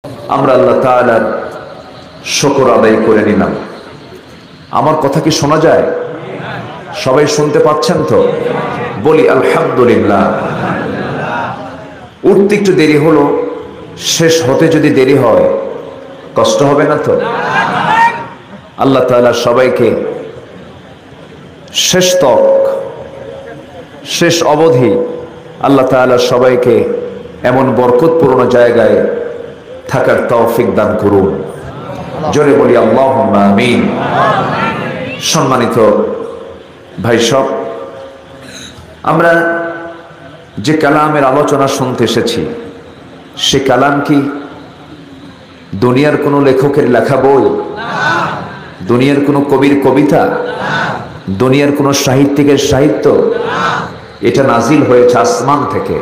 আমরা আল্লাহ তাআলার শুকর আদায় করে নিলাম। আমার কথা কি শোনা যায়? সবাই শুনতে পাচ্ছেন তো? বলি আলহামদুলিল্লাহ। উঠতে একটু দেরি হলো, শেষ হতে যদি দেরি হয় কষ্ট হবে না তো? আল্লাহ তাআলা সবাইকে শেষ তক, শেষ অবধি আল্লাহ তাআলা সবাইকে এমন বরকতপূর্ণ জায়গায় থাকার তৌফিক দান করুন। জোরে বলি আল্লাহুম্মা আমিন। সম্মানিত ভাই সব, আমরা যে কালামের আলোচনা শুনতে এসেছি সে কালাম কি দুনিয়ার কোনো লেখকের লেখা বই, দুনিয়ার কোনো কবির কবিতা, দুনিয়ার কোনো সাহিত্যিকের সাহিত্য? এটা নাজিল হয়েছে আসমান থেকে।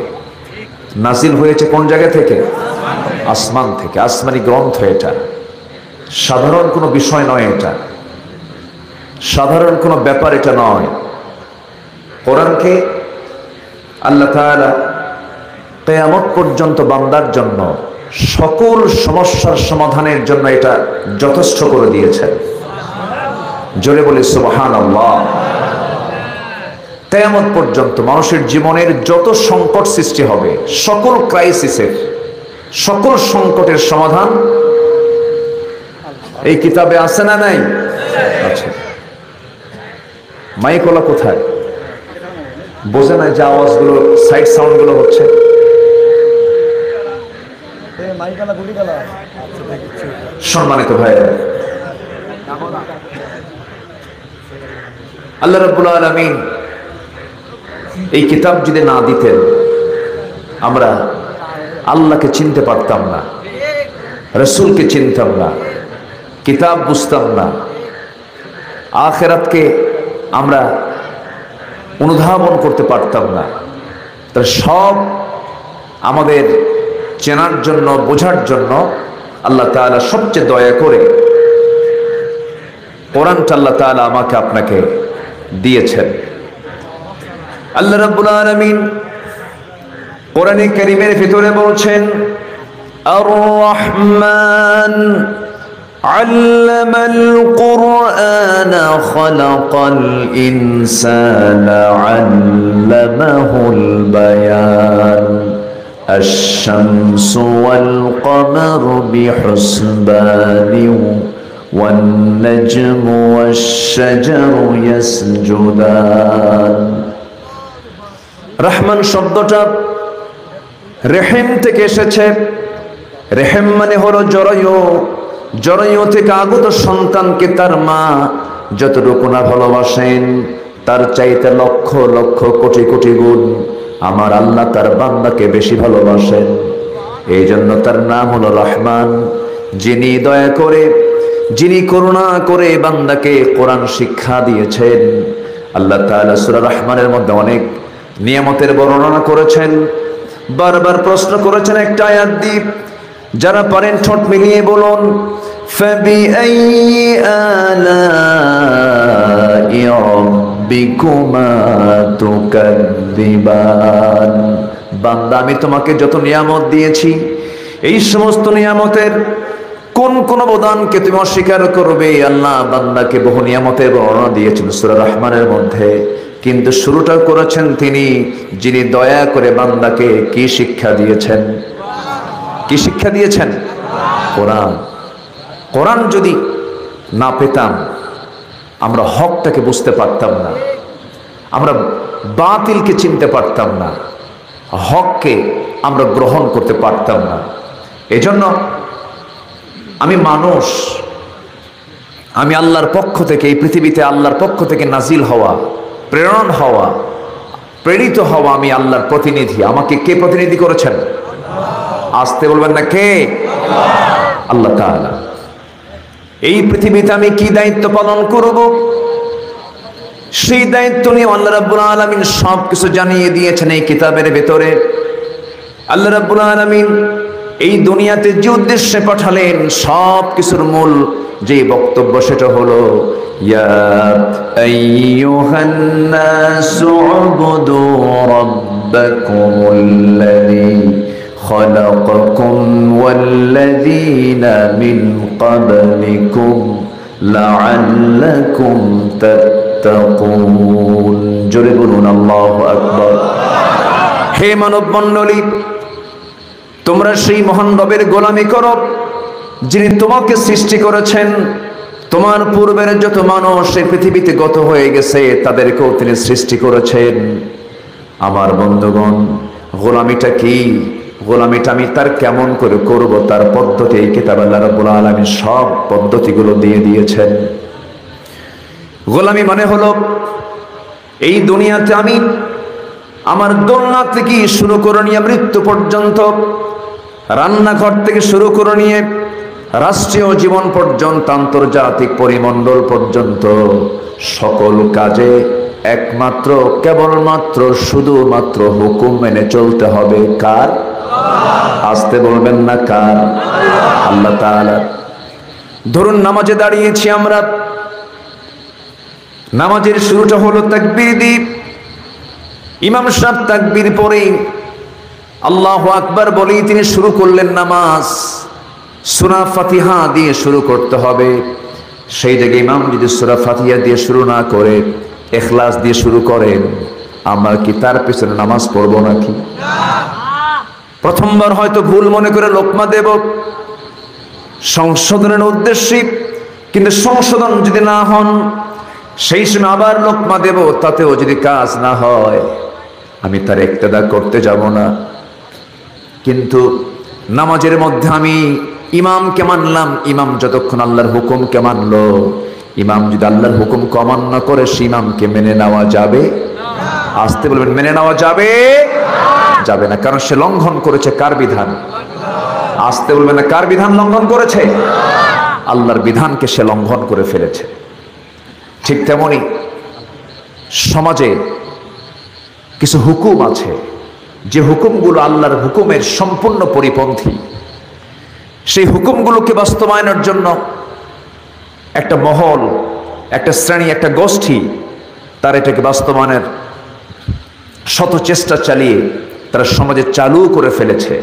নাজিল হয়েছে কোন জায়গা থেকে? আসমান থেকে। আসমানি গ্রন্থ এটা। সাধারণ কোনো বিষয় নয়, এটা সাধারণ কোনো ব্যাপার এটা নয়। কোরআনকে আল্লাহ তাআলা কিয়ামত পর্যন্ত বান্দার জন্য সকল সমস্যার সমাধানের জন্য এটা যথেষ্ট করে দিয়েছেন। জোরে বলি সুবহানাল্লাহ। কিয়ামত পর্যন্ত মানুষের জীবনের যত সংকট সৃষ্টি হবে, সকল ক্রাইসিসের, সকল সংকটের সমাধান এই কিতাবে আছে না নাই? আচ্ছা, মাইকওয়ালা কোথায়? বোঝে না যে আওয়াজগুলো, সাইড সাউন্ডগুলো হচ্ছে? সম্মানিত ভাইরা, আল্লাহ রাব্বুল আলামিন এই কিতাব যদি না দিতেন আমরা আল্লাহকে চিনতে পারতাম না, রাসূলকে চিনতাম না, কিতাব বুঝতাম না, আখিরাতকে আমরা অনুধাবন করতে পারতাম না। তার সব আমাদের চেনার জন্য, বোঝার জন্য আল্লাহ তাআলা সবচেয়ে দয়া করে কোরআনটা আল্লাহ তাআলা আমাকে আপনাকে দিয়েছেন। আল্লাহ রাব্বুল আলামিন কোরআনে কারীমের ভিতরে বলছেন, আর রহমান আল্লামাল কুরআন খালাকাল ইনসানা আল্লামাহুল বায়ান আশ-শামসু ওয়াল কমারু বিহুসবানিন ওয়ান নাজমু ওয়াশ-শাজারু ইয়াসজুদান। রহমান শব্দটা রেহেম থেকে এসেছে। রেহেম মানে হলো জরায়ু। জরায়ু থেকে আগত সন্তানকে তার মা যতটুকু না ভালোবাসেন তার চাইতে লক্ষ লক্ষ কোটি কোটি গুণ আমার আল্লাহ তার বান্দাকে বেশি ভালোবাসেন। এই জন্য তার নাম হলো রহমান, যিনি দয়া করে, যিনি করুণা করে বান্দাকে কোরআন শিক্ষা দিয়েছেন। আল্লাহ তাআলা সূরা রহমানের মধ্যে অনেক নিয়ামতের বর্ণনা করেছেন। বারবার প্রশ্ন করেছেন একটা আয়াত দিয়ে, যারা পারেন ঠোঁট মিলিয়ে বলুন, ফাবিআইয়ি আলাই রাব্বিকুমা তুকাযযিবান। বান্দা, আমি তোমাকে যত নিয়ামত দিয়েছি এই সমস্ত নিয়ামতের কোন কোন অবদানকে তুমি অস্বীকার করবে? আল্লাহ বান্দাকে বহু নিয়ামতের বর্ণনা দিয়েছেন সূরা রহমানের মধ্যে, কিন্তু শুরুটা করেছেন তিনি যিনি দয়া করে বান্দাকে কি শিক্ষা দিয়েছেন? কি শিক্ষা দিয়েছেন? কোরআন। কোরআন যদি না পেতাম আমরা হকটাকে বুঝতে পারতাম না, আমরা বাতিলকে চিনতে পারতাম না, হককে আমরা গ্রহণ করতে পারতাম না। এজন্য আমি মানুষ, আমি আল্লাহর পক্ষ থেকে, এই পৃথিবীতে আল্লাহর পক্ষ থেকে নাজিল হওয়া, প্রেরণ হওয়া, প্রেরিত হওয়া, আমি আল্লাহর প্রতিনিধি। আমাকে কে প্রতিনিধি করেছেন? আসতে বলবেন না, কে? আল্লাহ তাআলা। এই পৃথিবীতে আমি কি দায়িত্ব পালন করব সেই দায়িত্ব নিয়ে আল্লাহ রাব্বুল আলামিন সব কিছু জানিয়ে দিয়েছেন এই কিতাবের ভেতরে। আল্লাহ রাব্বুল আলামিন এই দুনিয়াতে যে উদ্দেশ্যে পাঠালেন সব কিছুর মূল যে বক্তব্য সেটা হলো, ইয়া আইয়ুহান নাসু উবুদু রাব্বাকুমুল্লাযী خلقكم والذين من قبلكم لعلكم تتقون জোরে বলুন আল্লাহু আকবার। হে মানব মণ্ডলী, তোমরা সেই মহান রবের গোলামি করো যিনি তোমাকে সৃষ্টি করেছেন। তোমার পূর্বের যত মানুষ এই পৃথিবীতে গত হয়ে গেছে তাদেরকেও তিনি সৃষ্টি করেছেন। আমার বন্ধুগণ, গোলামিটা কি? গোলামিটা আমি তার কেমন করে করব তার পদ্ধতি এই কিতাব আল্লাহ রাব্বুল আলামিন সব পদ্ধতিগুলো দিয়ে দিয়েছেন। গোলামি মানে হলো এই দুনিয়াতে আমি আমার দোলনা থেকে শুরু করে নিয়ে মৃত্যু পর্যন্ত, রান্নাঘর থেকে শুরু করে নিয়ে রাষ্ট্রীয় জীবন পর্যন্ত, আন্তর্জাতিক পরিমণ্ডল পর্যন্ত সকল কাজে একমাত্র কেবলমাত্র শুধুমাত্র হুকুম মেনে চলতে হবে। কার? আসতে বলবেন না কার? আল্লাহ তাআলা। ধরুন নামাজে দাঁড়িয়েছি আমরা, নামাজের শুরুটা হলো তাকবীর দিয়ে। ইমাম সাহেব তাকবীর পরে আল্লাহু আকবার বলেই তিনি শুরু করলেন নামাজ। সূরা ফাতিহা দিয়ে শুরু করতে হবে। সেই জায়গায় ইমাম যদি সূরা ফাতিহা দিয়ে শুরু না করে ইখলাস দিয়ে শুরু করেন, আমরা কি তার পিছনে নামাজ পড়বো নাকি? প্রথমবার হয়তো ভুল মনে করে লোকমা দেব সংশোধনের উদ্দেশ্যে, কিন্তু সংশোধন যদি না হন সেই সময় আবার লোকমা দেব, তাতেও যদি কাজ না হয় আমি তার ইক্তেদা করতে যাব না। কিন্তু নামাজের মধ্যে আমি ইমামকে মানলাম, ইমাম যতক্ষণ আল্লাহর হুকুমকে মানলো, ইমাম যদি আল্লাহর হুকুমকে অমান্য করে সে ইমামকে মেনে নেওয়া যাবে? আসতে বলবেন, মেনে নেওয়া যাবে? যাবে না, কারণ সে লঙ্ঘন করেছে কার বিধান? আসতে বলবেন না, কার বিধান লঙ্ঘন করেছে? আল্লাহর বিধানকে সে লঙ্ঘন করে ফেলেছে। ঠিক তেমনি সমাজে কিছু হুকুম আছে যে হুকুমগুলো আল্লাহর হুকুমের সম্পূর্ণ পরিপন্থী। সেই হুকুমগুলোকে বাস্তবায়নের জন্য একটা মহল, একটা শ্রেণী, একটা গোষ্ঠী তার এটাকে বাস্তবায়নের শত চেষ্টা চালিয়ে তারা সমাজে চালু করে ফেলেছে।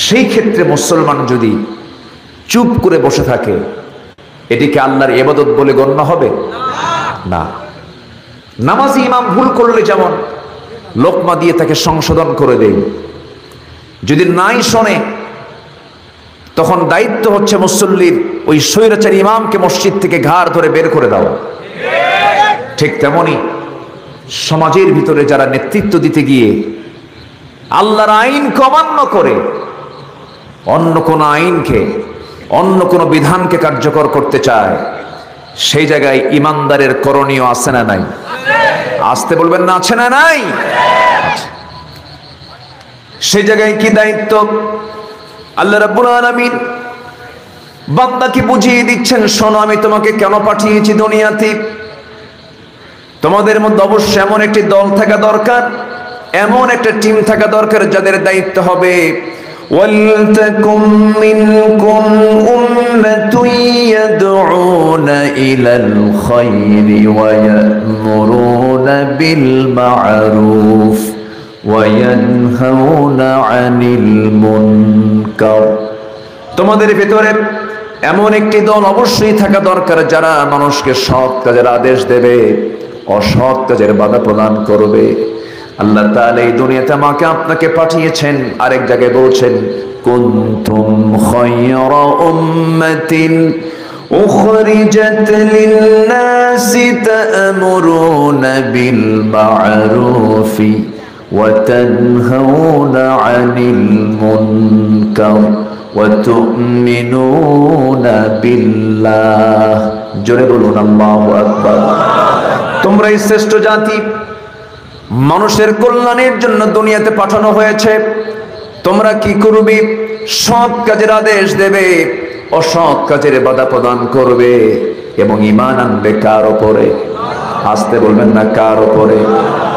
সেই ক্ষেত্রে মুসলমান যদি চুপ করে বসে থাকে, এটিকে আল্লাহর ইবাদত বলে গণ্য হবে না। নামাজি ইমাম ভুল করলে যেমন লোকমা দিয়ে তাকে সংশোধন করে দেয়, যদি নাই শোনে তখন দায়িত্ব হচ্ছে মুসল্লির ওই স্বৈরাচারী ইমামকে মসজিদ থেকে ঘাড় ধরে বের করে দেওয়া। ঠিক তেমনি সমাজের ভিতরে যারা নেতৃত্ব দিতে গিয়ে আল্লাহর আইন অমান্য করে অন্য কোন আইনকে, অন্য কোন বিধানকে কার্যকর করতে চায়, সেই জায়গায় ইমানদারের করণীয় আছে না নাই? আসতে বলবেন না, আছে না নাই? সেই জায়গায় কি দায়িত্ব? আল্লাহ রাব্বুল আলামিন বান্দাকে বুঝিয়ে দিচ্ছেন, শোনো আমি তোমাকে কেন পাঠিয়েছি দুনিয়াতে। তোমাদের মধ্যে অবশ্যই এমন একটি দল থাকা দরকার, এমন একটা টিম থাকা দরকার যাদের দায়িত্ব হবে ওয়ালতাকুম মিনকুম উম্মাতুন ইয়াদউনা ইলাল খায়রি ওয়া ইয়া'মুরুনা বিল মা'রুফ ওয়া ইয়ানহাউনা আনিল মুনকার। তোমাদের ভিতরে এমন একটি দল অবশ্যই থাকা দরকার যারা মানুষকে সৎ কাজের আদেশ দেবে, অসৎ কাজের বাধা প্রদান করবে। আল্লাহ তাআলা এই দুনিয়াতে আমাকে আপনাকে পাঠিয়েছেন। আরেক জায়গায় বলছেন কুনতুম খায়রা উম্মাতিন উখরিজাত লিন-নাসি তা'মুরুনা বিল মা'রুফি ওয়া তানহাউনা আনিল মুনকার ওয়া তু'মিনুনা বিল্লাহ। জোরে বলুন আল্লাহু আকবার। তোমরাই শ্রেষ্ঠ জাতি, মানুষের কল্যাণের জন্য দুনিয়াতে পাঠানো হয়েছে। তোমরা কি করবে? সৎ কাজের আদেশ দেবে, অসৎ কাজের বাধা প্রদান করবে এবং ঈমান আনবে কার উপরে? আসতে বলবেন না, কার উপরে?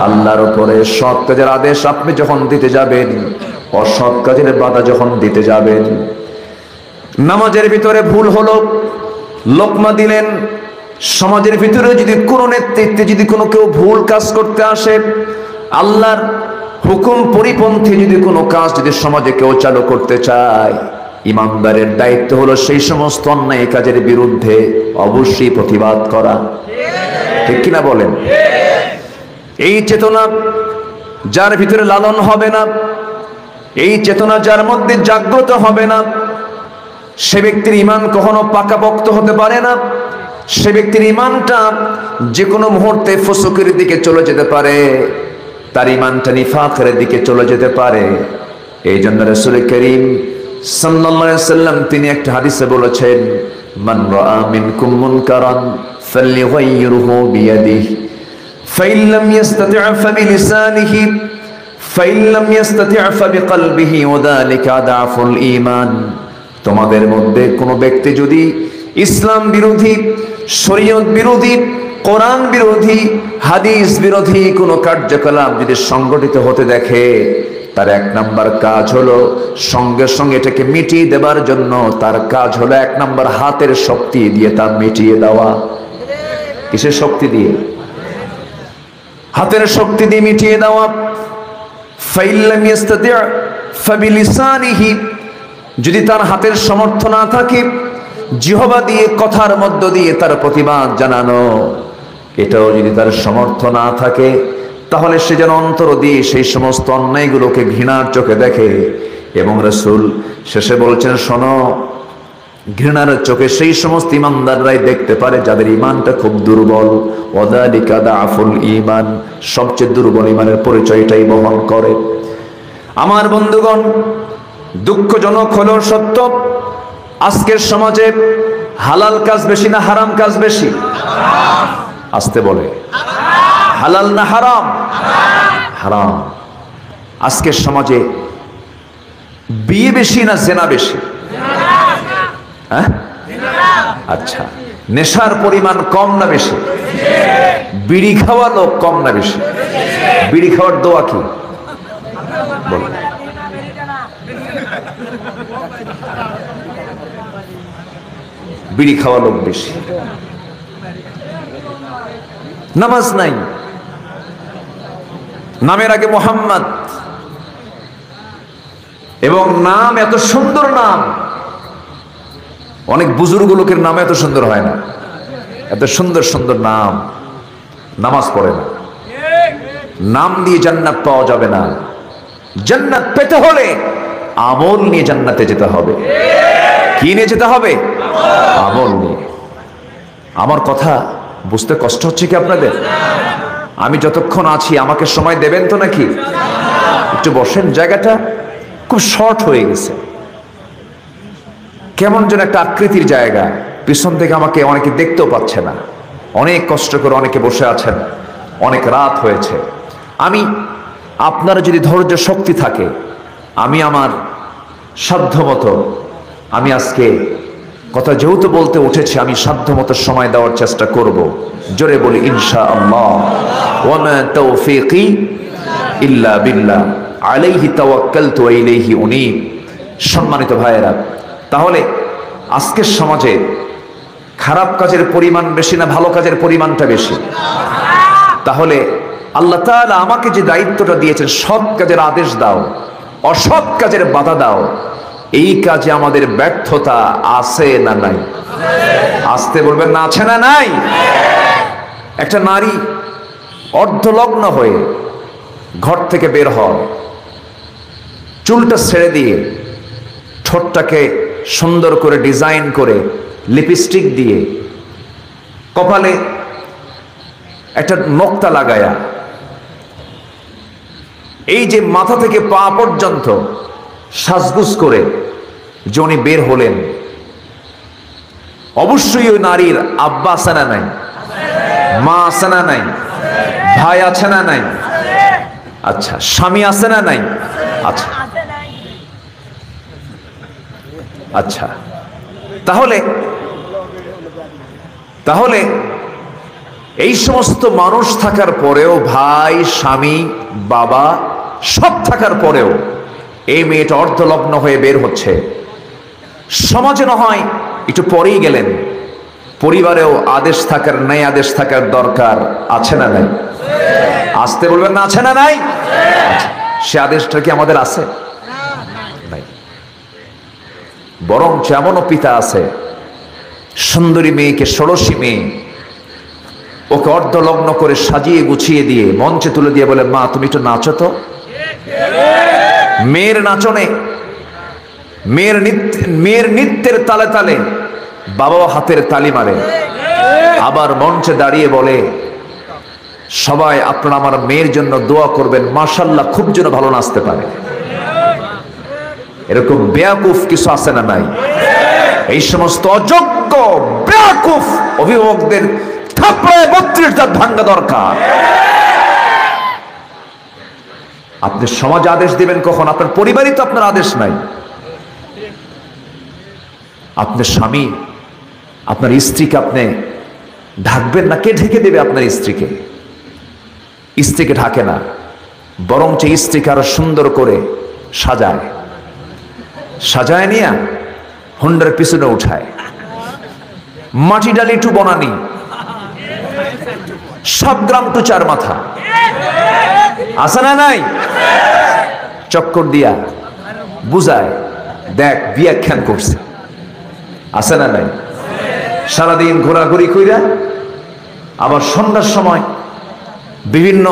আল্লাহর উপরে। সৎ কাজের আদেশ আপনি যখন দিতে যাবেন, অসৎ কাজের বাধা যখন দিতে যাবেন। নামাজের ভিতরে ভুল হলো, লোকমা দিলেন। সমাজের ভিতরে যদি কোনো নেতৃত্বে যদি কোনো কেউ ভুল কাজ করতে আসে, আল্লাহর হুকুম পরিপন্থী যদি কোনো কাজ যদি সমাজে কেউ চালু করতে চায়, ইমানদারের দায়িত্ব হলো সেই সমস্ত অন্যায় কাজের বিরুদ্ধে অবশ্যই প্রতিবাদ করা। ঠিক কিনা বলেন? এই চেতনা যার ভিতরে লালন হবে না, এই চেতনা যার মধ্যে জাগ্রত হবে না, সে ব্যক্তির ঈমান কখনো পাকাপোক্ত হতে পারে না। সে ব্যক্তির ঈমানটা যে কোনো মুহূর্তে ফুসুকের দিকে চলে যেতে পারে, তার ঈমানটা নিফাকের দিকে চলে যেতে পারে। এই জন্য রাসূল করিম সাল্লাল্লাহু আলাইহি ওয়াসাল্লাম তিনি একটা হাদিসে বলেছেন, মান রাআ মিনকুম মুনকারান ফালইয়ুগাইয়িরহু বিয়াদিহি ফাইন লাম ইস্তাতি' ফাবিলিসানিহি ফাইন লাম ইস্তাতি' ফাবিকলবিহি ওয়া যালিকা আদাফুল ঈমান। তোমাদের মধ্যে কোনো ব্যক্তি যদি ইসলাম বিরোধী, শরীয়ত বিরোধী, কোরআন বিরোধী, হাদিস বিরোধী কোনো কার্যকলাপ যদি সংগঠিত হতে দেখে, তার এক নাম্বার কাজ হলো সঙ্গে সঙ্গে এটাকে মিটিয়ে দেবার জন্য তার কাজ হলো এক নাম্বার হাতের শক্তি দিয়ে তা মিটিয়ে দেওয়া। কিসের শক্তি দিয়ে? হাতের শক্তি দিয়ে মিটিয়ে দেওয়া। ফাইন লাম ইস্তাতি' ফাবিলিসানিহি, যদি তার হাতের সমর্থ না থাকে, জিহবা দিয়ে কথার মধ্য দিয়ে তার প্রতিবাদ জানানো, এটাও যদি তার সমর্থ না থাকে, তাহলে সে যেন অন্তর দিয়ে সেই সমস্ত অন্যায়গুলোকে ঘৃণার চোখে দেখে। এবং রাসূল শেষে বলছেন, শোনো, ঘৃণার চোখে সেই সমস্ত ইমানদাররাই দেখতে পারে যাদের ঈমানটা খুব দুর্বল। ওয়াযালিকা দাফুল ঈমান, সবচেয়ে দুর্বল ঈমানের পরিচয়টাই বহন করে। আমার বন্ধুগণ, দুঃখজনক হলেও সত্য, আজকের সমাজে হালাল কাজ বেশি না হারাম কাজ বেশি? আসতে বলে, হালাল না হারাম? হারাম। আজকের সমাজে বিয়ে বেশি না জেনা বেশি? হ্যাঁ, আচ্ছা। নেশার পরিমাণ কম না বেশি? বিড়ি খাওয়া লোক কম না বেশি? বিড়ি খাওয়ার দোয়া কি বল? বিড়ি খাওয়া লোক বেশি। নামাজ নাই, নামের আগে মোহাম্মদ, এবং নাম এত সুন্দর নাম, অনেক বুজুর্গ লোকের নাম এত সুন্দর হয় না। এত সুন্দর সুন্দর নাম, নামাজ পড়ে না। নাম দিয়ে জান্নাত পাওয়া যাবে না। জান্নাত পেতে হলে আমল নিয়ে জান্নাতে যেতে হবে। কি নিয়ে যেতে হবে? আমল নিয়ে। আমার কথা বুঝতে কষ্ট হচ্ছে কি আপনাদের? আমি যতক্ষণ আছি আমাকে সময় দেবেন তো নাকি? একটু বসেন, জায়গাটা খুব শর্ট হয়ে গেছে, কেমন যেন একটা আকৃতির জায়গা। পিছন থেকে আমাকে অনেকে দেখতেও পাচ্ছে না। অনেক কষ্ট করে অনেকে বসে আছেন, অনেক রাত হয়েছে। আমি, আপনারা যদি ধৈর্য শক্তি থাকে, আমি আমার সাধ্যমতো, আমি আজকে কথা যেহেতু বলতে উঠেছি, আমি সাধ্যমতো সময় দেওয়ার চেষ্টা করব। জোরে বলি ইনশাআল্লাহ। ওয়া মা তাওফীকি ইল্লা বিল্লাহ আলাইহি তাওয়াক্কালতু ওয়া ইলাইহি উনীব। সম্মানিত ভাইয়েরা, তাহলে আজকের সমাজে খারাপ কাজের পরিমাণ বেশি না ভালো কাজের পরিমাণটা বেশি? তাহলে আল্লাহ তাআলা আমাকে যে দায়িত্বটা দিয়েছেন, সৎ কাজের আদেশ দাও, অসৎ কাজের বাধা দাও, এই কাজে আমাদের ব্যর্থতা আছে না নাই? আসতে বলবেন না, আছে না নাই? একটা নারী অর্ধলগ্ন হয়ে ঘর থেকে বের হয়, চুলটা ছেড়ে দিয়ে, ঠোঁটটাকে সুন্দর করে ডিজাইন করে, লিপস্টিক দিয়ে, কপালে একটা নোক্তা লাগায়া, এই যে মাথা থেকে পা পর্যন্ত সাজগুজ করে যে উনি বের হলেন, অবশ্যই ওই নারীর আব্বা আছে না নাই? মা আছে না নাই? ভাই আছে না নাই? আচ্ছা, স্বামী আছে না নাই? আচ্ছা আচ্ছা, তাহলে এই সমস্ত মানুষ থাকার পরেও, ভাই, স্বামী, বাবা সব থাকার পরেও এই মেয়েটা অর্ধলগ্ন হয়ে বের হচ্ছে। সমাজে না হয় একটু পরেই গেলেন, পরিবারেও আদেশ থাকার নাই, আদেশ থাকার দরকার আছে না নাই? আসতে বলবেন না, আছে না নাই? সে আদেশটা কি আমাদের আছে? নাই। বরং এমনও পিতা আছে, সুন্দরী মেয়েকে, ষোড়শী মেয়ে, ওকে অর্ধলগ্ন করে সাজিয়ে গুছিয়ে দিয়ে মঞ্চে তুলে দিয়ে বলে, মা তুমি একটু নাচো তো। মেয়ের নাচনে, মেয়ের নৃত্যের তালে তালে বাবাও হাতের তালি মারে। আবার মঞ্চে দাঁড়িয়ে বলে, সবাই আপনারা আমার মেয়ের জন্য দোয়া করবেন, মাশাআল্লাহ খুব যেন ভালো নাচতে পারে। এরকম বেয়াকুফ কিছু আছে না নাই? এই সমস্ত অযোগ্য বেয়াকুফ অভিভাবকদের থাপড়ায় 32 দাঁত ভাঙা দরকার। আপনি সমাজ আদেশ দিবেন কখন? আপনার পরিবারই তো আপনার আদেশ নাই। আপনার স্বামী, আপনার স্ত্রীকে আপনি ঢাকবেন না? কে ঢেকে দেবে আপনার স্ত্রীকে? স্ত্রীকে ঢাকে না, বরঞ্চ স্ত্রীকে আরো সুন্দর করে সাজায় নিয়ে হুন্ডার পিছনে উঠায়, মাটি ডালি টু বনানি, সব গ্রাম টু চার মাথা, আছে না নাই? চক্কর দিয়া বুঝায়, দেখ বিয়া খ্যান করছে, আছে না নাই? সারাদিন ঘোরাঘুরি কইরা আবার সন্ধ্যার সময় বিভিন্ন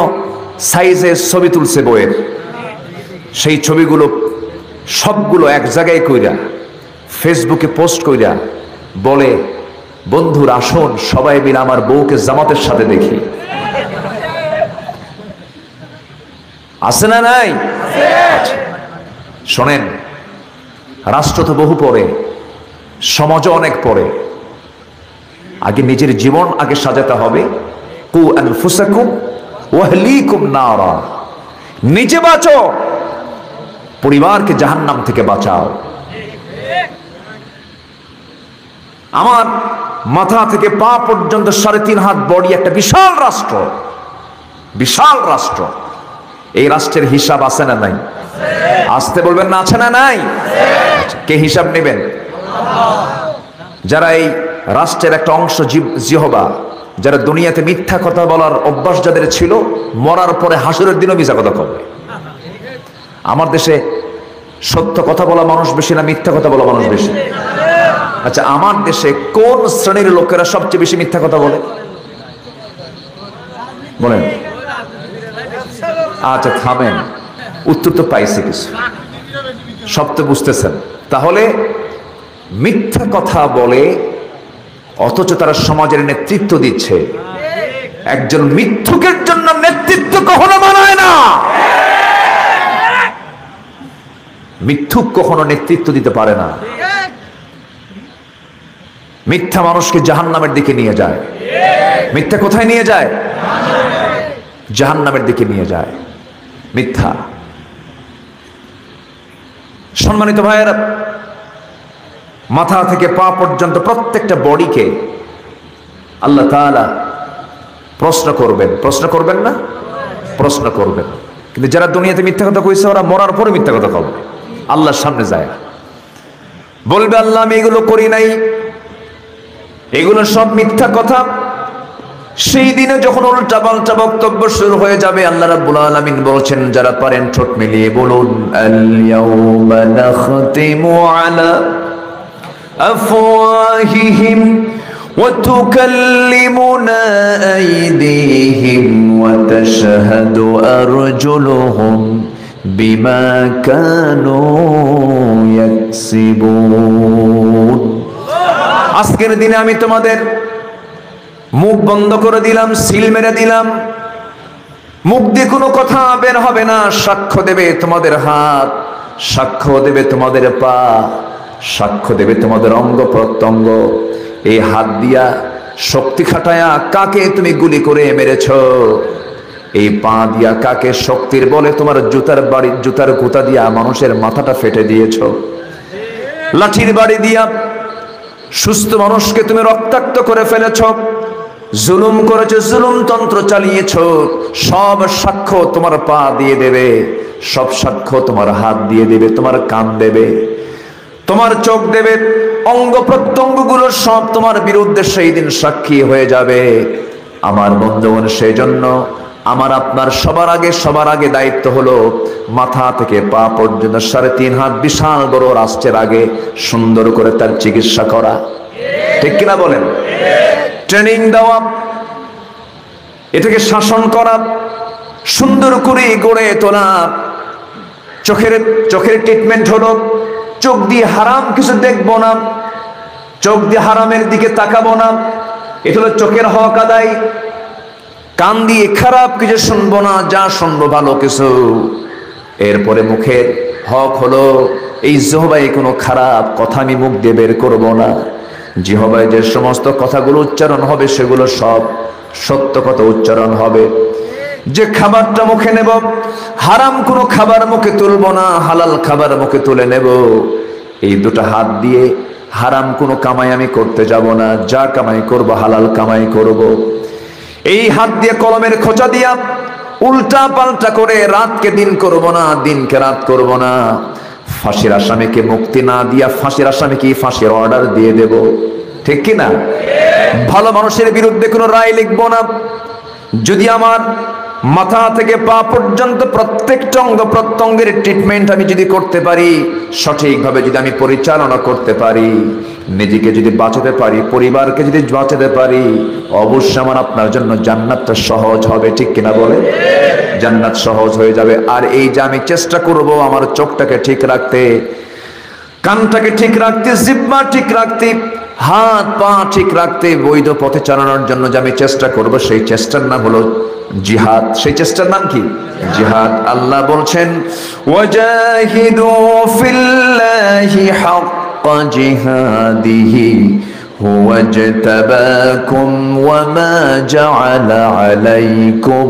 সাইজের ছবি তুলছে বইয়ের, সেই ছবিগুলো সবগুলো এক জায়গায় কইরা ফেসবুকে পোস্ট কইরা বলে, বন্ধুর আসুন সবাই মিলে আমার বউকে জামাতের সাথে দেখি। আছে না নাই? শোনেন, রাষ্ট্র তো বহু পরে, সমাজও অনেক পরে। আগে নিজের জীবন আগে সাজাতে হবে। কু আনফুসাকুম ওয়া আহলিকুম নারা, নিজে বাঁচো, পরিবারকে জাহান্নাম থেকে বাঁচাও। আমার মাথা থেকে পা পর্যন্ত 3.5 হাত বডি, একটা বিশাল রাষ্ট্র, বিশাল রাষ্ট্র। এই রাষ্ট্রের হিসাব আছে না নাই? আসতে বলবেন না, আছে না নাই? কে হিসাব নেবেন? যারা এই রাষ্ট্রের একটা অংশ, জিহবা, যারা দুনিয়াতে মিথ্যা কথা বলার অভ্যাস যাদের ছিল, মরার পরে হাসরের দিনও মিথ্যা কথা বলবে। আমার দেশে সত্য কথা বলা মানুষ বেশি না মিথ্যা কথা বলা মানুষ বেশি? আচ্ছা, আমার দেশে কোন শ্রেণীর লোকেরা সবচেয়ে বেশি মিথ্যা কথা বলে বলেন? আচ্ছা থামেন, উত্তর তো পাইছে কিছু, সব তো বুঝতেছেন। তাহলে মিথ্যা কথা বলে, অথচ তারা সমাজের নেতৃত্ব দিচ্ছে। একজন মিথ্যুকের জন্য নেতৃত্ব কখনো মানায় না। মিথ্যুক কখনো নেতৃত্ব দিতে পারে না। মিথ্যা মানুষকে জাহান্নামের দিকে নিয়ে যায়। মিথ্যা কোথায় নিয়ে যায়? জাহান্নামের দিকে নিয়ে যায় মিথ্যা। সম্মানিত ভাইয়েরা, মাথা থেকে পা পর্যন্ত প্রত্যেকটা বডিকে আল্লাহ তাআলা প্রশ্ন করবেন। প্রশ্ন করবেন না? প্রশ্ন করবেন। কিন্তু যারা দুনিয়াতে মিথ্যা কথা কইছে, ওরা মরার পরে মিথ্যা কথা বলবে, আল্লাহর সামনে যায় বলবে, আল্লাহ আমি এগুলো করি নাই, এগুলো সব মিথ্যা কথা। সেই দিনে যখন উল্টা পাল্টা বক্তব্য শুরু হয়ে যাবে, আল্লাহ রাব্বুল আলামিন বলছেন, যারা পারেন ঠোঁট মিলিয়ে বলুন, আল ইয়াউমা নাখতিমু আলা আফওয়াহিহিম ওয়া তুকাল্লিমুনা আইদিহিম ওয়া তাশহাদু আরজুলুহুম বিমা কানু ইয়াকসিবুন। আজকের দিনে আমি তোমাদের মুখ বন্ধ করে দিলাম, সিল মেরে দিলাম, মুখ দিয়ে কোনো কথা বের হবে না। সাক্ষ্য দেবে তোমাদের হাত, সাক্ষ্য দেবে তোমাদের পা, সাক্ষ্য দেবে তোমাদের অঙ্গ প্রত্যঙ্গ। এই হাত দিয়া শক্তি খাটায়া কাকে তুমি গুলি করে মেরেছ, এই পা দিয়া কাকে শক্তির বলে তোমার জুতার গুতা দিয়া মানুষের মাথাটা ফেটে দিয়েছ, লাঠির বাড়ি দিয়া সুস্থ মানুষকে তুমি রক্তাক্ত করে ফেলেছ, জুলুম করেছ, জুলুম তন্ত্র চালিয়েছ। সব সাক্ষ্য তোমার পা দিয়ে দেবে, সব সাক্ষ্য তোমার হাত দিয়ে দেবে, তোমার কান দেবে, তোমার চোখ দেবে, অঙ্গ প্রত্যঙ্গ গুলো সব তোমার বিরুদ্ধে সেই দিন সাক্ষী হয়ে যাবে। আমার বন্ধুগণ, সেই জন্য আমার আপনার সবার আগে দায়িত্ব হলো মাথা থেকে পা পর্যন্ত 3.5 হাত বিশাল বড় রাষ্ট্রের আগে সুন্দর করে তার চিকিৎসা করা, ঠিক কিনা বলেন? ট্রেনিং দেওয়া, এটাকে শাসন করা, সুন্দর করে গড়ে তোলা। চোখের ট্রিটমেন্ট হলো চোখ দিয়ে হারাম কিছু দেখবো না, চোখ দিয়ে হারামের দিকে তাকাবো না, এটা হলো চোখের হক আদায়। কান দিয়ে খারাপ কিছু শুনবো না, যা শুনবো ভালো কিছু। এরপরে মুখের হক হলো এই জিহ্বায় কোনো খারাপ কথা আমি মুখ দিয়ে বের করবো না। জিহ্বায় যে সমস্ত কথাগুলো উচ্চারণ হবে সেগুলো সব সত্য কথা উচ্চারণ হবে। যে খাবারটা মুখে নেব, হারাম কোনো খাবার মুখে তুলবো না, হালাল খাবার মুখে তুলে নেব। এই দুটো হাত দিয়ে হারাম কোনো কামাই আমি করতে যাব না, যা কামাই করব হালাল কামাই করব। এই হাত দিয়ে কলমের খোঁচা দিয়া উল্টা পাল্টা করে রাতকে দিন করব না, দিনকে রাত করব না। ফাঁসির আসামিকে মুক্তি না দিয়া ফাঁসির আসামিকে ফাঁসির অর্ডার দিয়ে দেব, ঠিক কি না? ভালো মানুষের বিরুদ্ধে কোনো রায় লিখবো না। যদি আমার মাথা থেকে পা পর্যন্ত প্রত্যেকটা অঙ্গ প্রত্যঙ্গের ট্রিটমেন্ট আমি যদি করতে পারি, সঠিকভাবে যদি আমি পরিচালনা করতে পারি, নিজেকে যদি বাঁচাতে পারি, পরিবারকে যদি বাঁচাতে পারি, অবশ্যই আমার আপনার জন্য জান্নাতটা সহজ হবে, ঠিক কিনা বলে? জান্নাত সহজ হয়ে যাবে। আর এই যে আমি চেষ্টা করব আমার চোখটাকে ঠিক রাখতে, কানটাকে ঠিক রাখতে, জিহ্বা ঠিক রাখতে, হাত পা ঠিক রাখতে, বৈধ পথে চালানোর জন্য যে আমি চেষ্টা করব, সেই চেষ্টার নাম হলো জিহাদ। সেই চেষ্টার নাম কি? জিহাদ। আল্লাহ বলছেন ওয়াজাহিদু ফিল্লাহি হাক্কা জিহাদিহি হুয়া ইজতাবাকুম ওয়া মা জাআলা আলাইকুম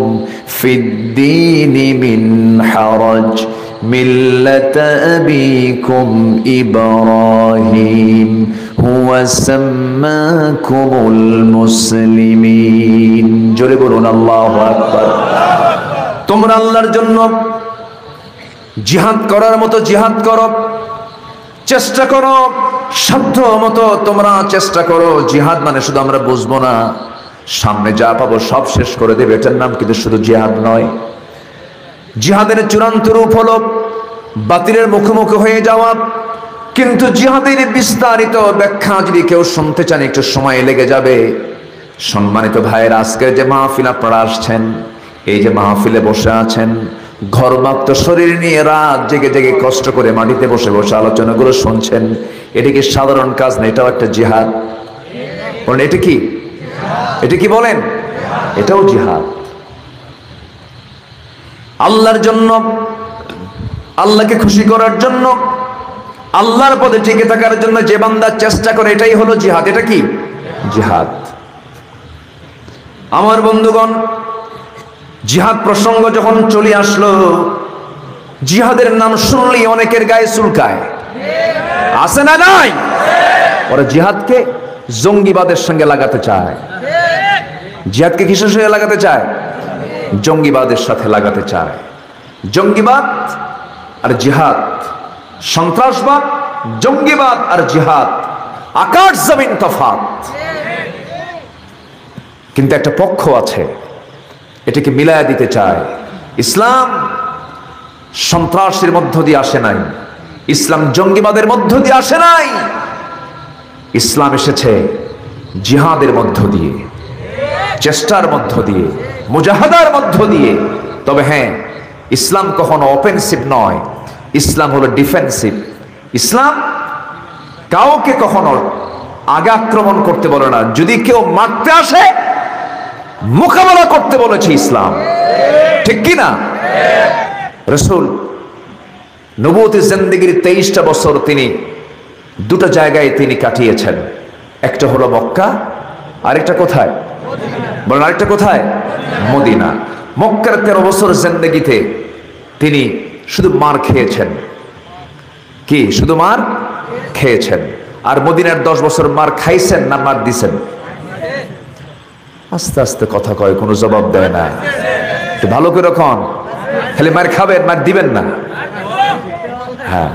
ফিদ-দীনি মিন হারাজ মিল্লাতা আবিকুম ইব্রাহিম হুয়া সাম্মাকুমুল মুসলিমিন। জোরে বলুন আল্লাহু আকবার। তোমরা আল্লাহর জন্য জিহাদ করার মতো জিহাদ করো, চেষ্টা করো, সাধ্য মতো তোমরা চেষ্টা করো। জিহাদ মানে শুধু আমরা বুঝবো না, সামনে যা পাবো সব শেষ করে দেবে, এটার নাম কিন্তু শুধু জিহাদ নয়। জিহাদের চূড়ান্ত রূপ হলো বাতিলের মুখোমুখি হয়ে যাওয়া। কিন্তু জিহাদের বিস্তারিত ব্যাখ্যা যদি কেউ শুনতে চান, একটু সময় লেগে যাবে। সম্মানিত ভাইয়েরা, আজকের যে মাহফিল আপনারা আসছেন, এই যে মাহফিলে বসে আছেন, ঘরমাক্ত শরীর নিয়ে রাত জেগে জেগে কষ্ট করে মাটিতে বসে বসে আলোচনাগুলো শুনছেন, এটা কি সাধারণ কাজ না? এটাও একটা জিহাদ। বলেন এটা কি? এটা কি বলেন? এটাও জিহাদ। আল্লাহর জন্য, আল্লাহকে খুশি করার জন্য, আল্লাহর পথে টিকে থাকার জন্য যে বান্দা চেষ্টা করে, এটাই হলো জিহাদ। এটা কি? জিহাদ। আমার বন্ধুগণ, জিহাদ প্রসঙ্গ যখন চলে আসলো, জিহাদের নাম শুনলেই অনেকের গায়ে চুলকায়, আছে না নাই? ওরা জিহাদকে জঙ্গিবাদের সঙ্গে লাগাতে চায়। জিহাদকে কিসের সঙ্গে লাগাতে চায়? জঙ্গিবাদের সাথে লাগাতে চায়। জঙ্গিবাদ আর জিহাদ, সন্ত্রাসবাদ, জঙ্গিবাদ আর জিহাদ আকাশ জমিন তফাৎ। কিন্তু একটা পক্ষ আছে, এটাকে মিলায়া দিতে চায়। ইসলাম সন্ত্রাসের মধ্য দিয়ে আসে নাই, ইসলাম জঙ্গিবাদের মধ্য দিয়ে আসে নাই, ইসলাম এসেছে জিহাদের মধ্য দিয়ে, চেষ্টার মধ্য দিয়ে, মুজাহাদার মধ্য দিয়ে। তবে হ্যাঁ, ইসলাম কখনো অফেন্সিভ নয়, ইসলাম হলো ডিফেন্সিভ। ইসলাম কাউকে কখনো আগে আক্রমণ করতে বলে না, যদি কেউ মারতে আসে মোকাবেলা করতে বলেছে ইসলাম, ঠিক কি না? রাসূল নবুয়তের জিন্দেগীর 23টা বছর তিনি দুটো জায়গায় তিনি কাটিয়েছেন। একটা হলো মক্কা, আরেকটা কোথায়? বলেন আরেকটা কোথায়? মদিনা। মক্কার 13 বছর জিন্দেগিতে তিনি শুধু মার খেয়েছেন। কি শুধু মার খেয়েছেন? আর মদিনার 10 বছর মার খাইছেন না মার দিছেন? আস্তে আস্তে কথা কয়, কোনো জবাব দেয় না। একটু ভালো করে রাখুন, খালি মার খাবেন, মার দিবেন না। হ্যাঁ,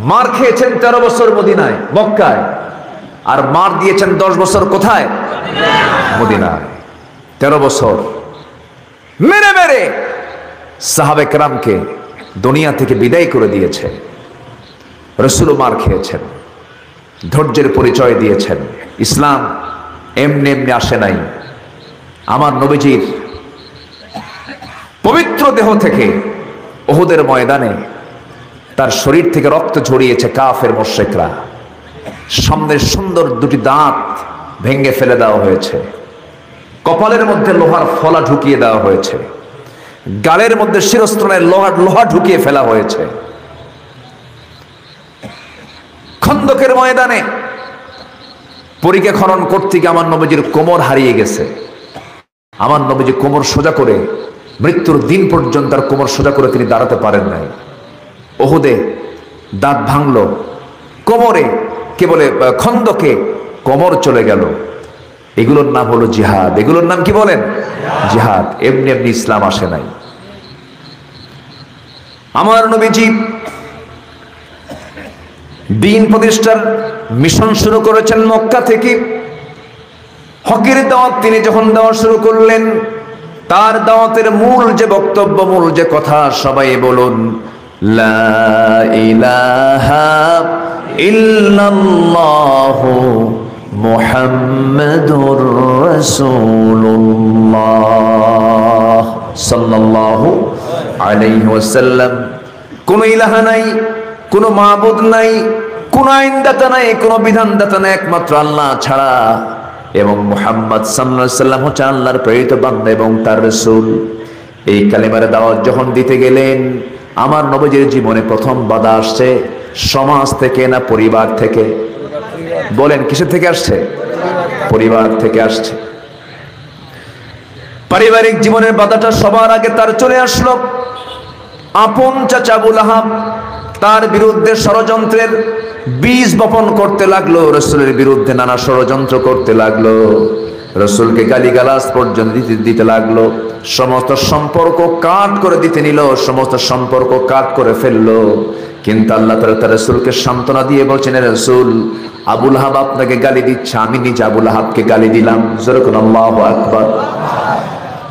মার খেয়েছেন 13 বছর মদিনায়, মক্কায়, আর মার দিয়েছেন 10 বছর কোথায়? মদিনায়। 13 বছর মেরে মেরে সাহাবে কেরামকে দুনিয়া থেকে বিদায় করে দিয়েছে। রাসূল মার খেয়েছেন, ধৈর্যের পরিচয় দিয়েছেন। ইসলাম এমনি এমনি আসে নাই। আমার নবীজির পবিত্র দেহ থেকে উহুদের ময়দানে তার শরীর থেকে রক্ত ঝরিয়েছে কাফের মুশরিকরা। সামনের সুন্দর দুটি দাঁত ভেঙে ফেলে দেওয়া হয়েছে, কপালের মধ্যে লোহার ফলা ঢুকিয়ে দেওয়া হয়েছে, গালের মধ্যে শিরস্ত্রাণের লোহা ঢুকিয়ে ফেলা হয়েছে। খন্দকের ময়দানে পরীক্ষা খনন করতে গিয়ে আমার নবীজির কোমর হারিয়ে গেছে। আমার নবীজি কোমর সোজা করে মৃত্যুর দিন পর্যন্ত তার কোমর সোজা করে তিনি দাঁড়াতে পারেন নাই। উহুদে দাঁত ভাঙলো, কোমরে কে বলে খন্দকে কোমর চলে গেল। এগুলোর নাম হলো জিহাদ। এগুলোর নাম কি বলেন? জিহাদ। এমনি এমনি ইসলাম আসে নাই। আমার নবীজি দিন প্রতিষ্ঠার মিশন শুরু করেছেন মক্কা থেকে। হকের দাওয়াত তিনি যখন দেওয়া শুরু করলেন, তার দাওয়াতের মূল যে বক্তব্য, মূল যে কথা, সবাই বলুন লা ইলাহা ইল্লাল্লাহু মুহাম্মাদুর রাসূলুল্লাহ সাল্লাল্লাহু আলাইহি ওয়াসাল্লাম। কোন ইলাহা নাই, কোন মাবুদ নাই, কোন আইনদাতা নাই, কোন বিধানদাতা নাই, একমাত্র আল্লাহ ছাড়া। এবং মুহাম্মদ সাল্লাল্লাহু আলাইহি ওয়াসাল্লাম হচ্ছে আল্লাহর প্রেরিত বান্দা এবং তার রাসূল। এই কালেমার দাওয়াত যখন দিতে গেলেন, আমার নবীজির জীবনে প্রথম বাধা আসছে সমাজ থেকে না পরিবার থেকে? বলেন কিসের থেকে আসছে? পরিবার থেকে আসছে। পারিবারিক জীবনের বাধাটা সবার আগে তার চলে আসলো। আপন চাচা আবু লাহাব তার বিরুদ্ধে ষড়যন্ত্রের বীজ বপন করতে লাগলো, রাসূলের বিরুদ্ধে নানা ষড়যন্ত্র করতে লাগলো, রাসূলকে গালিগালাজ পর্যন্ত দিতে লাগলো, সমস্ত সম্পর্ক কাট করে দিতে নিল, সমস্ত সম্পর্ক কাট করে ফেললো। কিন্তু আল্লাহ তাআলা তার রাসূলকে সান্ত্বনা দিয়ে বলছেন, রাসূল, আবু লাহাব আপনাকে গালি দিচ্ছে, আমি নিজে আবু লাহাবকে গালি দিলাম। জোরে করে আল্লাহু আকবার।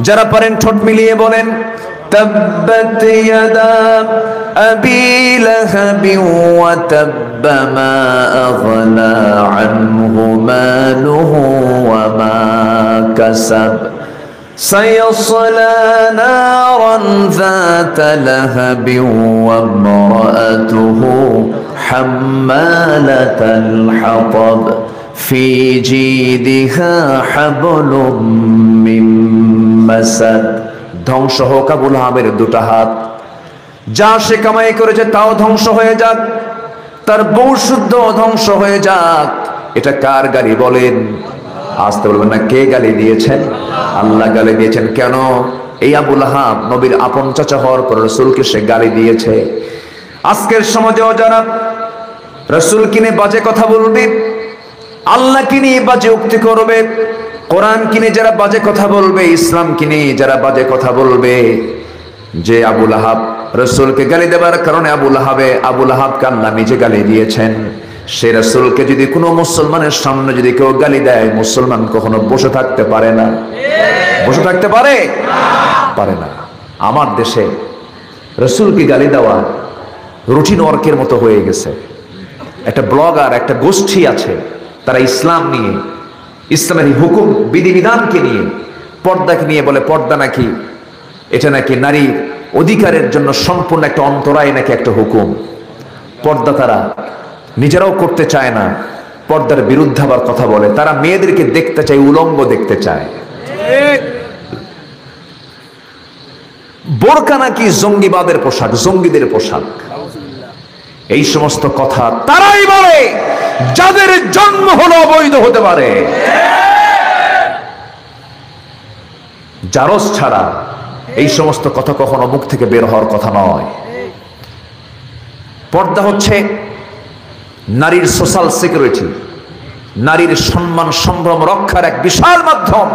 যারা পারেন ঠোঁট মিলিয়ে বলেন تبت يدا أبي لهب وتب ما أغنى عنه ماله وما كسب سيصلى نارا ذات لهب وامرأته حمالة الحطب في جيدها حبل من مسد। ধ্বংস হোক আবু লাহাবের দুটো হাত, যা সে কামাই করেছে তাও ধ্বংস হয়ে যাক, তার বউ শুদ্ধ ধ্বংস হয়ে যাক। এটা কার গালি বলেন? আসতে বলবেন না। কে গালি দিয়েছেন? আল্লাহ গালি দিয়েছেন। কেন? এই আবু লাহাব নবীর আপন চাচা হওয়ার পর রাসূলকে সে গালি দিয়েছে। আজকের সমাজেও যারা রাসূল কিনে বাজে কথা বলবে, আল্লাহ কিনে বাজে উক্তি করবে, কোরআন কিনে যারা বাজে কথা বলবে, ইসলাম কিনে যারা বাজে কথা বলবে, যে আবু লাহাব রাসূলকে গালি দেবার কারণে আবু লাহাবকে আল্লাহ নিজে গালি দিয়েছেন। সে রাসূলকে যদি কোনো মুসলমানের সামনে যদি কেউ গালি দেয়, মুসলমান কখনো বসে থাকতে পারে না। বসে থাকতে পারে? পারে না। আমার দেশে রাসূলকে গালি দেওয়া রুটিন ওয়ার্কের মতো হয়ে গেছে। একটা ব্লগার, একটা গোষ্ঠী আছে, তারা ইসলাম নিয়ে, ইসলামের হুকুম বিধিবিধানকে নিয়ে, পর্দাকে নিয়ে বলে পর্দা নাকি এটা নাকি নারী অধিকারের জন্য সম্পূর্ণ একটা অন্তরায়, নাকি একটা হুকুম। পর্দা তারা নিজেরাও করতে চায় না, পর্দার বিরুদ্ধে আবার কথা বলে। তারা মেয়েদেরকে দেখতে চায়, উলঙ্গ দেখতে চায়। বোরকা নাকি জঙ্গিবাদের পোশাক, জঙ্গিদের পোশাক। এই সমস্ত কথা তারাই বলে যাদের জন্ম হলো অবৈধ হতে পারে। জারজ ছাড়া এই সমস্ত কথা কখনো মুখ থেকে বের হওয়ার কথা নয়। পর্দা হচ্ছে নারীর সোশ্যাল সিকিউরিটি, নারীর সম্মান সম্ভ্রম রক্ষার এক বিশাল মাধ্যম।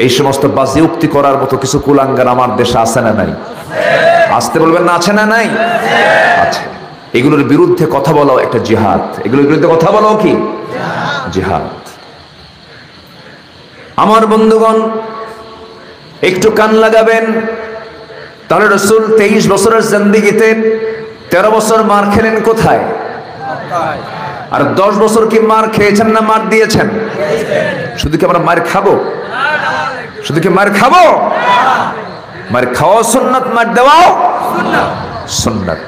এই সমস্ত বাজে উক্তি করার মতো কিছু কুলাঙ্গার আমার দেশে আছে না নাই? আসতে বলবেন না, আছে না নাই? আছে। এগুলোর বিরুদ্ধে কথা বলাও একটা জিহাদ। এগুলোর বিরুদ্ধে কথা বলাও কি জিহাদ। আমার বন্ধুগণ, একটু কান লাগাবেন। তাহলে রাসূল 23 বছরের জিন্দেগিতে 13 বছর মার খেলেন কোথায়? আর 10 বছর কি মার খেয়েছেন না মার দিয়েছেন? শুধু কি আমরা মার খাবো? শুধু কি মার খাবো? মার খাওয়া সুন্নাত, মার দেওয়াও সুন্নাত।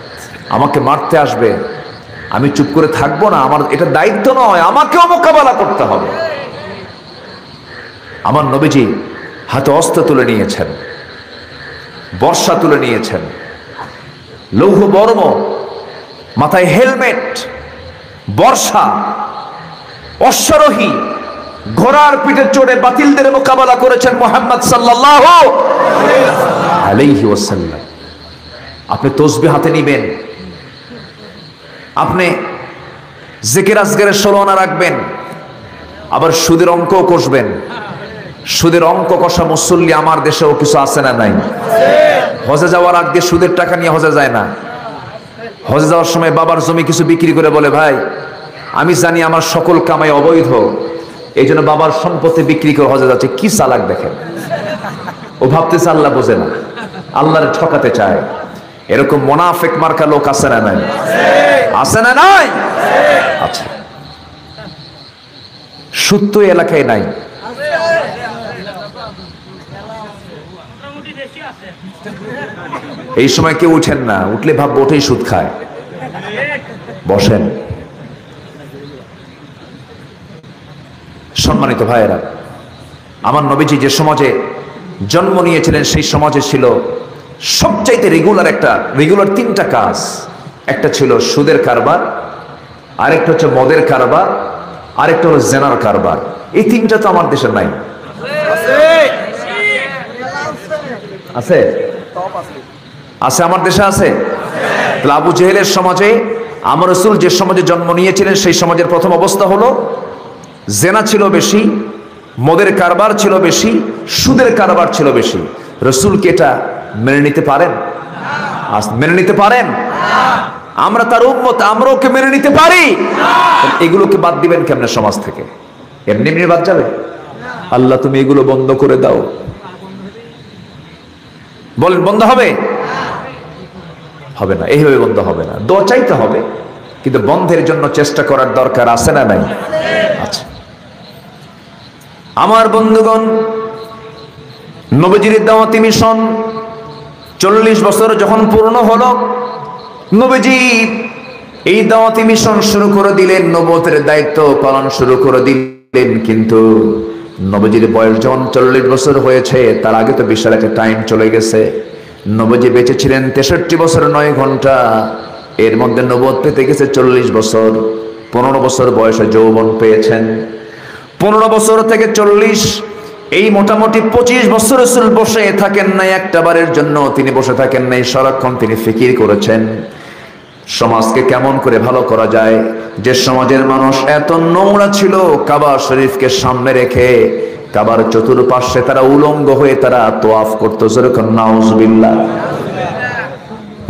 আমাকে মারতে আসবে, আমি চুপ করে থাকবো না। আমার এটা দায়িত্ব নয়, আমাকেও মোকাবেলা করতে হবে। আমার নবীজি হাতে অস্ত্র তুলে নিয়েছেন, বর্ষা তুলে নিয়েছেন, লৌহ বর্ম, মাথায় হেলমেট, বর্ষা, অশ্বারোহী, ঘোড়ার পিঠে চড়ে বাতিলদের মোকাবেলা করেছেন মুহাম্মদ সাল্লাল্লাহু আলাইহি ওয়াসাল্লাম। আপনি তসবিহ হাতে নিবেন, আপনি জিকির আজগারের 16 আনা রাখবেন, আবার সুদের অঙ্কও কষবেন। সুদের অঙ্ক কষা মুসল্লি আমার দেশেও কিছু আছে না নাই? হজে যাওয়ার আগে সুদের টাকা নিয়ে হজে যায় না। হজে যাওয়ার সময় বাবার জমি কিছু বিক্রি করে বলে, ভাই আমি জানি আমার সকল কামাই অবৈধ, এই জন্য বাবার সম্পত্তি বিক্রি করে হজে যাচ্ছে। কি চালাক দেখেন! ও ভাবতেছে আল্লাহ বোঝে না, আল্লাহর ঠকাতে চায়। এরকম মুনাফিক মার্কা লোক আছে না নাই? আছে না নাই? আচ্ছা, সুদ তো এলাকায় নাই। এই সময় কেউ উঠেন না, উঠলে ভাববো ওঠেই সুদ খায়। বসেন। সম্মানিত ভাইয়েরা, আমার নবীজি যে সমাজে জন্ম নিয়েছিলেন সেই সমাজে ছিল সবচাইতে রেগুলার 3টা কাজ। একটা ছিল সুদের কারবার, আরেকটা হচ্ছে মদের কারবার, আরেকটা হলো জেনার কারবার। এই 3টা তো আমার দেশে নাই। আছে? আছে, আমার দেশে আছে। তাহলে আবু জেহেলের সমাজে আমার রাসূল যে সমাজে জন্ম নিয়েছিলেন সেই সমাজের প্রথম অবস্থা হলো জেনা ছিল বেশি, মদের কারবার ছিল বেশি, সুদের কারবার ছিল বেশি। রাসূল কি এটা মেনে নিতে পারেন? মেনে নিতে পারেন? আমরা তার উম্মত, আমরাও কি মেনে নিতে পারি? এগুলোকে বাদ দিবেন কেমনে সমাজ থেকে? এমনি এমনি বাদ যাবে? আল্লাহ তুমি এগুলো বন্ধ করে দাও, বলেন বন্ধ হবে? হবে না, এইভাবে বন্ধ হবে না। দোয়া চাইতে হবে, কিন্তু বন্ধের জন্য চেষ্টা করার দরকার আছে না নাই? আচ্ছা আমার বন্ধুগণ, নবীজির দাওয়াতি মিশন 40 বছর যখন পূর্ণ হলো, নবীজি এই দাওয়াতি মিশন শুরু করে দিলেন, নবুয়তের দায়িত্ব পালন শুরু করে দিলেন। কিন্তু নবীজির বয়স যখন 40 বছর হয়েছে, তার আগে তো বিশাল একটা টাইম চলে গেছে। নবীজি বেঁচে ছিলেন 63 বছর 9 ঘন্টা। এর মধ্যে নবুয়ত পেতে গেছে 40 বছর। 15 বছর বয়সে যৌবন পেয়েছেন। 15 বছর থেকে 40, এই মোটামুটি 25 বছর রাসূল বসে থাকেন নাই, একটা বারের জন্য তিনি বসে থাকেন নাই। সারাক্ষণ তিনি ফিকির করেছেন সমাজকে কেমন করে ভালো করা যায়। যে সমাজের মানুষ এত নোংরা ছিল, কাবা শরীফকে সামনে রেখে কাবার চতুর্পাশে তারা উলঙ্গ হয়ে তারা তোয়াফ করতো। যেরকম নাউজুবিল্লাহ।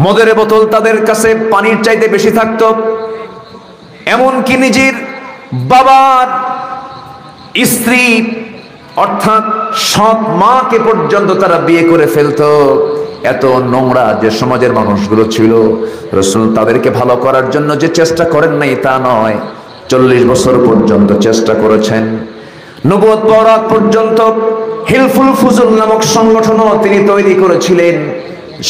মদের বোতল তাদের কাছে পানির চাইতে বেশি থাকতো। এমনকি নিজের বাবার স্ত্রী অর্থাৎ সৎ মাকে পর্যন্ত তারা বিয়ে করে ফেলতো। এত নোংরা যে সমাজের মানুষগুলো ছিল, রাসূল তাদেরকে ভালো করার জন্য যে চেষ্টা করেন নাই তা নয়, 40 বছর পর্যন্ত চেষ্টা করেছেন। নবুয়ত পাওয়ার আগ পর্যন্ত হিলফুল ফুজুল নামক সংগঠনও তিনি তৈরি করেছিলেন।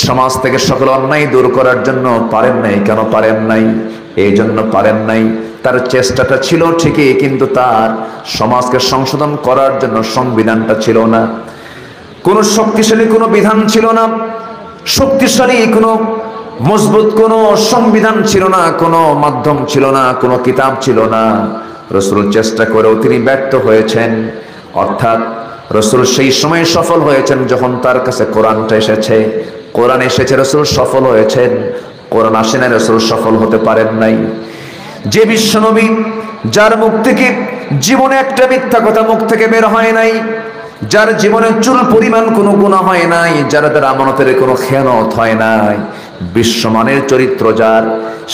সমাজ থেকে সকল অন্যায় দূর করার জন্য পারেন নাই। কেন পারেন নাই? এই জন্য পারেন নাই, তার চেষ্টাটা ছিল ঠিকই, কিন্তু তার সমাজকে সংশোধন করার জন্য সংবিধানটা ছিল না। কোনো শক্তিশালী কোনো বিধান ছিল না, শক্তিশালী কোনো মজবুত কোনো সংবিধান ছিল না, কোনো মাধ্যম ছিল না, কোনো কিতাব ছিল না। রাসূল চেষ্টা করেও তিনি ব্যর্থ হয়েছেন। অর্থাৎ রাসূল সেই সময় সফল হয়েছেন যখন তার কাছে কোরআনটা এসেছে। কোরআন এসেছে, রাসূল সফল হয়েছেন। কোরআন আসে না, রাসূল সফল হতে পারেন নাই। যে বিশ্বনবী, যার মুখ থেকে জীবনে একটা মিথ্যা কথা মুখ থেকে বের হয় নাই, যার জীবনে চুল পরিমাণ কোনো গুনাহ হয় নাই, যার দ্বারা আমানতের কোনো খেয়ানত হয় নাই, বিশ্বমানের চরিত্র যার,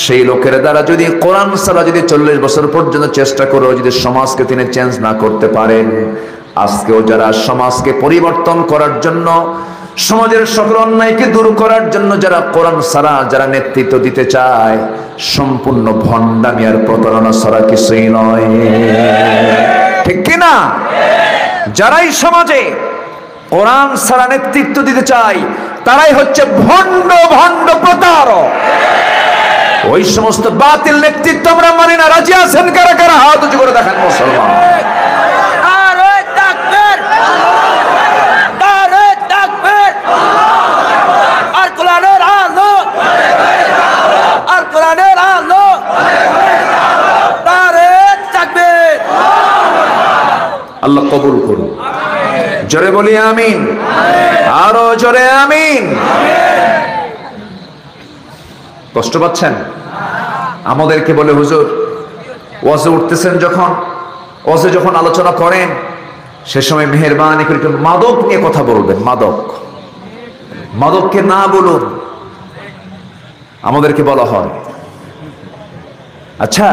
সেই লোকের দ্বারা যদি কোরআন ছাড়া যদি 40 বছর পর্যন্ত চেষ্টা করেও যদি সমাজকে তিনি চেঞ্জ না করতে পারেন, আজকেও যারা সমাজকে পরিবর্তন করার জন্য, সমাজের সকল অন্যায়কে দূর করার জন্য যারা কোরআন ছাড়া যারা নেতৃত্ব দিতে চায়, সম্পূর্ণ ভণ্ডামি আর প্রতারণা ছাড়া কিছুই নয়। ঠিক কিনা? যারাই সমাজে কোরআন ছাড়া নেতৃত্ব দিতে চায় তারাই হচ্ছে ভণ্ড ভণ্ড প্রতারক। ওই সমস্ত বাতিল নেতৃত্ব আমরা মানি না। রাজি আছেন কারা কারা? হাত উঁচু করে দেখেন মুসলমান। আল্লাহ কবুল করুন। জোরে বলি আমিন, আরো জোরে আমিন। কষ্ট পাচ্ছেন? আমাদেরকে বলে হুজুর ওয়াজে উঠতেছেন যখন, ওয়াজে যখন আলোচনা করেন সে সময় মেহেরবানি করে একটু মাদক নিয়ে কথা বলবেন। মাদককে না বলুন, আমাদেরকে বলা হয়। আচ্ছা,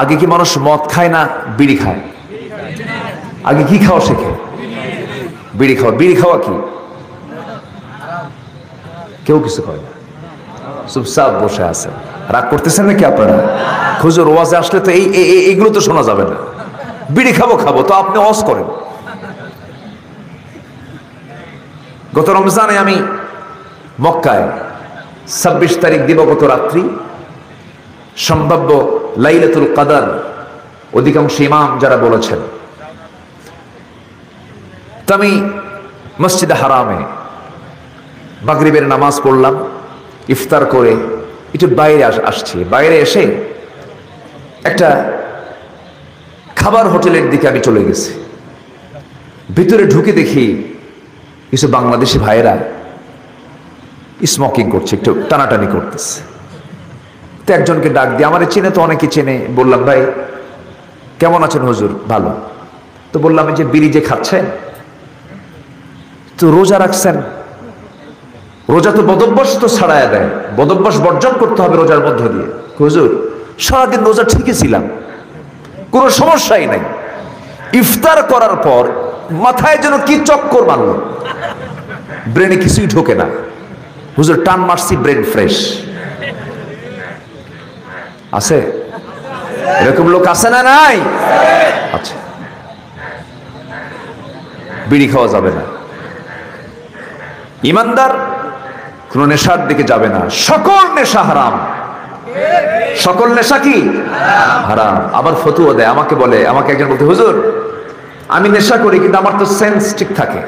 আগে কি মানুষ মদ খায় না বিড়ি খায়? আগে কি খাওয়া শেখে? বিড়ি খাওয়া। বিড়ি খাওয়া কি? কেউ কিছু করে না, চুপচাপ বসে আছে। রাগ করতেছেন নাকি আপনারা? হুজুর ওয়াজে আসলে তো এইগুলো তো শোনা যাবে না। বিড়ি খাবো তো আপনি ওয়াজ করেন। গত রমজানে আমি মক্কায় 26 তারিখ দিবাগত রাত্রি, সম্ভাব্য লাইলাতুল কদর অধিকাংশ ইমাম যারা বলেছেন, তো আমি মসজিদে হারামে মাগরিবের নামাজ পড়লাম, ইফতার করে একটু বাইরে আসছি। বাইরে এসে একটা খাবার হোটেলের দিকে আমি চলে গেছি। ভিতরে ঢুকে দেখি কিছু বাংলাদেশি ভাইয়েরা স্মোকিং করছে, একটু টানাটানি করতেছে। তো একজনকে ডাক দিয়ে, আমার চেনে তো অনেকে চেনে, বললাম ভাই কেমন আছেন? হুজুর ভালো। তো বললাম যে বিড়ি যে খাচ্ছেন তো রোজা রাখছেন, রোজা তো বদভ্যাস তো ছাড়ায় দেয়, বদভ্যাস বর্জন করতে হবে রোজার মধ্য দিয়ে। হুজুর সারাদিন রোজা ঠিকই ছিলাম, কোনো সমস্যাই নাই। ইফতার করার পর মাথায় যেন কি চক্কর মারল, ব্রেনে কিছুই ঢোকে না। হুজুর টান মারছি, ব্রেন ফ্রেশ। আছে এরকম লোক? আছে না নাই? আচ্ছা, বিড়ি খাওয়া যাবে না। ইমানদার কোন নেশার দিকে যাবে না। সকল নেশা হারাম। সকল নেশা কি হারাম। আবার ফতুয়া দেয়, আমাকে বলে, আমাকে একজন বলতে, হুজুর আমি নেশা করি কিন্তু আমার তো সেন্স ঠিক থাকে,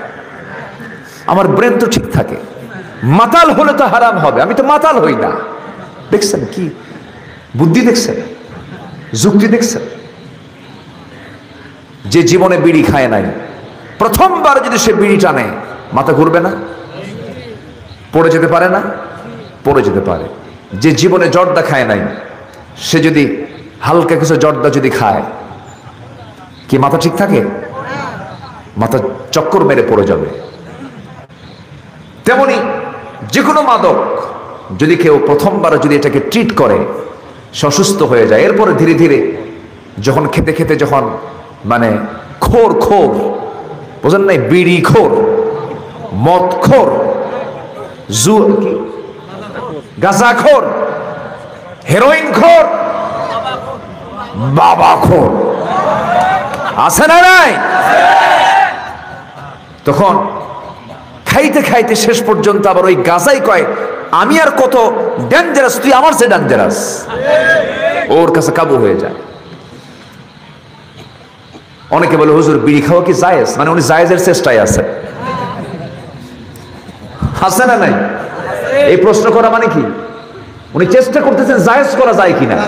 আমার ব্রেন তো ঠিক থাকে, মাতাল হলে তো হারাম হবে, আমি তো মাতাল হই না। দেখছেন কি বুদ্ধি, দেখছেন যুক্তি, দেখছেন? যে জীবনে বিড়ি খায় নাই, প্রথমবার যদি সে বিড়ি টানে মাথা ঘুরবে না? পড়ে যেতে পারে না? পড়ে যেতে পারে। যে জীবনে জর্দা খায় নাই, সে যদি হালকা কিছু জর্দা যদি খায়, কি মাথা ঠিক থাকে? মাথা চক্কর মেরে পড়ে যাবে। তেমনি যে কোনো মাদক যদি কেউ প্রথমবার যদি এটাকে ট্রিট করে, সে অসুস্থ হয়ে যায়। এরপরে ধীরে ধীরে যখন খেতে খেতে যখন মানে খোর, বোঝেন নাই? বিড়ি খোর, মদ খোর, গাঁজা খোর, হেরোইন খোর, বাবা খোর, আছে না নাই? তখন খাইতে খাইতে শেষ পর্যন্ত আবার ওই গাঁজাই কয়, আমি আর কত ডেঞ্জারাস, তুই আমার চেয়ে ডেঞ্জারাস। ওর কাছে কাবু হয়ে যায়। অনেকে বলে, হুজুর বিড়ি খাওয়া কি জায়েজ? মানে উনি জায়েজের চেষ্টায় আছে। আছে না নাই? এই প্রশ্ন করা মানে কি? উনি চেষ্টা করতেছেন জায়েজ করা যায় কিনা।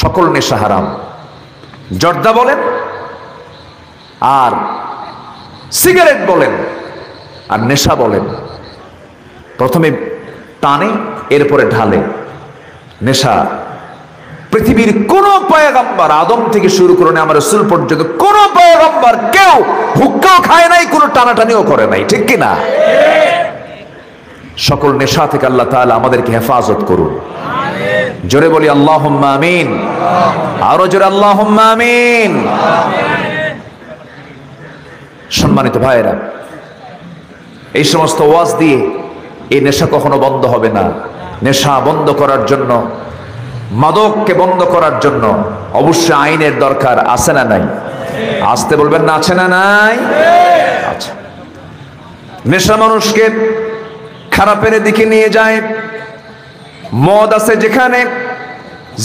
সকল নেশা হারাম। জর্দা বলেন আর সিগারেট বলেন আর নেশা বলেন, প্রথমে টানে এরপরে ঢালে। নেশা পৃথিবীর কোন পয়গম্বর, আদম থেকে শুরু করে আমার রাসূল পর্যন্ত কোন পয়গম্বর কেউ হুক্কাও খায় নাই, কোন টানাটানিও করে নাই। ঠিক কিনা? সকল নেশা থেকে আল্লাহ তাআলা আমাদেরকে হেফাজত করুন। জোরে বলি আল্লাহুম্মা আমিন। আরো জোরে আল্লাহুম্মা আমিন। সম্মানিত ভাইয়েরা, এই সমস্ত ওয়াজ দিয়ে এই নেশা কখনো বন্ধ হবে না। নেশা বন্ধ করার জন্য, মাদককে বন্ধ করার জন্য অবশ্যই আইনের দরকার আছে না নাই? আসতে বলবেন না, আছে না নাই? আচ্ছা, নেশা মানুষকে খারাপের দিকে নিয়ে যায়। মদ আছে যেখানে,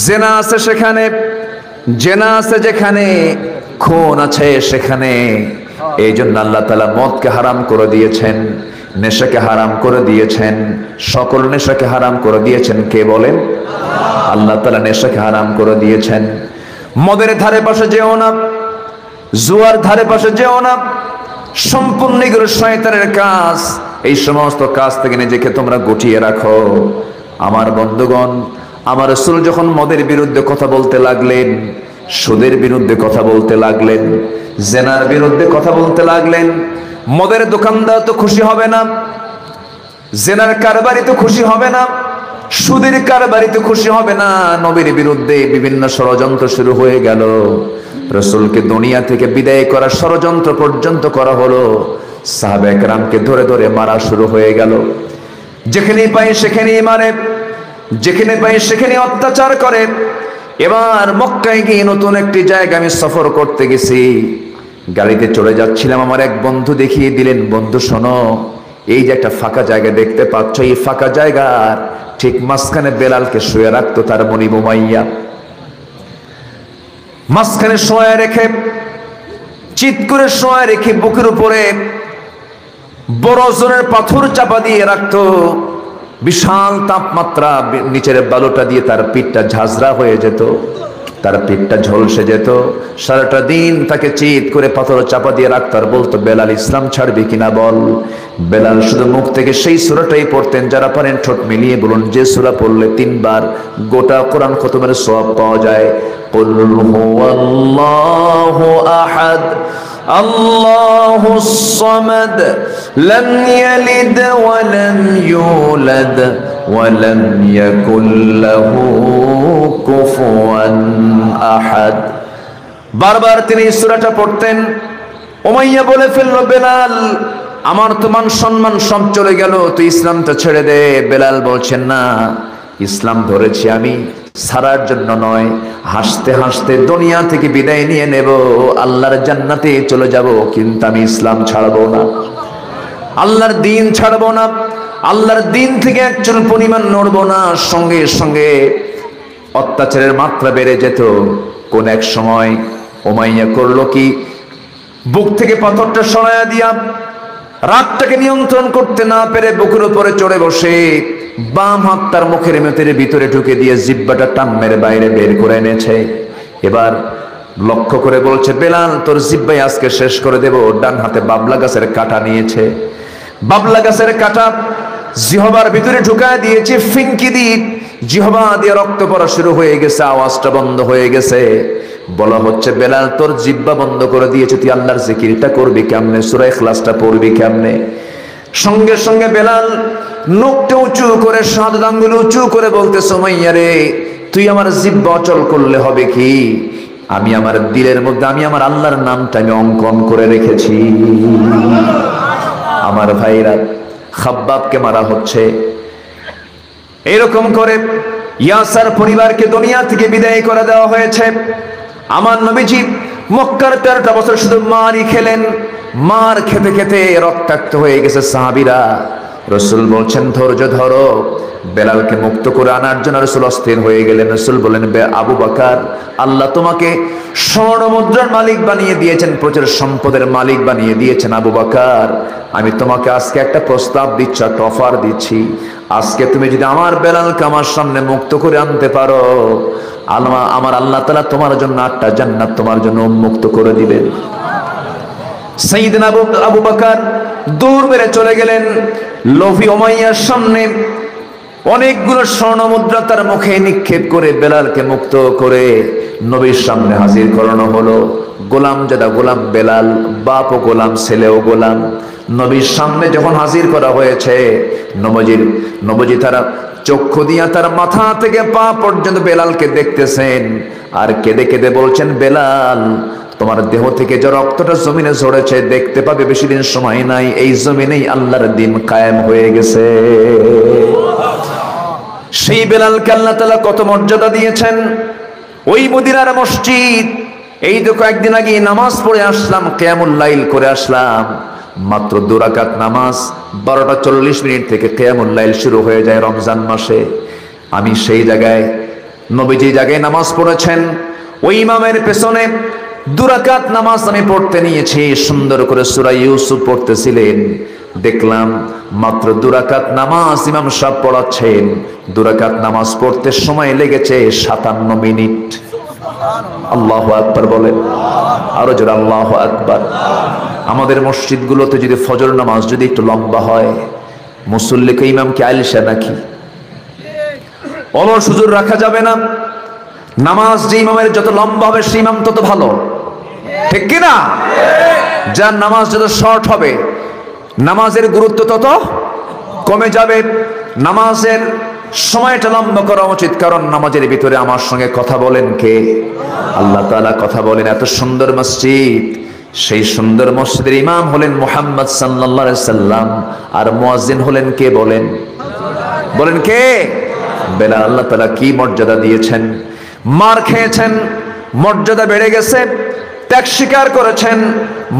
জেনা আছে সেখানে, জেনা আছে যেখানে, খুন আছে সেখানে। এই জন্য আল্লাহ তাআলা মদকে হারাম করে দিয়েছেন, নেশাকে হারাম করে দিয়েছেন, সকল নেশাকে হারাম করে দিয়েছেন। কে বলেন? আল্লাহ তাআলা নেশাকে হারাম করে দিয়েছেন। মদের ধারে পাশে যেও না, জুয়ার ধারে পাশে যেও না, সম্পূর্ণ এগুলো শয়তানের কাজ। এই সমস্ত কাজ থেকে নিজেকে তোমরা গুটিয়ে রাখো। আমার বন্ধুগণ, আমার রাসূল যখন মদের বিরুদ্ধে কথা বলতে লাগলেন, সুদের বিরুদ্ধে কথা বলতে লাগলেন, জেনার বিরুদ্ধে কথা বলতে লাগলেন, মদের দোকানদার তো খুশি হবে না, জেনার কারবারি তো খুশি হবে না, সুদের কারবারি তো খুশি হবে না। নবীর বিরুদ্ধে বিভিন্ন ষড়যন্ত্র শুরু হয়ে গেল। রাসূলকে দুনিয়া থেকে বিদায় করার ষড়যন্ত্র পর্যন্ত করা হলো। সাহাবায়ে কেরামকে ধরে ধরে মারা শুরু হয়ে গেল। যেখানেই পায় সেখানেই মারে, যেখানে পায় সেখানে অত্যাচার করে। এবার মক্কায় গিয়ে নতুন একটি জায়গা আমি সফর করতে গেছি, গাড়িতে চলে যাচ্ছিলাম, আমার এক বন্ধু দেখিয়ে দিলেন, বন্ধু শোনো, এই যে একটা ফাঁকা জায়গা দেখতে পাচ্ছ, এই ফাঁকা জায়গার ঠিক মাঝখানে বেলালকে শুয়ে রাখতো তার মনি উমাইয়া। মাঝখানে শোয়া রেখে, চিৎ করে শোয়া রেখে বুকের উপরে বড় ওজনের পাথর চাপা দিয়ে রাখতো। বিশাল তাপমাত্রা, নিচের বালুটা দিয়ে তার পিঠটা ঝাঁঝরা হয়ে যেত, তার পিঠটা ঝলসে যেত। সারাটা দিন তাকে চিৎ করে পাথর চাপা দিয়ে রাখতো আর বলতো, বেলাল ইসলাম ছাড়বি কিনা বল। বেলাল শুধু মুখ থেকে সেই সূরাটাই পড়তেন, যারা পারেন ঠোঁট মিলিয়ে বলুন, যে সূরা পড়লে 3 বার গোটা কোরআন খতমের সওয়াব পাওয়া যায়। কুল হুয়াল্লাহু আহাদ আল্লাহুস সামাদ লাম ইয়ালিদ ওয়া লাম ইউলাদ ওয়া লাম ইয়াকুল লাহু কুফুয়ান আহাদ। বারবার তিনি এই সূরাটা পড়তেন। উমাইয়া বলে ফেলল, বেলাল আমার তো মান সম্মান সব চলে গেল, তুই ইসলামটা ছেড়ে দে। বেলাল বলছেন, না, ইসলাম ধরেছি আমি ছাড়ার জন্য নয়, হাসতে হাসতে দুনিয়া থেকে বিদায় নিয়ে নেব, আল্লাহর জান্নাতে চলে যাব, কিন্তু আমি ইসলাম ছাড়বো না, আল্লাহর দ্বীন ছাড়বো না, আল্লাহর দ্বীন থেকে একচুল পরিমাণ নড়বো না। সঙ্গে সঙ্গে অত্যাচারের মাত্রা বেড়ে যেত। কোন এক সময় উমাইয়া করলো কি, বুক থেকে পাথরটা সরাইয়া দিয়া রাগটাকে নিয়ন্ত্রণ করতে না পেরে বুকের উপরে চড়ে বসে বাম হাত তার মুখের ভিতরে ঢুকে দিয়ে জিহ্বাটা টান মেরে বাইরে বের করে এনেছে। এবার লক্ষ্য করে বলছে, বেলাল তোর জিহ্বাই আজকে শেষ করে দেব। ডান হাতে বাবলা গাছের কাঁটা নিয়েছে, বাবলা গাছের কাঁটা জিহ্বার ভিতরে ঢুকায় দিয়েছে, ফিনকি দিয়ে জিহ্বা দিয়ে রক্ত পড়া শুরু হয়ে গেছে, আওয়াজটা বন্ধ হয়ে গেছে। বলা হচ্ছে, বেলাল তোর জিহ্বা বন্ধ করে দিয়েছে, তুই আল্লাহর জিকিরটা করবি কেমনে, সূরা ইখলাসটা পড়বি কেমনে? সঙ্গে সঙ্গে বেলাল নখটা উঁচু করে, সাত আঙ্গুল উঁচু করে বলতেছে, উমাইয়া রে, তুই আমার জিহ্বা অচল করলে হবে কি? আমি আমার দিলের মধ্যে আমি আমার আল্লাহর নামটা আমি অঙ্কন করে রেখেছি। আমার ভাইরা, খাব্বাবকে মারা হচ্ছে। এরকম করে ইয়াসার পরিবারকে দুনিয়া থেকে বিদায় করে দেওয়া হয়েছে। আমার নবীজি মক্কার 13টা বছর শুধু মারই খেলেন, মার খেতে খেতে রক্তাক্ত হয়ে গেছে সাহাবীরা। রাসূল বলছেন, ধৈর্য ধরো, বেলালকে মুক্ত করে আনার জন্য রাসূল অস্থির হয়ে গেলেন। রাসূল বলেন, আবু বকর, আল্লাহ তোমাকে স্বর্ণ মুদ্রার মালিক বানিয়ে দিয়েছেন, প্রচুর সম্পদের মালিক বানিয়ে দিয়েছেন। আবু বকর, আমি তোমাকে আজকে একটা প্রস্তাব দিচ্ছি, একটা অফার দিচ্ছি। আজকে তুমি যদি আমার বেলালকে আমার সামনে মুক্ত করে আনতে পারো, আমার আল্লাহ তাআলা তোমার জন্য 8টা জান্নাত তোমার জন্য উন্মুক্ত করে দিবেন। সাইয়েদনা আবু বকর দৌড় মেরে চলে গেলেন লোভী উমাইয়ার সামনে। অনেকগুলো স্বর্ণ মুদ্রা তার মুখে নিক্ষেপ করে বেলালকে মুক্ত করে নবীর সামনে হাজির করানো হলো। গোলাম জাদা গোলাম বেলাল, বাপও গোলাম, ছেলেও গোলাম। নবীর সামনে যখন হাজির করা হয়েছে, নবজি তারা চক্ষু দিয়া তার মাথা থেকে পা পর্যন্ত বেলালকে দেখতেছেন আর কেঁদে কেঁদে বলছেন, বেলাল তোমার দেহ থেকে যে রক্তটা জমিনে ঝরেছে দেখতে পাবে বেশি দিন সময় নাই, এই জমিনেই আল্লাহর দিন কায়েম হয়ে গেছে। সেই বেলালকে আল্লাহ তাআলা কত মর্যাদা দিয়েছেন। ওই মদিনার মসজিদ, এই তো কয়েকদিন আগে নামাজ পড়ে আসলাম, কিয়ামুল লাইল করে আসলাম, মাত্র 2 রাকাত নামাজ, 12টা 40 মিনিট থেকে কিয়ামুল লাইল শুরু হয়ে যায় রমজান মাসে। আমি সেই জায়গায়, নবীজি জায়গায় নামাজ পড়েছেন, ওই ইমামের পেছনে 2 রাকাত নামাজ আমি পড়তে নিয়েছি। সুন্দর করে সূরা ইউসুফ পড়তেছিলেন, দেখলাম মাত্র 2 রাকাত নামাজ ইমাম সাহেব পড়াচ্ছেন। 2 রাকাত নামাজ পড়তে সময় লেগেছে 57 মিনিট। আল্লাহু আকবার বলেন, আরো জোরে আল্লাহু আকবার। আমাদের মসজিদগুলোতে যদি ফজর নামাজ যদি একটু লম্বা হয়, মুসল্লিকে ইমামকে আইলসা নাকি অলস হুজুর রাখা যাবে না। নামাজ যে ইমামের যত লম্বা হবে সেই ইমাম তত ভালো, ঠিক কিনা? যার নামাজ যত শর্ট হবে নামাজের গুরুত্ব তত কমে যাবে। নামাজের সময়টা লম্বা করা উচিত, কারণ নামাজের ভিতরে আমার সঙ্গে কথা বলেন কে? আল্লাহ তাআলা কথা বলেন। এত সুন্দর মসজিদ, সেই সুন্দর মসজিদের ইমাম হলেন মুহাম্মদ সাল্লাল্লাহু আলাইহি সাল্লাম, আর মুয়াজ্জিন হলেন কে? বলেন বলেন কে? বেলাল। আল্লাহ তাআলা কি মর্যাদা দিয়েছেন। মার খেয়েছেন, মর্যাদা বেড়ে গেছে। ত্যাগ স্বীকার করেছেন,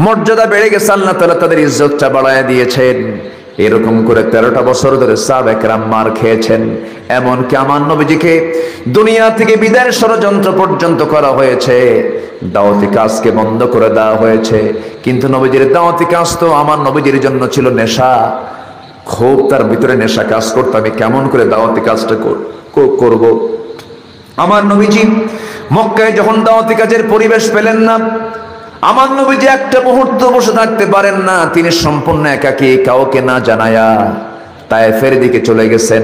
মর্যাদা বেড়ে গেছে। আল্লাহ তাআলা তাদের ইজ্জতটা বাড়ায় দিয়েছেন। এরকম করে 13টা বছর ধরে সাহাবায়ে কেরাম মার খেয়েছেন। এমনকি আমার নবীজিকে দুনিয়া থেকে বিদায়ের ষড়যন্ত্র পর্যন্ত করা হয়েছে, দাওয়াতি কাজকে বন্ধ করে দেওয়া হয়েছে। কিন্তু নবীজির দাওয়াতি কাজ তো আমার নবীজির জন্য ছিল নেশা। খুব তার ভিতরে নেশা কাজ করতো, আমি কেমন করে দাওয়াতি কাজটা করব। আমার নবীজি মক্কায় যখন দাওয়াতি কাজের পরিবেশ পেলেন না, আমার নবীজি একটা মুহূর্ত বসে থাকতে পারেন না। তিনি সম্পূর্ণ একাকী, কাউকে না জানায়া তায়েফের দিকে চলে গেছেন।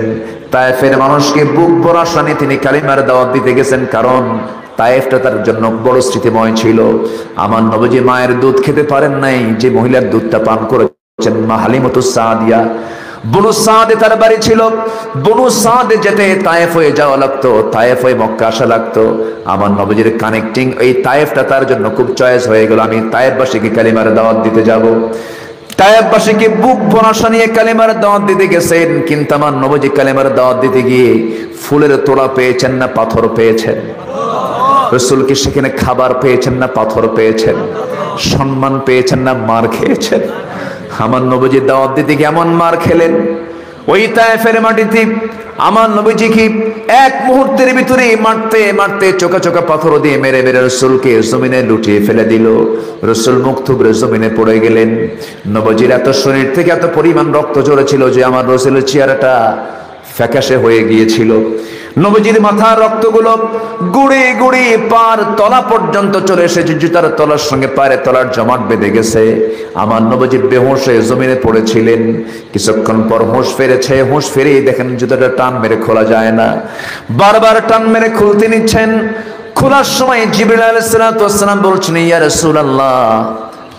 তায়েফের মানুষকে বুক ভরা শানে তিনি কালিমার দাওয়াত দিতে গেছেন, কারণ তায়েফটা তার জন্য বড় স্মৃতিময় ছিল। আমার নবীজি মায়ের দুধ খেতে পারেন নাই, যে মহিলার দুধটা পান করেছেন মা হালিমাতুস সাদিয়া। বনু সাদে তার বাড়ি ছিল, বনু সাদে যেতে তায়েফ হয়ে যাওয়া লাগতো, তায়েফ হয়ে মক্কা আসা লাগতো। আমার নবীজির কানেক্টিং এই তায়েফটা তার জন্য খুব চয়েস হয়ে গেল। আমি তায়েফবাসীকে কালিমার দাওয়াত দিতে যাব। তায়েফবাসীকে বুক ভরা নিয়ে কালিমার দাওয়াত দিতে গেছেন, কিন্তু আমার নবীজি কালিমার দাওয়াত দিতে গিয়ে ফুলের তোড়া পেয়েছেন না পাথর পেয়েছেন? রাসূল কি সেখানে খাবার পেয়েছেন না পাথর পেয়েছেন? সম্মান পেয়েছেন না মার খেয়েছেন? আমার নবীজি দাওয়াত দিতে গিয়ে এমন মার খেলেন। ওই তায়েফের মাটিতে আমার নবীজি কি এক মুহূর্তের ভিতরে মারতে মারতে চোখা চোখা পাথর দিয়ে মেরে মেরে রাসূলকে জমিনে লুটিয়ে ফেলে দিল। রাসূল মুখ থুবড়ে জমিনে পড়ে গেলেন। নবীজির এত শরীর থেকে এত পরিমাণ রক্ত ঝরেছিল যে আমার রাসূলের চেহারাটা ফ্যাকাশে হয়ে গিয়েছিল। নবীজির মাথার রক্তগুলো গুড়ি গুড়ি পার তলা পর্যন্ত চলে এসেছে, জুতার তলার সঙ্গে পায়ের তলার জমাট বেঁধে গেছে। আমার নবীজি বেহুঁশ হয়ে জমিনে পড়েছিলেন। কিছুক্ষণ পর হুঁশ ফিরেছে। হুঁশ ফিরেই দেখেন জুতাটা টান মেরে খোলা যায় না, বারবার টান মেরে খুলতে নিচ্ছেন। খোলার সময় জিবরিল আলাইহিস সালাতু ওয়াস সালাম বলছেন, ইয়া রাসূলুল্লাহ,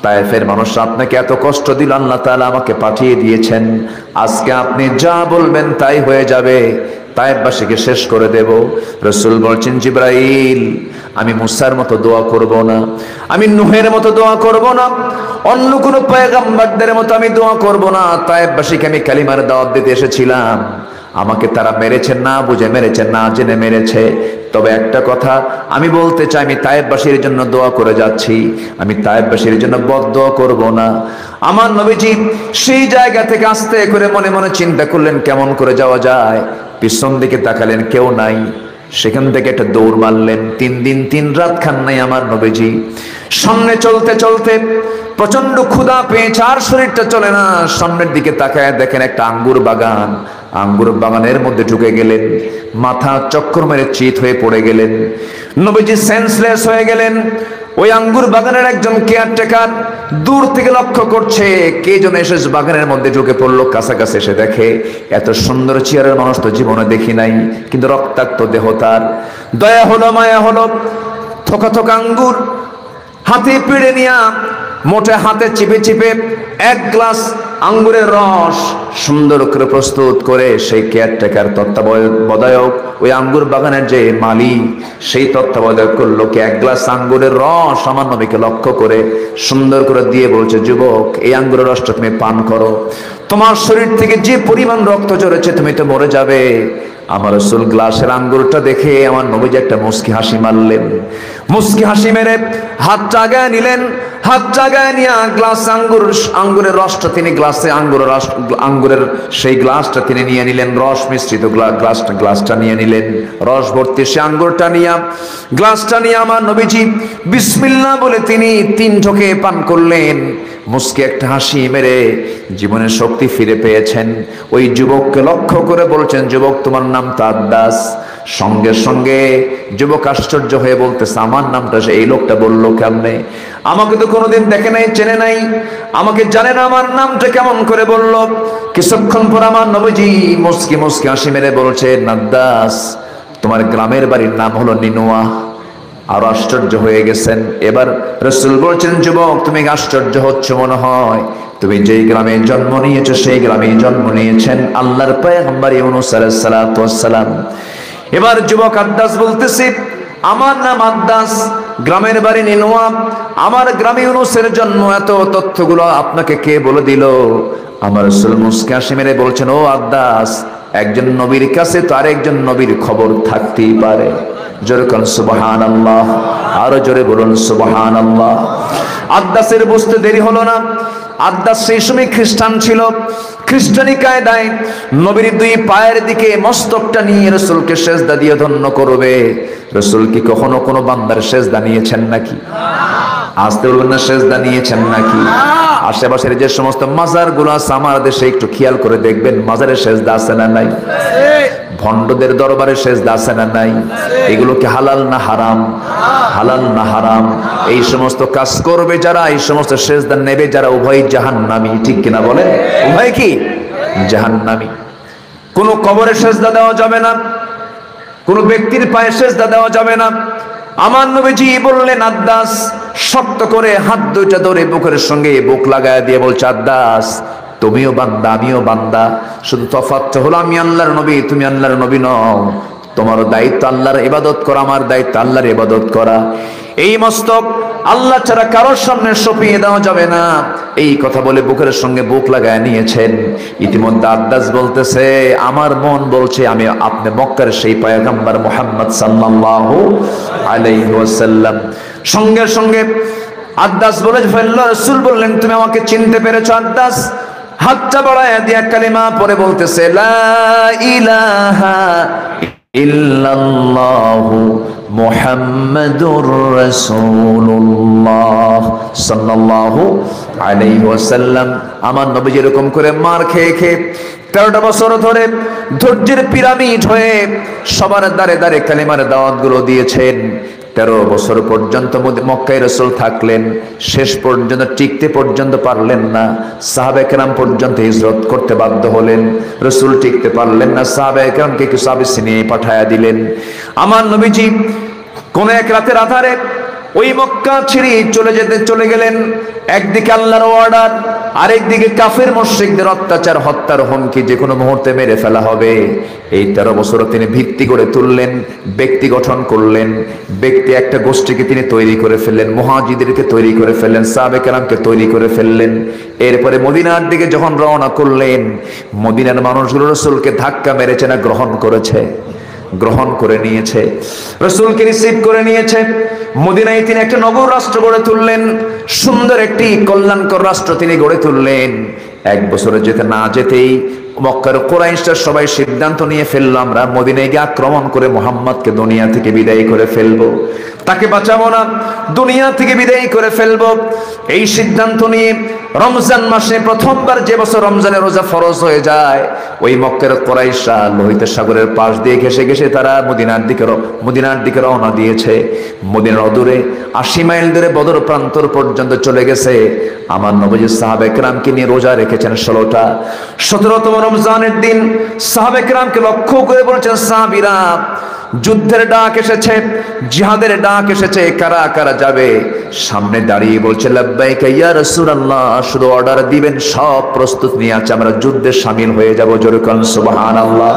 তায়েফের মানুষ আপনাকে এত কষ্ট দিল, আল্লাহ তাআলা আমাকে পাঠিয়ে দিয়েছেন, আজকে আপনি যা বলবেন তাই হয়ে যাবে, তায়েফবাসীকে শেষ করে দেব। রাসূল বলছেন, জিবরাইল, আমি মুসার মতো দোয়া করব না, আমি নূহের মতো দোয়া করব না, অন্য কোন পয়গম্বরদের মতো আমি দোয়া করব না। তায়েফবাসীকে আমি কালিমার দাওয়াত দিতে এসেছিলাম, আমাকে তারা মেরেছে না বুঝে মেরেছে, না জেনে মেরেছে। তবে একটা কথা আমি বলতে চাই, আমি তায়েফবাসীর জন্য দোয়া করে যাচ্ছি, আমি তায়েফবাসীর জন্য বদদোয়া করব না। আমার নবীজি সেই জায়গা থেকে আস্তে করে মনে মনে চিন্তা করলেন কেমন করে যাওয়া যায়। পিছন দিকে তাকালেন, কেউ নাই। সেখান থেকে একটা দৌড় মারলেন। 3 দিন 3 রাত খান নাই আমার নবীজি। সামনে চলতে চলতে প্রচন্ড ক্ষুধা পেয়েছে, আর শরীরটা চলে না। সামনের দিকে তাকায় দেখেন একটা আঙ্গুর বাগান। আঙ্গুর বাগানের মধ্যে ঢুকে গেলেন, মাথা চক্কর মেরে চিত হয়ে পড়ে গেলেন। নবীজি সেন্সলেস হয়ে গেলেন। ওই আঙ্গুর বাগানের একজন কেয়ারটেকার দূর থেকে লক্ষ্য করছে কে যেন এসে বাগানের মধ্যে ঢুকে পড়লো। কাছাকাছি এসে দেখে এত সুন্দর চেহারার মানুষ তো জীবনে দেখি নাই, কিন্তু রক্তাক্ত দেহ তার। দয়া হলো, মায়া হলো। থোকা থোকা আঙ্গুর হাতে পেড়ে নিয়া মোটে হাতে চিপে চিপে 1 গ্লাস আঙ্গুরের রস সুন্দর করে প্রস্তুত করে সেই কেয়ারটেকার তত্ত্বাবধায়ক ওই আঙ্গুর বাগানের যে মালিক সেই তত্ত্বাবধায়ক করলো কি 1 গ্লাস আঙ্গুরের রস আমার নবীকে লক্ষ্য করে সুন্দর করে দিয়ে বলছে, যুবক এই আঙ্গুরের রসটা তুমি পান করো, তোমার শরীর থেকে যে পরিমাণ রক্ত ঝরেছে তুমি তো মরে যাবে। আমার রাসূল গ্লাসের আঙ্গুরটা দেখে আমার নবীজি একটা মুস্কি হাসি মারলেন, মুস্কি হাসি মেরে হাত জাগায় নিলেন, হাত জাগায় নিয়ে গ্লাস আঙ্গুরের রসটা তিনি গ্লাসে আঙ্গুরের সেই গ্লাসটা তিনি নিয়ে নিলেন, রস মিশ্রিত গ্লাসটা নিয়ে নিলেন, রস ভর্তি সে আঙ্গুরটা নিয়ে গ্লাসটা নিয়ে আমার নবীজি বিসমিল্লাহ বলে তিনি 3 ঢোকে পান করলেন। মুস্কি একটা হাসি মেরে জীবনের শক্তি ফিরে পেয়েছেন। ওই যুবককে লক্ষ্য করে বলছেন, যুবক তোমার নাম তো আদ্দাস। সঙ্গে সঙ্গে যুবক আশ্চর্য হয়ে বলতেছে, আমার নামটা এই লোকটা বললো কেমনে? আমাকে তো কোনোদিন দেখে নাই, চেনে নাই, আমাকে জানে না, আমার নামটা কেমন করে বললো? কিছুক্ষণ পর আমার নবীজি মুস্কি মুস্কি হাসি মেরে বলছে, আদ্দাস তোমার গ্রামের বাড়ির নাম হলো নিনুয়া। আর আশ্চর্য হয়ে গেছেন। এবার রাসূল বলছেন, যুবক তুমি আশ্চর্য হচ্ছ মনে হয়, তুমি যেই গ্রামে জন্ম নিয়েছো সেই গ্রামে জন্ম নিয়েছেন আল্লাহর পয়গম্বর ইউনূস আলাইহিস সালাতু ওয়াস সালাম। এবার যুবক আদ্দাস বলতেছে, আমার নাম আদ্দাস, গ্রামের বাড়ি নিনুয়া, আমার গ্রামে ইউনূসের জন্ম, এত তথ্যগুলো আপনাকে কে বলে দিল? আমার রাসূল মুস্কি হাসি মেরে বলছেন, ও আদ্দাস, একজন নবীর কাছে তো আরেকজন নবীর খবর থাকতেই পারে। জোরে বলুন সুবহানাল্লাহ, আরো জোরে বলুন সুবহানাল্লাহ। আদ্দাসের বুঝতে দেরি হলো না। আদ্দাস সেই সময় খ্রিস্টান ছিল। খ্রিস্টানি কায়দায় নবীর 2 পায়ের দিকে মস্তকটা নিয়ে রাসূলকে সেজদা দিয়ে ধন্য করবে। রাসূল কি কখনো কোনো বান্দার সেজদা নিয়েছেন নাকি? আসতে বলবেন না, সেজদা নিয়েছেন নাকি? আশেপাশের যে সমস্ত মাজারগুলো আছে আমার দেশে একটু খেয়াল করে দেখবেন, মাজারে সেজদা আছে না নাই? ভণ্ডদের দরবারে সেজদা আছে না নাই? এগুলো কি হালাল না হারাম? হালাল না হারাম? এই সমস্ত কাজ করবে যারা, এই সমস্ত সেজদা নেবে যারা, উভয় জাহান্নামী। ঠিক কিনা বলেন? উভয় কি জাহান্নামী। কোন কবরে সেজদা দেওয়া যাবে না, কোন ব্যক্তির পায়ে সেজদা দেওয়া যাবে না। আমার নবীজি বললেন, আদ্দাস শক্ত করে হাত 2টা ধরে বুকের সঙ্গে বুক লাগায় দিয়ে বলছে, আদ্দাস তুমিও বান্দা আমিও বান্দা, শুধু তফাৎ হলো আমি আল্লাহর নবী, তুমি আল্লাহর নবী নও। তোমার দায়িত্ব আল্লাহর ইবাদত করা, আমার দায়িত্ব আল্লাহর ইবাদত করা। এই মস্তক আল্লাহ ছাড়া কারোর সামনে সঁপিয়ে দেওয়া যাবে না। এই কথা বলে বুকের সঙ্গে বুক লাগায় নিয়েছেন। ইতিমধ্যে আদ্দাস বলতেছে, আমার মন বলছে আমি আপনি মক্কার সেই পয়গম্বর মুহাম্মদ সাল্লাল্লাহু আলাইহি ওয়াসাল্লাম। সঙ্গে সঙ্গে আদ্দাস বলে ফেলল, রাসূল বললেন, তুমি আমাকে চিনতে পেরেছো আদ্দাস? হাতটা বাড়ায় দিয়া কালিমা পরে বলতেছে, লা ইলাহা ইল্লাল্লাহু মুহাম্মাদুর রাসূলুল্লাহ সাল্লাল্লাহু আলাইহি ওয়াসাল্লাম। আমার নবী এরকম করে মার খেয়ে খেয়ে 13টা বছর ধরে ধৈর্যের পিরামিড হয়ে সবার দ্বারে দ্বারে কালিমার দাওয়াতগুলো দিয়েছেন। 13 বছর পর্যন্ত মক্কায় রাসূল থাকলেন, শেষ পর্যন্ত টিকতে পর্যন্ত পারলেন না। সাহাবায়ে কেরাম পর্যন্ত হিজরত করতে বাধ্য হলেন, রাসূল টিকতে পারলেন না। সাহাবায়ে কেরামকে কিছু আবিসিনিয়ায় পাঠায়া দিলেন। আমার নবীজি কোন এক রাতের আধারে ওই মক্কা ছেড়ে চলে গেলেন। একদিকে আল্লাহর অর্ডার, আরেকদিকে কাফের মুশরিকদের অত্যাচার, হত্যার হুমকি, যে কোনো মুহূর্তে মেরে ফেলা হবে। এই 13 বছর তিনি ভিত্তি করে তুললেন, ব্যক্তি গঠন করলেন, ব্যক্তি একটা গোষ্ঠীকে তিনি তৈরি করে ফেললেন, মুহাজিরদেরকে তৈরি করে ফেললেন, সাহাবায়ে কেরামকে তৈরি করে ফেললেন। এরপরে মদিনার দিকে যখন রওনা করলেন, মদিনার মানুষগুলো রাসূলকে ধাক্কা মেরেছে না গ্রহণ করেছে? গ্রহণ করে নিয়েছে, রাসূলকে রিসিভ করে নিয়েছে। মদিনায় তিনি একটা নগর রাষ্ট্র গড়ে তুললেন, সুন্দর একটি কল্যাণকর রাষ্ট্র তিনি গড়ে তুললেন। 1 বছরে যেতে না যেতেই মক্কার কুরাইশরা সবাই সিদ্ধান্ত নিয়ে ফেললো, আমরা মদিনায় গিয়ে আক্রমণ করে মুহাম্মদকে দুনিয়া থেকে বিদায় করে ফেলবো, তাকে বাঁচাবো না, দুনিয়া থেকে বিদায় করে ফেলবো। এই সিদ্ধান্ত নিয়ে রমজান মাসে প্রথমবার, যে বছর রমজানের রোজা ফরজ হয়ে যায়, ওই মক্কার কুরাইশরা লোহিত সাগরের পাশ দিয়ে ঘেসে ঘেসে তারা মদিনার দিকে রওনা দিয়েছে। মদিনার অদূরে 80 মাইল দূরে বদর প্রান্তর পর্যন্ত চলে গেছে। আমার নবীজি সাহাবায়ে কেরামকে নিয়ে রোজা রেখেছেন 16টা। 17তম রমজানের দিন সাহাবে কেরামকে লক্ষ্য করে বলছেন, সাহাবীরা যুদ্ধের ডাক এসেছে, জিহাদের ডাক এসেছে, কারা কারা যাবে? সামনে দাঁড়িয়ে বলছে লাব্বাইকা ইয়া রাসূলুল্লাহ, শুধু অর্ডার দিবেন, সব প্রস্তুত নিয়ে আছে, আমরা যুদ্ধে শামিল হয়ে যাব। জোরে কোন সুবহানাল্লাহ।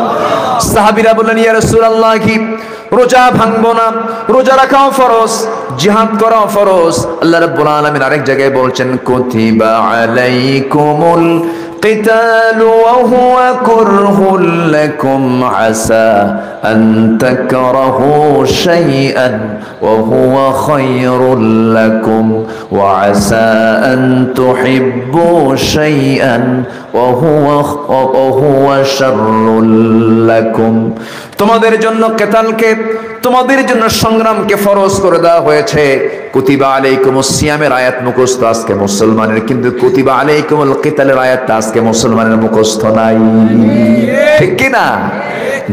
সাহাবীরা বললেন, ইয়া রাসূলুল্লাহ, কি রোজা ভাঙবো না? রোজা রাখাও ফরজ, জিহাদ করাও ফরজ। আল্লাহ রাব্বুল আলামিন আরেক জায়গায় বলছেন, কুতিবা আলাইকুমুল القتال وهو كره لكم عسى أن تكرهوا شيئا وهو خير لكم وعسى أن تحبوا شيئا وهو شر لكم। তোমাদের জন্য কিতালকে, তোমাদের জন্য সংগ্রামকে ফরজ করে দেওয়া হয়েছে। কুতিবা আলাইকুমুস সিয়ামের আয়াত মুখস্থ আজকে মুসলমানের, কিন্তু কুতিবা আলাইকুমুল কিতালের আয়াতটা আজকে মুসলমানের মুখস্থ নাই। ঠিক কি না?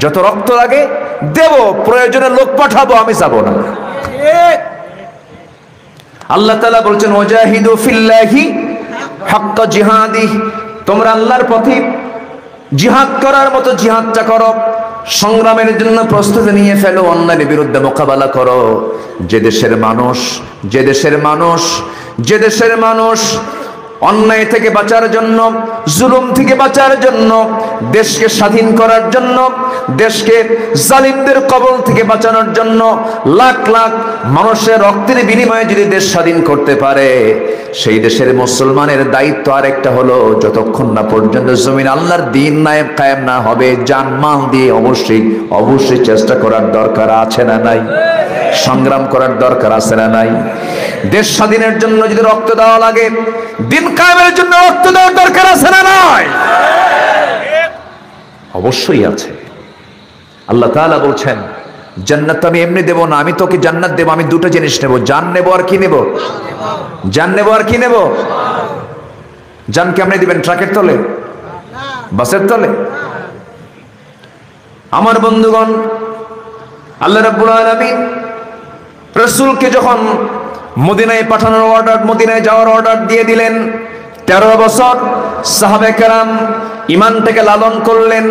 যত রক্ত লাগে দেব, প্রয়োজনে লোক পাঠাবো, আমি যাব না। আল্লাহ তাআলা বলছেন, ওয়াজাহিদু ফিল্লাহি হাক্কা জিহাদিহি, তোমরা আল্লাহর পথে জিহাদ করার মতো জিহাদটা করো, সংগ্রামের জন্য প্রস্তুতি নিয়ে ফেলো, অন্যায়ের বিরুদ্ধে মোকাবেলা করো। যে দেশের মানুষ অন্যায় থেকে বাঁচার জন্য, জুলুম থেকে বাঁচার জন্য, দেশকে স্বাধীন করার জন্য, দেশকে জালিমদের কবল থেকে বাঁচানোর জন্য লাখ লাখ মানুষের রক্তের বিনিময়ে যদি দেশ স্বাধীন করতে পারে, সেই দেশের মুসলমানের দায়িত্ব আরেকটা হলো, যতক্ষণ না পর্যন্ত জমিন আল্লাহর দ্বীন কায়েম না হবে, জানমাল দিয়ে অবশ্যই চেষ্টা করার দরকার আছে না নাই? সংগ্রাম করার দরকার আছে না নাই? দেশ স্বাধীনের জন্য যদি রক্ত দেওয়া লাগে, দ্বীন কায়েমের জন্য রক্ত দেওয়ার দরকার আছে না নাই? অবশ্যই আছে। আল্লাহ তাআলা বলছেন, জান্নাত আমি এমনি দেব না, আমি তোকে জান্নাত দেব, আমি দুটো জিনিস নেব, জান নেব আর কি নেব? জান নেব আর কি নেব? জান কেমনে দিবেন? ট্রাকের তলে, বাসের তলে? আমার বন্ধুগণ, আল্লাহ রাব্বুল আলামিন রাসূলকে যখন মদিনায় পাঠানোর অর্ডার, মদিনায় যাওয়ার অর্ডার দিয়ে দিলেন, 13 বছর সাহাবে কেরাম ঈমানটাকে লালন করলেন,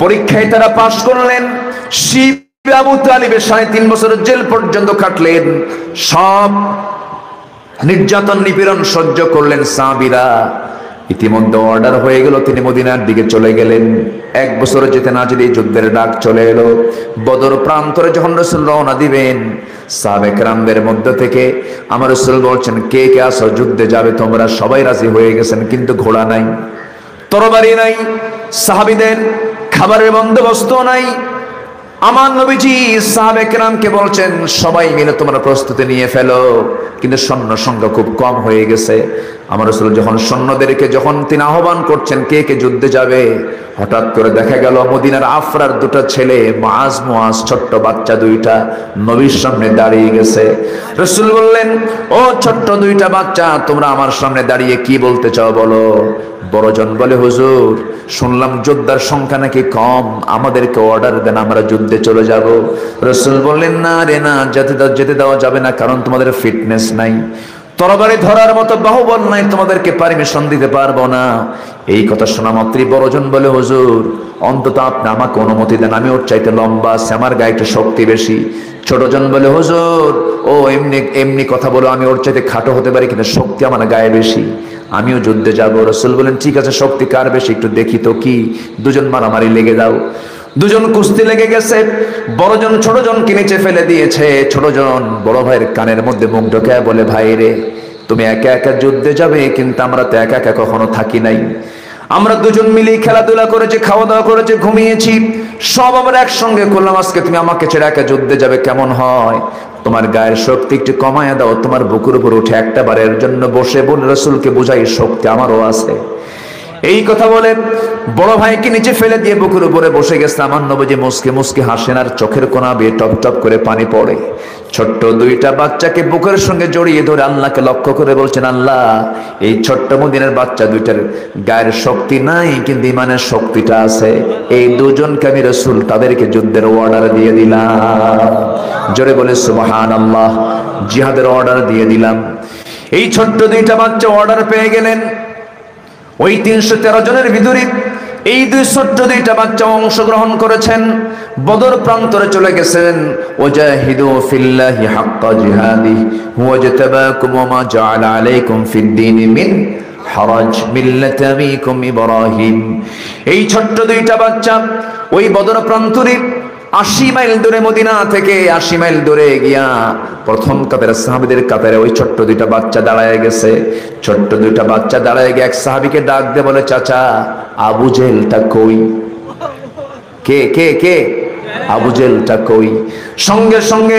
পরীক্ষায় তারা পাশ করলেন। শিবে আবু তালিবের 3.5 বছরের জেল পর্যন্ত কাটলেন, সব নির্যাতন নিপীড়ন সহ্য করলেন সাহাবীরা। ইতিমধ্যে অর্ডার হয়ে গেল, তিনি মদিনার দিকে চলে গেলেন। 1 বছর যেতে না যেতে যুদ্ধের ডাক চলে এলো। বদর প্রান্তরে যখন রাসূল রওনা দিবেন, সাহাবে কেরামদের মধ্য থেকে আমার রাসূল বলছেন, কে কে আসো, যুদ্ধে যাবে তোমরা? সবাই রাজি হয়ে গেছেন, কিন্তু ঘোড়া নাই, তরবারি নাই, সাহাবীদের খাবারের বন্দোবস্ত নাই। আমার নবীজি সাহাবে কেরামকে বলছেন, সবাই মিলে তোমরা প্রস্তুতি নিয়ে ফেলো, কিন্তু সৈন্য সংখ্যা খুব কম হয়ে গেছে। আমার রাসূল যখন সৈন্যদেরকে তিনি আহ্বান করছেন, কে কে যুদ্ধে যাবে, হঠাৎ করে দেখা গেল মদিনার আফরার 2টা ছেলে, মুআজ ছোট্ট বাচ্চা 2টা নবীর সামনে দাঁড়িয়ে গেছে। রাসূল বললেন, ও ছোট্ট 2টা বাচ্চা, তোমরা আমার সামনে দাঁড়িয়ে কি বলতে চাও বলো? বড়জন বলে, হুজুর শুনলাম যোদ্ধার সংখ্যা নাকি কম, আমাদেরকে অর্ডার দেন, আমরা যুদ্ধে চলে যাব। রাসূল বললেন, না রে না, যেতে দেওয়া যাবে না, কারণ তোমাদের ফিটনেস নাই, তরবারি ধরার মতো বাহুবল নাই, তোমাদেরকে পারমিশন দিতে পারবো না। এই কথা শোনা মাত্রই বড়জন বলে, হুজুর অন্তত আপনি আমাকে অনুমতি দেন, আমি ওর চাইতে লম্বা আছে, আমার গায়ে একটু শক্তি বেশি। ছোটজন বলে, হুজুর ও এমনি কথা বলো, আমি ওর চাইতে খাটো হতে পারি, কিন্তু শক্তি আমার গায়ে বেশি, আমিও যুদ্ধে যাব। রাসূল বলেন, ঠিক আছে, শক্তি কার বেশি একটু দেখি তো। কি? দুজন মারামারি লেগে দাও। দুজন কুস্তি লেগে গেছে। বড়জন ছোটজনকে নিচে ফেলে দিয়েছে। ছোটজন বড় ভাইয়ের কানের মধ্যে মুখ ঢোকায় বলে, ভাই রে, তুমি একা একা যুদ্ধে যাবে, কিন্তু আমরা তো একা একা কখনো থাকি নাই। আমরা দুজন মিলে খেলাধুলা করেছি, খাওয়া দাওয়া করেছি, ঘুমিয়েছি, সব আমরা একসঙ্গে করলাম। আজকে তুমি আমাকে ছেড়ে একা যুদ্ধে যাবে, কেমন হয়? তোমার গায়ের শক্তি একটু কমায় দাও, তোমার বুকের উপর উঠে একটা বারের জন্য বসে বল, রাসূলকে বুঝাই শক্তি আমারও আছে। এই কথা বলে বড় ভাইকে নিচে ফেলে দিয়ে বুকের উপরে বসে গেছে। আমার নবীজি মুসকে মুসকে হাসেন, আর চোখের কোনা বেয়ে টপ টপ করে পানি পড়ে। ছোট্ট 2টা বাচ্চাকে বুকের সঙ্গে জড়িয়ে ধরে আল্লাহকে লক্ষ্য করে বলছেন, আল্লাহ, এই ছোট্ট মদিনার বাচ্চা 2টার গায়ের শক্তি নাই, কিন্তু ইমানের শক্তিটা আছে। এই দুজনকে আমি রাসূল তাদেরকে যুদ্ধের অর্ডার দিয়ে দিলাম। জোরে বলে সুবহানাল্লাহ। জিহাদের অর্ডার দিয়ে দিলাম। এই ছোট্ট 2টা বাচ্চা অর্ডার পেয়ে গেলেন। ওই 313 জনের ভিতরে এই ছোট্ট দুইটা বাচ্চা অংশগ্রহণ করেছেন, বদর প্রান্তরে চলে গেছেন। ওয়াজাহিদু ফিল্লাহি হাক্কা জিহাদিহি হুয়া জাতাবাকুম ওয়া মা জাআলা আলাইকুম ফিদ-দীনি মিন হারাজ মিল্লাতা আবিকুম ইব্রাহিম। এই ছোট্ট দুইটা বাচ্চা ওই বদর প্রান্তরে 80 মাইল দূরে, মদিনা থেকে 80 মাইল দূরে গিয়া প্রথম কাতারে সাহাবীদের কাতারে ওই ছোট্ট দুইটা বাচ্চা দাঁড়ায় গেছে। ছোট্ট দুইটা বাচ্চা দাঁড়ায় গিয়ে এক সাহাবীকে ডাক দিয়ে বলে, চাচা আবু জেহেলটা কই? কে কে কে? আবু জেহেলটা কই? সঙ্গে সঙ্গে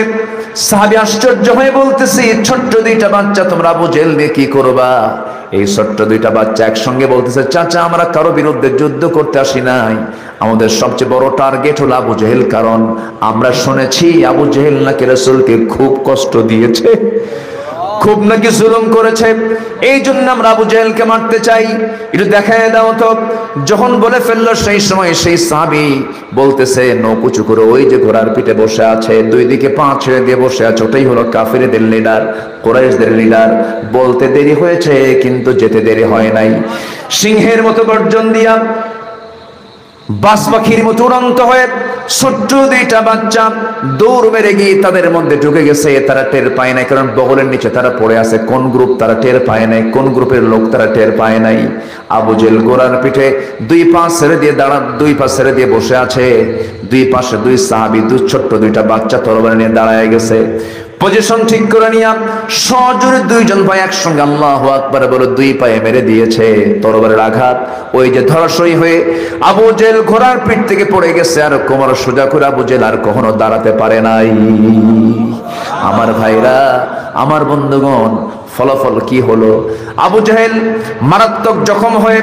সাহাবী আশ্চর্য হয়ে বলতেছে, ছোট্ট দুইটা বাচ্চা, তোমরা আবু জেহেল দিয়ে কি করবা? এই ছোট্ট দুইটা বাচ্চা একসঙ্গে বলতেছে, চাচা আমরা কারো বিরুদ্ধে যুদ্ধ করতে আসি নাই, আমাদের সবচেয়ে বড় টার্গেট হলো আবু জেহেল। কারণ আমরা শুনেছি আবু জেহেল নাকি রাসূলকে খুব কষ্ট দিয়েছে, খুব নাকি জুলুম করেছে, এই জন্য আমরা আবু জেহেলকে মারতে চাই, একটু দেখায় দাও তো। যখন বলে ফেললো সেই সময় সেই সাহাবী বলতেছে, নৌকুচু করে ওই যে ঘোড়ার পিঠে বসে আছে, দুই দিকে পা ছেড়ে দিয়ে বসে আছে, ওটাই হলো কাফিরদের লিডার, কুরাইশদের লিডার। বলতে দেরি হয়েছে কিন্তু যেতে দেরি হয় নাই। সিংহের মতো গর্জন দিয়া, বাস পাখির মতো উড়ন্ত হয়ে ছোট্ট দুইটা বাচ্চা দৌড় মেরে গিয়ে তাদের মধ্যে ঢুকে গেছে। তারা টের পায় নাই, কারণ বগলের নিচে তারা পড়ে আছে। কোন গ্রুপ তারা টের পায় নাই, কোন গ্রুপের লোক তারা টের পায় নাই। আবু জেহেল গোরার পিঠে দুই পা ছেড়ে দিয়ে বসে আছে। দুই পাশে দুই সাহাবী, দুই ছোট্ট দুইটা বাচ্চা তরবারি নিয়ে দাঁড়ায় গেছে। পজিশন ঠিক করে নিয়া সজোরে দুইজন ভাই একসঙ্গে আল্লাহু আকবার বলে দুই পায়ে মেরে দিয়েছে তরবারের আঘাত। ওই যে ধরাশয়ী হয়ে আবু জেহেল ঘোড়ার পিঠ থেকে পড়ে গেছে, আর কোমর সোজা করে আবু জেহেল আর কখনো দাঁড়াতে পারে নাই। আমার ভাইরা, আমার বন্ধুগণ, ফলাফল কি হলো? আবু জেহেল মারাত্মক জখম হয়ে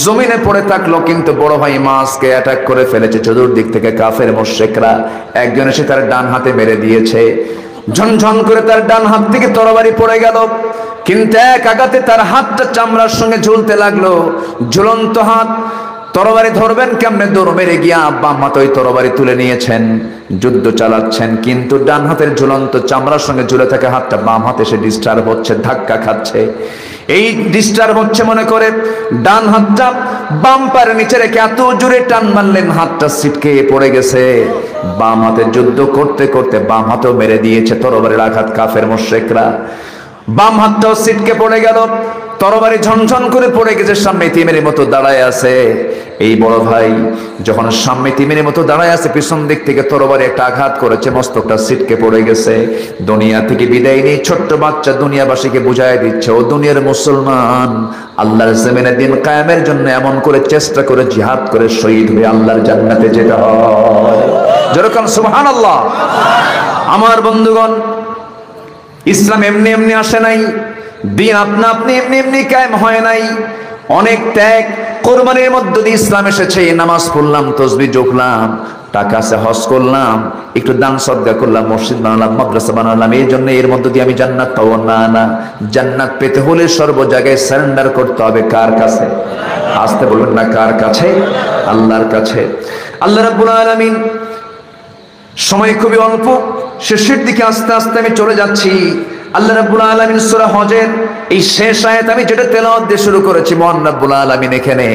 জমিনে পড়ে থাকলো, কিন্তু বড় ভাই মাসকে অ্যাটাক করে ফেলেছে। চতুর্দিক থেকে কাফের মুশরিকরা একজন এসে তার ডান হাতে মেরে দিয়েছে। ঝনঝন করে তার ডান হাত থেকে তরবারি পড়ে গেল, কিন্তু এক আঘাতে তার হাতটা চামড়ার সঙ্গে ঝুলতে লাগলো। ঝুলন্ত হাত, তরবারি ধরবেন কেমনে? দৌড় মেরে গিয়া বাম হাতে ওই তরবারি তুলে নিয়েছেন, যুদ্ধ চালাচ্ছেন, কিন্তু ডান হাতের ঝুলন্ত চামড়ার সঙ্গে ঝুলে থাকা হাতটা বাম হাতে সে ডিস্টার্ব হচ্ছে, ধাক্কা খাচ্ছে। এই ডিস্টার্ব হচ্ছে মনে করে ডান হাতটা বাম পায়ের নিচে রেখে এত জোরে টান মারলেন, হাতটা ছিটকে পড়ে গেছে। বাম হাতে যুদ্ধ করতে করতে বাম হাতেও মেরে দিয়েছে তরবারির আঘাত কাফের মুশরিকরা। বাম হাতটাও ছিটকে পড়ে গেল, তরবারি ঝনঝন করে পড়ে গেছে, সামনে তিমির মতো দাঁড়ায় আছে। এই বড় ভাই যখন সামনে তিমির মতো দাঁড়ায় আছে, পিছন দিক থেকে তরবারি একটা আঘাত করেছে, মস্তকটা ছিটকে পড়ে গেছে। দুনিয়া থেকে বিদায় নিয়ে ছোট্ট বাচ্চা দুনিয়াবাসীকে বুঝায় দিচ্ছে, ও দুনিয়ার মুসলমান, আল্লাহর জমিনে দিন কায়েমের জন্য এমন করে চেষ্টা করে জিহাদ করে শহীদ হয়ে আল্লাহর জান্নাতে যেতে হয়। যেরকম সুবহানাল্লাহ। আমার বন্ধুগণ, ইসলাম এমনি এমনি আসে নাই, দিন আপনা আপনি এমনি এমনি কায়েম হয় নাই। অনেক ত্যাগ কোরবানির মধ্য দিয়ে ইসলাম এসেছে। নামাজ পড়লাম, তাসবিহ জপলাম, টাকা আছে হজ করলাম, একটু দান সদকা করলাম, মসজিদ বানালাম, মাদ্রাসা বানালাম, এই জন্য এর মধ্য দিয়ে আমি জান্নাত পাবো না। না, জান্নাত পেতে হলে সর্ব জায়গায় সারেন্ডার করতে হবে। কার কাছে? আসতে বলবেন না, কার কাছে? আল্লাহর কাছে। আল্লাহ রাব্বুল আলামিন, সময় খুবই অল্প, শেষের দিকে আস্তে আস্তে আমি চলে যাচ্ছি। আল্লাহ রাব্বুল আলামিন সূরা হজের এই শেষ আয়াত আমি যেটা তেলাওয়াত দিয়ে শুরু করেছি, মহান রাব্বুল আলামিন এখানে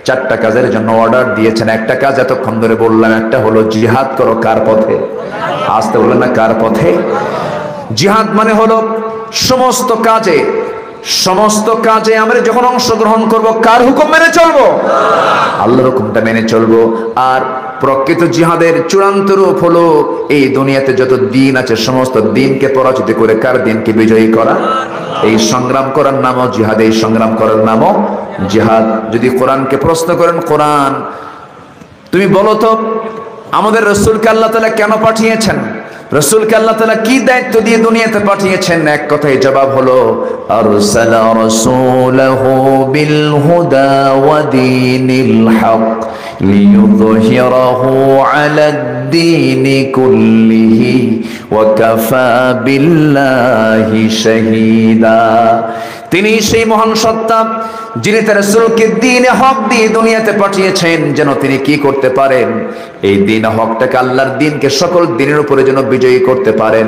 4টা কাজের জন্য অর্ডার দিয়েছেন। একটা কাজ এতক্ষণ ধরে বললাম, একটা হলো জিহাদ করো। কার পথে? আসতে বললেন না, কার পথে? জিহাদ মানে হলো সমস্ত কাজে আমরা যখন অংশগ্রহণ করব, কার হুকুম মেনে চলবো? আল্লাহর হুকুমটা মেনে চলবো। আর প্রকৃত জিহাদের চূড়ান্ত রূপ হলো এই দুনিয়াতে যত দিন আছে সমস্ত দিনকে পরাজিত করে কার দিনকে বিজয়ী করা। এই সংগ্রাম করার নামও জিহাদ, এই সংগ্রাম করার নামও জিহাদ। যদি কোরআনকে প্রশ্ন করেন, কোরআন তুমি বলো তো আমাদের রাসূলকে আল্লাহ তাআলা কেন পাঠিয়েছেন? রাসূলকে আল্লাহ তাআলা কি দায়িত্ব দিয়ে দুনিয়াতে পাঠিয়েছেন? এক কথায় জবাব হলো, আরসালা রাসূলাহু বিল হুদা ওয়া দীনিল হক লিইয়ুযহিরাহু আলাদ-দীনি কুল্লিহি ওয়া কাফা বিল্লাহি শাহীদা। তিনি সেই মহান সত্তা যিনি তার রাসূলকে দ্বীনে হক দিয়ে দুনিয়াতে পাঠিয়েছেন, যেন তিনি কি করতে পারেন? এই দ্বীন হকটাকে, আল্লাহর দ্বীনকে সকল দ্বীনের উপরে যেন বিজয়ী করতে পারেন।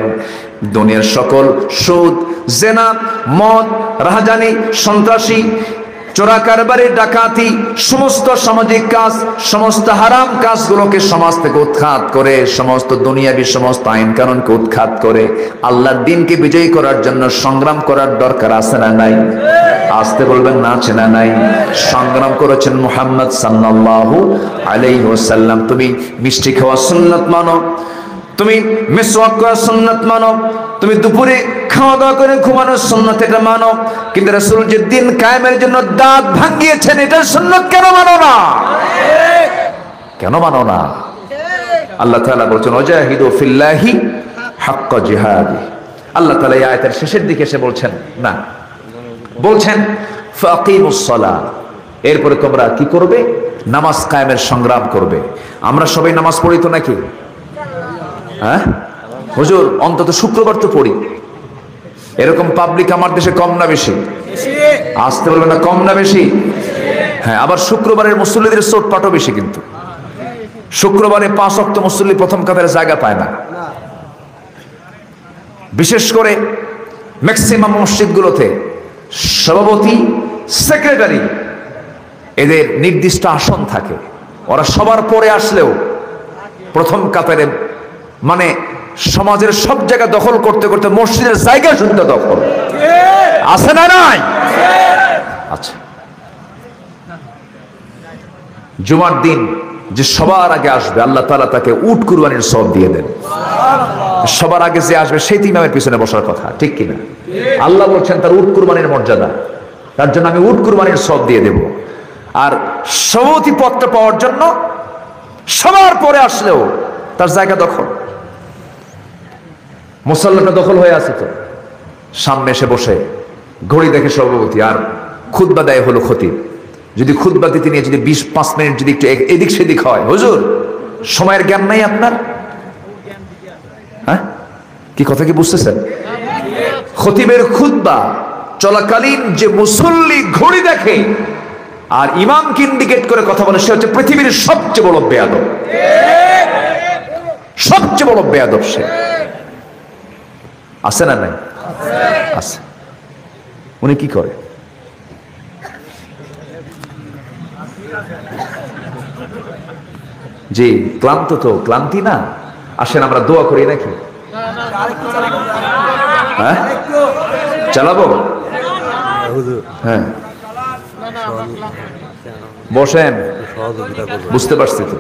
দুনিয়ার সকল সুদ, জেনা, মদ, রাহাজানি, সন্ত্রাসী, চোরা কারবারি, ডাকাতি, সমস্ত সামাজিক কাজ, সমস্ত হারাম কাজগুলোকে সমাজ থেকে উৎখাত করে, সমস্ত দুনিয়াবি সমস্ত আইন কানুনকে উৎখাত করে আল্লাহর দ্বীনকে বিজয়ী করার জন্য সংগ্রাম করার দরকার আছে না নাই? আসতে বলবেন না, আছে না নাই? সংগ্রাম করেছেন মুহাম্মদ সাল্লাল্লাহু আলাইহি ওয়াসাল্লাম। তুমি মিষ্টি খাওয়া সুন্নাত মানো, তুমি মিসওয়াক করা সুন্নাত মানো, তুমি দুপুরে খাওয়া দাওয়া করে ঘুমানোর সুন্নাত এটা মানো, কিন্তু রাসূল যে দিন কায়েমের জন্য দাঁত ভাঙিয়েছেন এটা সুন্নাত কেন মানো না? কেন মানো না? আল্লাহ তাআলা বলেছেন ওয়াজাহিদু ফিল্লাহি হাক্কা জিহাদি। আল্লাহ তাআলা এই আয়াতের শেষের দিকে এসে বলছেন না, বলছেন ফাকিমুস সালাহ, এরপরে তোমরা কি করবে? নামাজ কায়েমের সংগ্রাম করবে। আমরা সবাই নামাজ পড়ি তো নাকি? হ্যাঁ হুজুর, অন্তত শুক্রবার তো পড়ি। এরকম পাবলিক আমার দেশে কম না বেশি? আসতে বলবে না, কম না বেশি? হ্যাঁ, আবার শুক্রবারের মুসল্লিদের চোটপাটও বেশি, কিন্তু শুক্রবারে 5 ওয়াক্ত মুসল্লি প্রথম কাতারে জায়গা পায় না। বিশেষ করে ম্যাক্সিমাম মসজিদগুলোতে সভাপতি, সেক্রেটারি এদের নির্দিষ্ট আসন থাকে। ওরা সবার পরে আসলেও প্রথম কাতারে, মানে সমাজের সব জায়গা দখল করতে করতে মসজিদের জায়গা শুনতে দখল আছে না নাই? আচ্ছা, জুমার দিন যে সবার আগে আসবে আল্লাহ তাআলা তাকে উট কুরবানির সওয়াব দিয়ে দেন। সবার আগে যে আসবে সেই ইমামের পিছনে বসার কথা, ঠিক কিনা? আল্লাহ বলছেন তার উট কুরবানির মর্যাদা, তার জন্য আমি উট কুরবানির সওয়াব দিয়ে দেব। আর সভাপতি পদটা পাওয়ার জন্য সবার পরে আসলেও তার জায়গা দখল। মুসল্লাটা দখল হয়ে আছে, তো সামনে এসে বসে ঘড়ি দেখে সভাপতি, আর খুতবা দেয় হলো খতিব। যদি খুতবা দিতে নিয়ে যদি 20-5 মিনিট যদি একটু এদিক সেদিক হয়, হুজুর সময়ের জ্ঞান নাই আপনার? হ্যাঁ, কি কথা কি বুঝতেছেন? খতিবের খুতবা চলাকালীন যে মুসল্লি ঘড়ি দেখে আর ইমামকে ইন্ডিকেট করে কথা বলে, সে হচ্ছে পৃথিবীর সবচেয়ে বড় বেয়াদব। সবচেয়ে বড় বেয়াদব সে। আছে না নাই? আছে। উনি কি করে? জি, ক্লান্ত তো, ক্লান্তি না? আসেন আমরা দোয়া করি নাকি? হ্যাঁ, চালাবো? হ্যাঁ, বসেন, বুঝতে পারছি তো।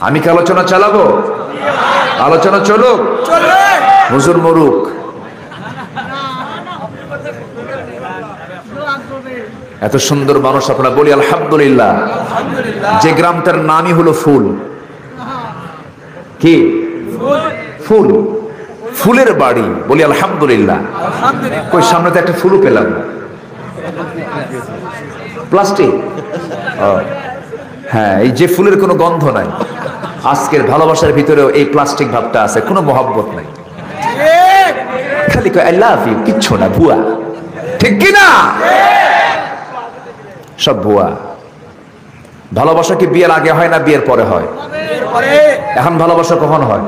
আমি কি আলোচনা চালাবো? আলোচনা চলুক, হুজুর মরুক। এত সুন্দর মানুষ আপনারা, বলি আলহামদুলিল্লাহ। যে গ্রামটার নামই হলো ফুল। কি ফুল? ফুলের বাড়ি, বলি আলহামদুলিল্লাহ। কই সামনে তো একটা ফুলও পেলাম না। প্লাস্টিক? হ্যাঁ, এই যে ফুলের কোনো গন্ধ নাই। আজকের ভালোবাসার ভিতরেও এই প্লাস্টিক ভাবটা আছে, কোনো মহব্বত নাই, খালি কয় আই লাভ ইউ, কিচ্ছু না, ভুয়া। ঠিক কি না? সব ভুয়া। ভালোবাসা কি বিয়ের আগে হয় না বিয়ের পরে হয়? এখন ভালোবাসা কখন হয়?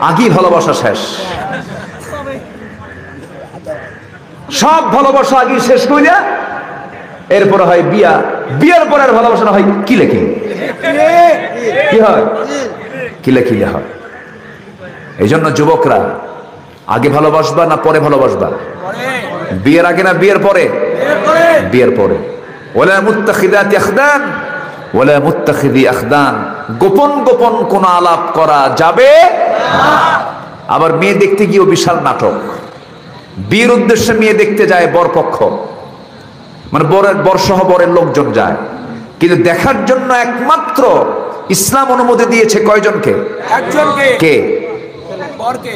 আগেই ভালোবাসা শেষ। সব ভালোবাসা আগে শেষ কইরা এরপরে হয় বিয়া। বিয়ের পরে আর ভালোবাসা না হয় কিলে কিলে। কি হয়? কিলে কিলে হয়। এই জন্য যুবকরা, আগে ভালোবাসবা না পরে ভালোবাসবা? বিয়ের আগে না বিয়ের পরে? বিয়ের পরে। ওয়ালা মুত্তাখিদাতি আখদান ওয়ালা মুত্তাখিদি আখদান, গোপন গোপন কোন আলাপ করা যাবে না। আবার মেয়ে দেখতে গিয়েও বিশাল নাটক। বিয়ের উদ্দেশ্যে মেয়ে দেখতে যায় বরপক্ষ, মানে বরসহ বরের লোকজন যায়, কিন্তু দেখার জন্য একমাত্র ইসলাম অনুমতি দিয়েছে কয়জনকে? একজনকে। কে? বরকে।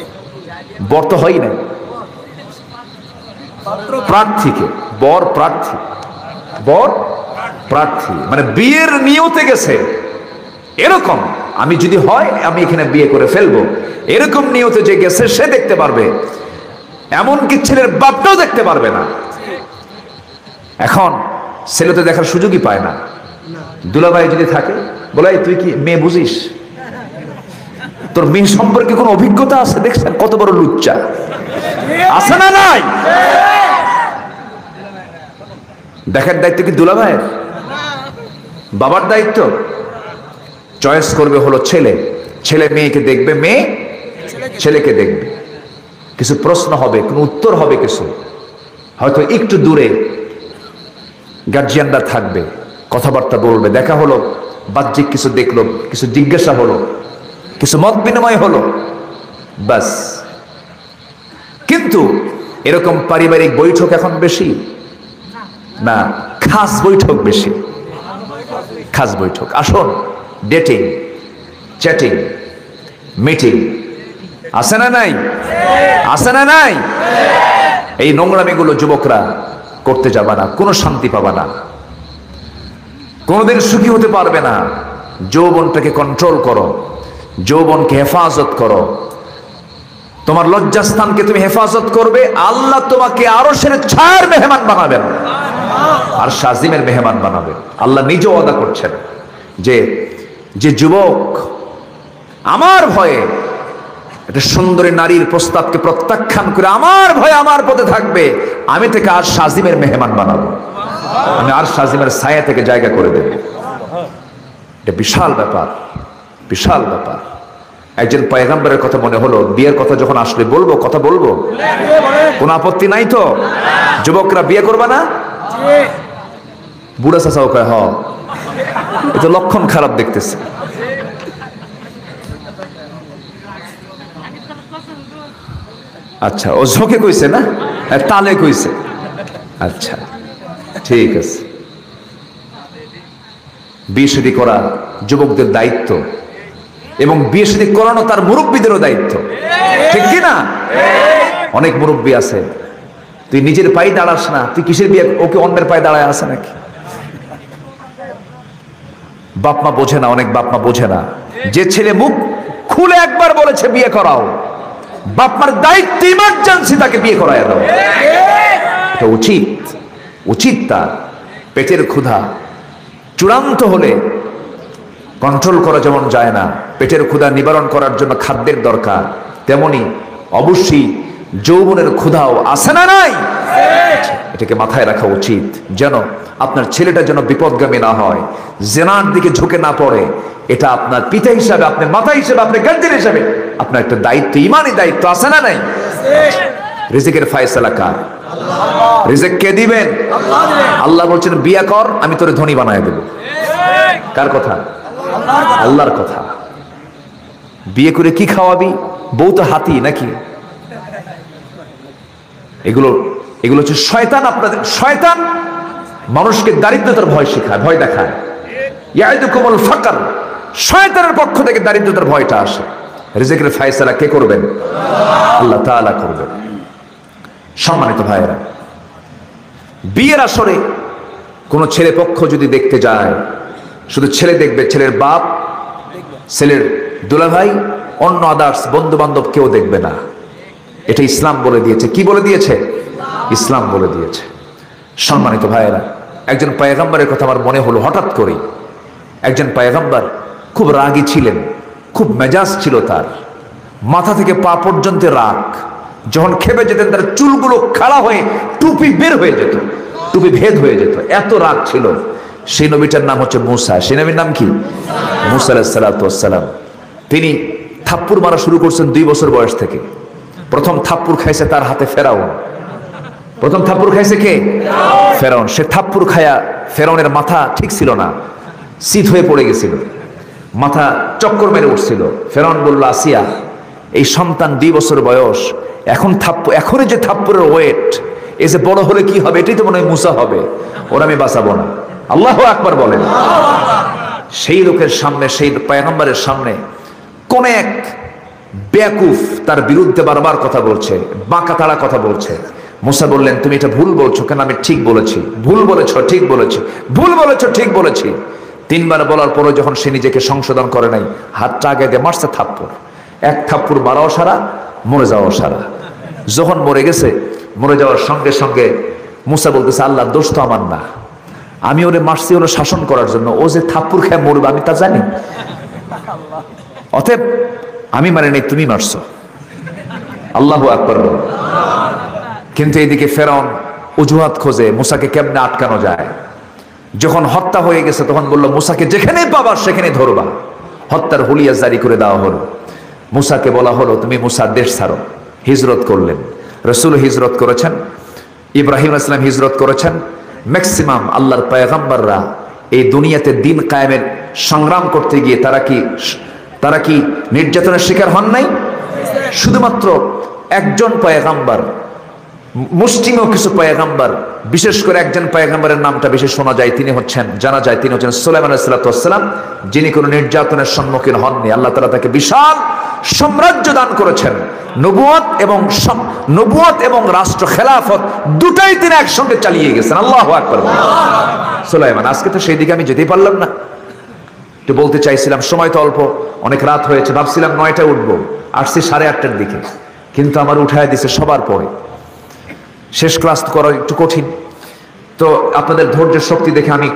বর তো হয় না, প্রার্থীকে। বর প্রার্থী, বর প্রার্থী, মানে বিয়ের নিয়তে গেছে এরকম। আমি যদি হয় আমি এখানে বিয়ে করে ফেলবো, এরকম নিয়তে যে গেছে সে দেখতে পারবে, এমনকি ছেলের বাপটাও দেখতে পারবে না। এখন ছেলে তো দেখার সুযোগই পায় না। দুলাভাই যদি থাকে, বলে তুই কি মেয়ে বুঝিস? তোর মেয়ে সম্পর্কে কোনো অভিজ্ঞতা আছে? দেখছেন কত বড় লুচ্চা, আছে না নাই? দেখার দায়িত্ব কি দুলা ভাইয়ের? বাবার দায়িত্ব? চয়েস করবে হলো ছেলে, ছেলে মেয়েকে দেখবে, মেয়ে ছেলেকে দেখবে। কিছু প্রশ্ন হবে, কোন উত্তর হবে, কিছু হয়তো একটু দূরে গার্জিয়ানরা থাকবে, কথাবার্তা বলবে, দেখা হলো, বাহ্যিক কিছু দেখলো, কিছু জিজ্ঞাসা হলো, কিছু মত বিনিময় হলো, বাস। কিন্তু এরকম পারিবারিক বৈঠক এখন বেশি না, খাস বৈঠক বেশি। খাস বৈঠক, আসুন, ডেটিং, চ্যাটিং, মিটিং আছে না নাই? আছে না নাই? এই নোংরামিগুলো যুবকরা করতে যাবে না, কোনো শান্তি পাবা না, কোনোদিন সুখী হতে পারবে না। যৌবনটাকে কন্ট্রোল করো, যৌবনকে হেফাজত করো, তোমার লজ্জাস্থানকে তুমি হেফাজত করবে, আল্লাহ তোমাকে আরশের ছায়ার মেহমান বানাবেন, আর শাজিমের মেহমান বানাবেন। আল্লাহ নিজে ওয়াদা করছেন যে যে যুবক আমার ভয়ে একটা সুন্দরী নারীর প্রস্তাবকে প্রত্যাখ্যান করে আমার ভয়ে আমার পথে থাকবে, আমি থেকে আর শাজিমের মেহমান বানাবো, আমি আর শাজিমের ছায়া থেকে জায়গা করে দেব। এটা বিশাল ব্যাপার, বিশাল ব্যাপার। একজন পয়গম্বরের কথা মনে হলো, বিয়ের কথা যখন আসলে বলবো, কথা বলবো, কোনো আপত্তি নাই তো? যুবকরা বিয়ে করবে না? বুড়া চাচাও কয় হ, এ তো লক্ষণ খারাপ দেখতেছে। আচ্ছা, ও ঝোঁকে কইছে না, তালে কইছে, আচ্ছা ঠিক আছে। বিয়ে শাদী করা যুবকদের দায়িত্ব, এবং বিয়ে শাদী করানো তার মুরব্বীদেরও দায়িত্ব, ঠিক কি না? অনেক মুরব্বী আছে, তুই নিজের পায়ে দাঁড়াস না, তুই কিসের বিয়ে, ওকে অন্যের পায়ে দাঁড়ায় আছে নাকি? বাপমা বোঝে না, অনেক বাপমা বোঝে না। যে ছেলে মুখ খুলে একবার বলেছে বিয়ে করাও, বাপমার দায়িত্ব ইমার্জেন্সি তাকে বিয়ে করায় দাও। এটা উচিত, উচিত। তার পেটের ক্ষুধা চূড়ান্ত হলে কন্ট্রোল করা যেমন যায় না, পেটের ক্ষুধা নিবারণ করার জন্য খাদ্যের দরকার, তেমনি অবশ্যই যৌবনের ক্ষুধাও আছে না নাই? এটাকে মাথায় রাখা উচিত, যেন আপনার ছেলেটা যেন বিপদগামী না হয়, জেনার দিকে ঝুঁকে না পড়ে। এটা আপনার পিতা হিসাবে, আপনার মাতা হিসাবে, আপনার গার্জিয়ান হিসাবে আপনার একটা দায়িত্ব, ইমানি দায়িত্ব, আছে না নাই? রিজিকের ফয়সালা কার? রিজিক কে দিবেন? আল্লাহ বলছেন বিয়ে কর, আমি তোরে ধনী বানায় দেব। কার কথা? আল্লাহর কথা। বিয়ে করে কি খাওয়াবি? বউ তো হাতি নাকি? এগুলো এগুলো হচ্ছে শয়তান। আপনাদের শয়তান মানুষকে দারিদ্রতার ভয় শেখায়, ভয় দেখায়। ইয়াইদুকুমুল ফাকর, শয়তানের পক্ষ থেকে দারিদ্রতার ভয়টা আসে। রিজিকের ফয়সালা কে করবেন? আল্লাহ তাআলা করবেন। সম্মানিত ভাইয়েরা, বিয়ের আসরে কোন ছেলে পক্ষ যদি দেখতে যায়, শুধু ছেলে দেখবে, ছেলের বাপ, ছেলের দুলাভাই, অন্য আদার্স বন্ধু বান্ধব কেউ দেখবে না। এটা ইসলাম বলে দিয়েছে। কি বলে দিয়েছে? ইসলাম বলে দিয়েছে। সম্মানিত ভাইয়েরা, একজন পয়গম্বরের কথা আমার মনে হলো হঠাৎ করে। একজন পয়গম্বর খুব রাগী ছিলেন, খুব মেজাজ ছিল তার, মাথা থেকে পা পর্যন্ত রাগ। যখন খেপে যেতেন তার চুলগুলো খাড়া হয়ে টুপি বের হয়ে যেত, টুপি ভেদ হয়ে যেত, এত রাগ ছিল। সেই নবীটার নাম হচ্ছে মুসা। সেই নবীর নাম কি? মুসা আলাইহিস সালাতু ওয়াস সালাম। তিনি থাপ্পড় মারা শুরু করছেন 2 বছর বয়স থেকে। প্রথম থাপ্পড় খাইছে তার হাতে ফেরাউন। প্রথম থাপ্পড় খাইছে কে? ফেরাউন। সে থাপ্পড় খায়া ফেরাউনের মাথা ঠিক ছিল না, শীত হয়ে পড়ে গেছিল, মাথা চক্কর মেরে উঠছিল। ফেরাউন বলল, আসিয়া, এই সন্তান 2 বছর বয়স, এখনই যে থাপ্পড়ের ওয়েট, এই যে বড় হলে কি হবে, এটাই তো মনে হয় মুসা হবে, ওরা আমি বাঁচাবো না। আল্লাহু আকবার বলেন। সেই লোকের সামনে, সেই পয়গম্বরের সামনে কোন এক বেয়াকুফ তার বিরুদ্ধে বারবার কথা বলছে, বাঁকা তাড়া কথা বলছে। মুসা বললেন, তুমি এটা ভুল বলছো কেন? আমি ঠিক বলেছি। ভুল বলেছ, ঠিক বলেছি। ভুল বলেছ, ঠিক বলেছি। 3 বার বলার পরে যখন সে নিজেকে সংশোধন করে নাই, হাতটা আগে দিয়ে মারছে থাপ্পড়। এক থাপ্পড় মারাও সারা, মরে যাওয়াও সারা। যখন মরে গেছে, মরে যাওয়ার সঙ্গে সঙ্গে মুসা বলতেছে, আল্লাহ, দোষ তো আমার না, আমি ওরে মারছি ওরে শাসন করার জন্য, ও যে থাপ্পড় খেয়ে মরবে আমি তা জানি, অতএব আমি মারি নাই, তুমি মারছো। আল্লাহু আকবার বল। কিন্তু এইদিকে ফেরাউন অজুহাত খোঁজে মুসাকে কেমনে আটকানো যায়। যখন হত্যা হয়ে গেছে তখন বলল মুসাকে যেখানে পাবা সেখানে ধরবা। হত্যার হুলিয়া জারি করে দেওয়া হলো। মুসাকে বলা হলো তুমি মুসা দেশ ছাড়ো। হিজরত করলেন, রসুল হিজরত করেছেন, ইব্রাহিম আলাইহিস সালাম হিজরত করেছেন। ম্যাক্সিমাম আল্লাহর পয়গম্বররা এই দুনিয়াতে দিন কায়েমের সংগ্রাম করতে গিয়ে তারা কি নির্যাতনের শিকার হন নাই? শুধুমাত্র একজন পয়গম্বর, মুসলিমও কিছু পয়গম্বর, বিশেষ করে একজন পয়গম্বরের নামটা বেশি শোনা যায়, তিনি হচ্ছেন জানা যায় তিনি হচ্ছেন সুলাইমান আলাইহিস সালাম, যিনি কোনো নির্যাতনের সম্মুখীন হননি। আল্লাহ তাআলা তাকে বিশাল সাম্রাজ্য দান করেছেন। নবুয়ত এবং রাষ্ট্র খেলাফত দুটাই তিনি একসঙ্গে চালিয়ে গেছেন। আল্লাহু আকবার। সুলাইমান, আজকে তো সেই দিকে আমি যেতেই পারলাম না। একটু বলতে চাইছিলাম, সময় তো অল্প, অনেক রাত হয়েছে, ভাবছিলাম 9টায় উঠবো, আসছি 8:30টার দিকে, কিন্তু আমার উঠায় দিছে সবার পরে। শেষ ক্লাস করা একটু কঠিন, তো আপনাদের ধৈর্যের শক্তি দেখে আমি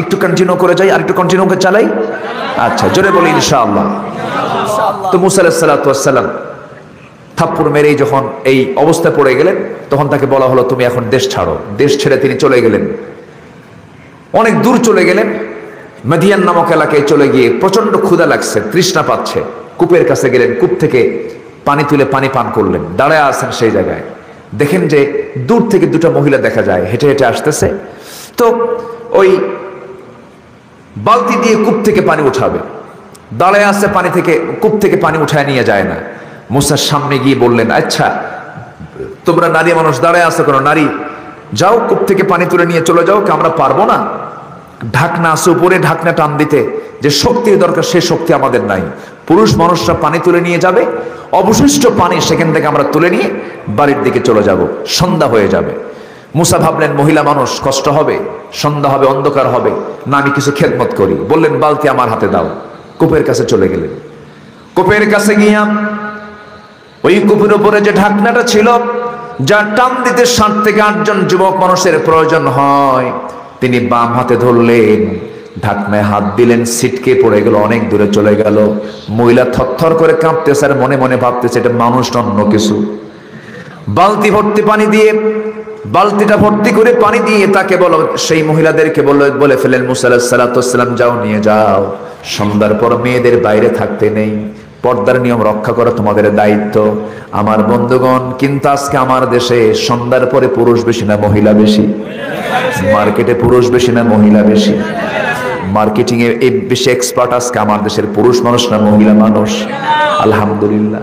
একটু কন্টিনিউ করে যাই, আর একটু কন্টিনিউ করে চালাই। আচ্ছা, জোরে বলি ইনশাআল্লাহ। তো মুসা আলাইহিস সালাতু ওয়াস সালাম থাপ্পড় মেরেই যখন এই অবস্থায় পড়ে গেলেন, তখন তাকে বলা হলো তুমি এখন দেশ ছাড়ো। দেশ ছেড়ে তিনি চলে গেলেন, অনেক দূর চলে গেলেন। মাদিয়ান নামক এলাকায় চলে গিয়ে প্রচন্ড ক্ষুধা লাগছে, তৃষ্ণা পাচ্ছে, কূপের কাছে গেলেন, কূপ থেকে পানি তুলে পানি পান করলেন। দাঁড়ায় আছেন সেই জায়গায়, দেখেন যে দূর থেকে দুটো মহিলা দেখা যায়, হেঁটে হেঁটে আসতেছে। তো ওই বালতি দিয়ে কূপ থেকে পানি উঠাবে, দাঁড়ায় আছে, পানি থেকে কূপ থেকে পানি উঠায় নিয়ে যায় না। মুসার সামনে গিয়ে বললেন, আচ্ছা তোমরা নারী মানুষ দাঁড়ায় আছো কেন? নারী, যাও কূপ থেকে পানি তুলে নিয়ে চলে যাও, আমরা পারবো না। ঢাকনা আছে উপরে, ঢাকনা টান দিতে যে শক্তির দরকার সে শক্তি আমাদের নাই। পুরুষ মানুষরা পানি তুলে নিয়ে যাবে, অবশিষ্ট পানি সেখান থেকে আমরা তুলে নিয়ে বাড়ির দিকে চলে যাব, সন্ধ্যা হয়ে যাবে। মুসা ভাবলেন মহিলা মানুষ, কষ্ট হবে, সন্ধ্যা হবে, অন্ধকার হবে, না আমি কিছু খেদমত করি। বললেন বালতি আমার হাতে দাও। কূপের কাছে চলে গেলেন। কূপের কাছে গিয়া ওই কূপের উপরে যে ঢাকনাটা ছিল, যা টান দিতে 7 থেকে 8 জন যুবক মানুষের প্রয়োজন হয়, তিনি বাম হাতে ধরলেন, ঢাকনায় হাত দিলেন, ছিটকে পড়ে গেল, অনেক দূরে চলে গেল। মহিলা থরথর করে কাঁপতেছে আর মনে মনে ভাবতেছে এটা মানুষ অন্য কিছু। বালতি ভর্তি পানি দিয়ে, বালতিটা ভর্তি করে পানি দিয়ে তাকে বলো, সেই মহিলাদেরকে বলে ফেলেন মুসা আলাইহিস সালাতু ওয়াস সালাম, যাও নিয়ে যাও, সন্ধ্যার পর মেয়েদের বাইরে থাকতে নেই, পর্দার নিয়ম রক্ষা করা তোমাদের দায়িত্ব। আমার বন্ধুগণ, কিন্তু আজকে আমার দেশে সন্ধ্যার পরে পুরুষ বেশি না মহিলা বেশি? মার্কেটে পুরুষ বেশি না মহিলা বেশি? মার্কেটিং এ বেশি এক্সপার্ট আজকে আমার দেশের পুরুষ মানুষ না মহিলা মানুষ? আলহামদুলিল্লাহ।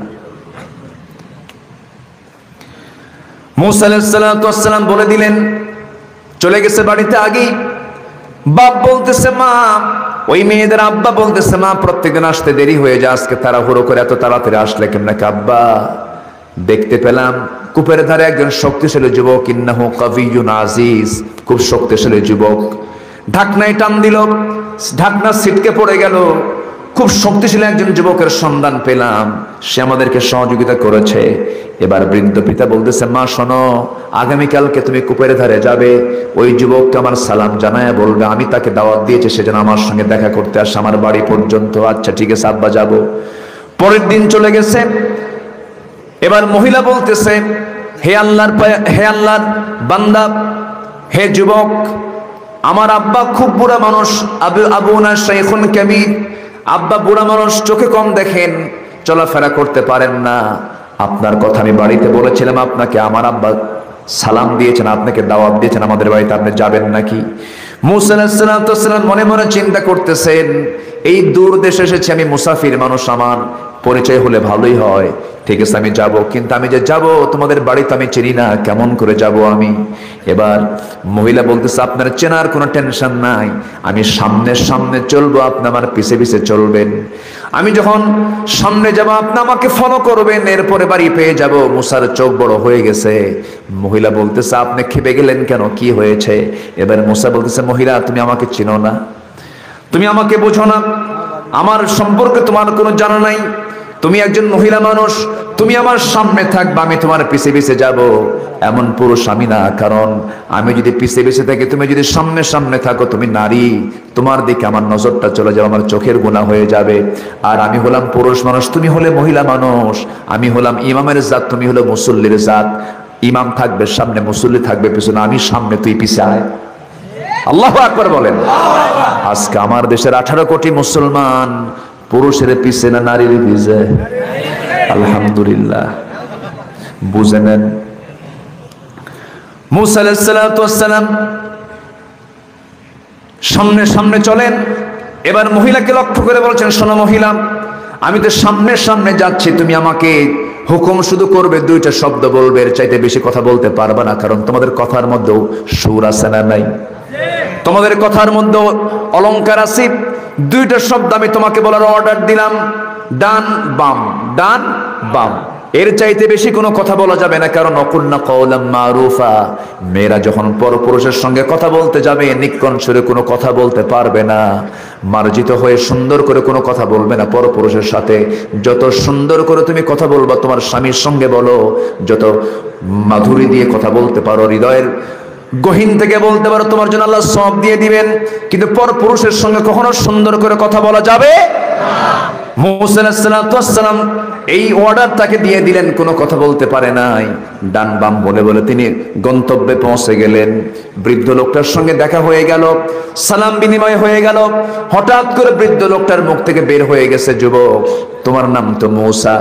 মুসা আলাইহিস সালাতু ওয়াস সালাম বলে দিলেন, চলে গেছে বাড়িতে আগেই। বাপ বলতেছে মা, ওই মেয়েদের আব্বা বলতেছে মা প্রত্যেকদিন আসতে দেরি হয়ে যায়, আজকে তাড়াহুড়ো করে এত তাড়াতাড়ি আসলে কেমনে? আব্বা, দেখতে পেলাম কূপের ধারে একজন শক্তিশালী যুবক, ইন্নাহু কাবিয়্যুন আজিজ, খুব শক্তিশালী যুবক। ঢাকনায় টান দিল, ঢাকনা ছিটকে পড়ে গেল। খুব শক্তিশালী একজন যুবকের সন্ধান পেলাম, সে আমাদেরকে সহযোগিতা করেছে। এবার বৃদ্ধ পিতা বলতেছে মা শোনো, আগামীকালকে তুমি কূপের ধারে যাবে, ওই যুবককে আমার সালাম জানায় বলবে আমি তাকে দাওয়াত দিয়েছি, সে যেন আমার সঙ্গে দেখা করতে আসে আমার বাড়ি পর্যন্ত। আচ্ছা ঠিক আছে আব্বা, যাব। পরের দিন চলে গেছে। এবার মহিলা বলতেছে, হে আল্লাহর বান্দা, হে যুবক, আমার আব্বা খুব বুড়া মানুষ, আবুনা শাইখুন কাবীর, আব্বা বুড়া মানুষ, চোখে কম দেখেন, চলাফেরা করতে পারেন না। আপনার কথা আমি বাড়িতে বলেছিলাম, আপনাকে আমার আব্বা সালাম দিয়েছেন, আপনাকে দাওয়াত দিয়েছেন আমাদের বাড়িতে, আপনি যাবেন নাকি? মুসা আলাইহিস সালাম মনে মনে চিন্তা করতেছেন, এই দূর দেশে এসেছি আমি, মুসাফির মানুষ, আমার পরিচয় হলে ভালোই হয়। ঠিক আছে আমি যাব, কিন্তু আমি যে যাব তোমাদের বাড়িতে আমি চিনি না, কেমন করে যাব আমি? এবার মহিলা বলতেছে আপনার চেনার কোনো টেনশন নাই, আমি সামনে সামনে চলবো, আপনি আমার পিছে পিছে চলবেন। আমি যখন সামনে যাব আপনি আমাকে ফলো করবেন, এরপরে বাড়ি পেয়ে যাব। মুসার চোখ বড় হয়ে গেছে। মহিলা বলতেছে আপনি খেপে গেলেন কেন, কি হয়েছে? এবার মুসা বলতেছে মহিলা তুমি আমাকে চিনো না, তুমি আমাকে বোঝো না, আমার সম্পর্কে তোমার কোনো জানা নাই, তুমি একজন মহিলা মানুষ, তুমি আমার সামনে থাকবা, আমি তোমার পিছে পিছে যাব। এমন পুরুষ আমি না, কারণ আমি যদি পিছে পিছে থাকি, তুমি যদি সামনে সামনে থাকো, তুমি নারী, তোমার দিকে আমার নজরটা চলে যাবে, আমার চোখের গুনাহ হয়ে যাবে। আর আমি হলাম পুরুষ মানুষ, তুমি হলে মহিলা মানুষ, আমি হলাম ইমামের জাত, তুমি হলো মুসল্লির জাত। ইমাম থাকবে সামনে, মুসল্লি থাকবে পিছনে, আমি সামনে তুই পিছে আয়। আল্লাহু আকবার বলেন। আজকে আমার দেশের 18 কোটি মুসলমান পুরুষের পিছে না নারীর পিছে? আলহামদুলিল্লাহ। বুঝে নেন, মুসা আলাইহিস সালাতু ওয়াস সালাম সামনে সামনে চলেন। এবার মহিলাকে লক্ষ্য করে বলছেন, শোনো মহিলা, আমি তো সামনে সামনে যাচ্ছি, তুমি আমাকে হুকুম শুধু করবে, দুইটা শব্দ বলবে, এর চাইতে বেশি কথা বলতে পারবে না, কারণ তোমাদের কথার মধ্যেও সুর আছে না নাই? তোমাদের কথার মধ্যে অলংকার আছে। দুইটা শব্দ আমি তোমাকে বলার অর্ডার দিলাম, ডান বাম, ডান বাম, এর চাইতে বেশি কোনো কথা বলা যাবে না। কারণ অকুল্না কওলাম মারুফা, মেয়েরা যখন পরপুরুষের সঙ্গে কথা বলতে যাবে নিক্কণ সুরে কোনো কথা বলতে পারবে না, মার্জিত হয়ে সুন্দর করে কোনো কথা বলবে না পরপুরুষের সাথে। যত সুন্দর করে তুমি কথা বলবা তোমার স্বামীর সঙ্গে বলো, যত মাধুরী দিয়ে কথা বলতে পারো, হৃদয়ের গহীন থেকে বলতে পারো, তোমার জন্য আল্লাহ সওয়াব দিয়ে দিবেন। কিন্তু পরপুরুষের সঙ্গে কখনো সুন্দর করে কথা বলা যাবে না। মুসা আলাইহিস সালাতু ওয়াস সালাম এই অর্ডার তাকে দিয়ে দিলেন, কোনো কথা বলতে পারে নাই। ডান বাম বলে বলে তিনি গন্তব্যে পৌঁছে গেলেন। বৃদ্ধ লোকটার সঙ্গে দেখা হয়ে গেল, সালাম বিনিময় হয়ে গেল। হঠাৎ করে বৃদ্ধ লোকটার মুখ থেকে বের হয়ে গেছে, যুবক তোমার নাম তো মুসা।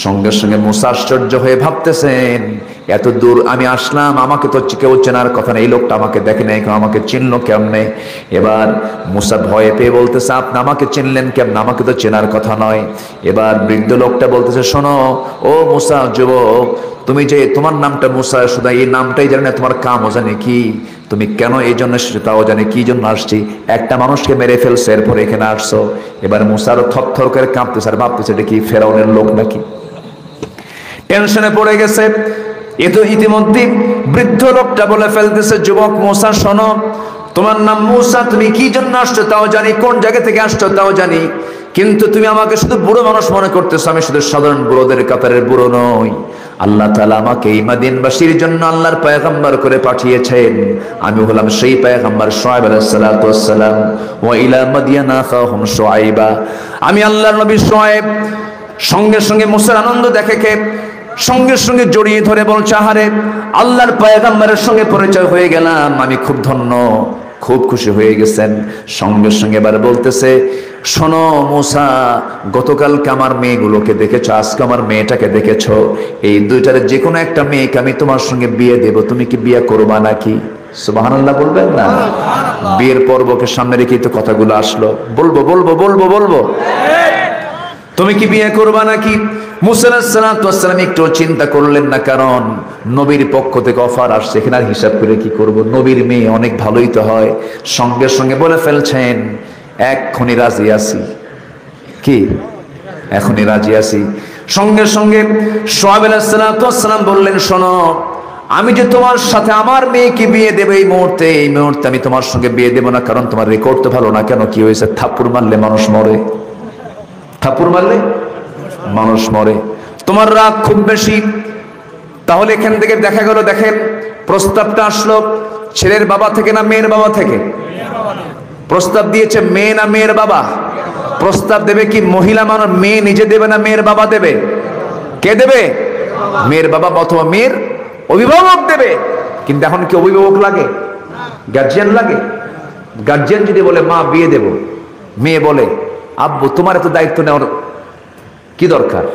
সঙ্গে সঙ্গে মুসা আশ্চর্য হয়ে ভাবতেছেন, এত দূর আমি আসলাম, আমাকে তো কেউ চেনার কথা না, এই লোকটা আমাকে দেখে নাই, আমাকে চিনলো কেমনে? এবার মুসা ভয়ে পেয়ে বলতেছে, আপনি আমাকে চিনলেন কেমন? আমাকে তো চেনার কথা নয়। এবার বৃদ্ধ লোকটা বলতেছে, শোনো ও মুসা যুবক, তুমি যে তোমার নামটা মুসা, শুধু এই নামটাই জানি না, তোমার কামও জানি কি, তুমি কেন এই জন্য এসেছো তাও জানি, কি জন্য আসছি? একটা মানুষকে মেরে ফেলছে, এরপরে এখানে আসছো। এবার মুসা আরো থরথর করে কাঁপতেছে আর ভাবতেছে, এটা কি ফেরাউনের লোক নাকি? টেনশনে পড়ে গেছে। এ তো ইতিমধ্যে বৃদ্ধ লোকটা বলে ফেলতেছে, যুবক মুসা শোনো, তোমার নাম মুসা, তুমি কি জন্য আসছো তাও জানি, কোন জায়গা থেকে আসছো তাও জানি, কিন্তু তুমি আমাকে শুধু বুড়ো মানুষ মনে করতেছো। আমি শুধু সাধারণ বুড়োদের কাতারের বুড়ো নই। আল্লাহ তাআলা আমাকে এই মাদিনবাসীর জন্য আল্লাহর পয়গম্বর করে পাঠিয়েছেন। আমি হলাম সেই পয়গম্বর শুআয়ব আলাইহিস সালাতু ওয়াস সালাম। ওয়া ইলা মাদিয়ানা আখাহুম শুআয়বা। আমি আল্লাহর নবী শুআয়ব। সঙ্গে সঙ্গে মুসার আনন্দ দেখে কে সঙ্গে সঙ্গে জড়িয়ে ধরে বলছে, আহারে আল্লাহর পয়গম্বরের সঙ্গে পরিচয় হয়ে গেলাম, আমি খুব ধন্য, খুব খুশি হয়ে গেছেন। সঙ্গে সঙ্গে এবার বলতেছে, শোনো মুসা, গতকালকে আমার মেয়েগুলোকে দেখেছো, আজকে আমার মেয়েটাকে দেখেছো, এই দুইটার যে কোনো একটা মেয়েকে আমি তোমার সঙ্গে বিয়ে দেব, তুমি কি বিয়ে করবা নাকি? সুবহানাল্লাহ বলবেন না? বিয়ের পর্বকে সামনে রেখে তো কথাগুলো আসলো, বলবো বলবো বলবো বলবো, তুমি কি বিয়ে করবা নাকি? মুসা আলাইহিস সালাতু ওয়াস সালাম একটু চিন্তা করলেন না, কারণ নবীর পক্ষ থেকে অফার আসছে, এখানে আর হিসাব করে কি করব, নবীর মেয়ে অনেক ভালোই তো হয়। সঙ্গে সঙ্গে বলে ফেলছেন, এক্ষুনি রাজি আছি। কি এখনই রাজি আছি? সঙ্গে সঙ্গে শুআয়ব আলাইহিস সালাতু ওয়াস সালাম বললেন, শোনো, আমি যে তোমার সাথে আমার মেয়েকে বিয়ে দেব এই মুহূর্তে আমি তোমার সঙ্গে বিয়ে দেব না, কারণ তোমার রেকর্ড তো ভালো না। কেন, কি হয়েছে? থাপ্পড় মারলে মানুষ মরে, থাপ্পড় মারলে মানুষ মরে। তোমার রাগ খুব বেশি। তাহলে এখান থেকে দেখা গেল, দেখেন প্রস্তাবটা আসলো ছেলের বাবা থেকে না মেয়ের বাবা থেকে? প্রস্তাব দিয়েছে মেয়ে না মেয়ের বাবা? প্রস্তাব দেবে কি মহিলা মানুষ, মেয়ে নিজে দেবে না মেয়ের বাবা দেবে? কে দেবে? মেয়ের বাবা অথবা মেয়ের অভিভাবক দেবে। কিন্তু এখন কি অভিভাবক লাগে? গার্জিয়ান লাগে? গার্জিয়ান যদি বলে মা বিয়ে দেব, মেয়ে বলে আব্বু তোমার এত দায়িত্ব নেওয়ার কি দরকার?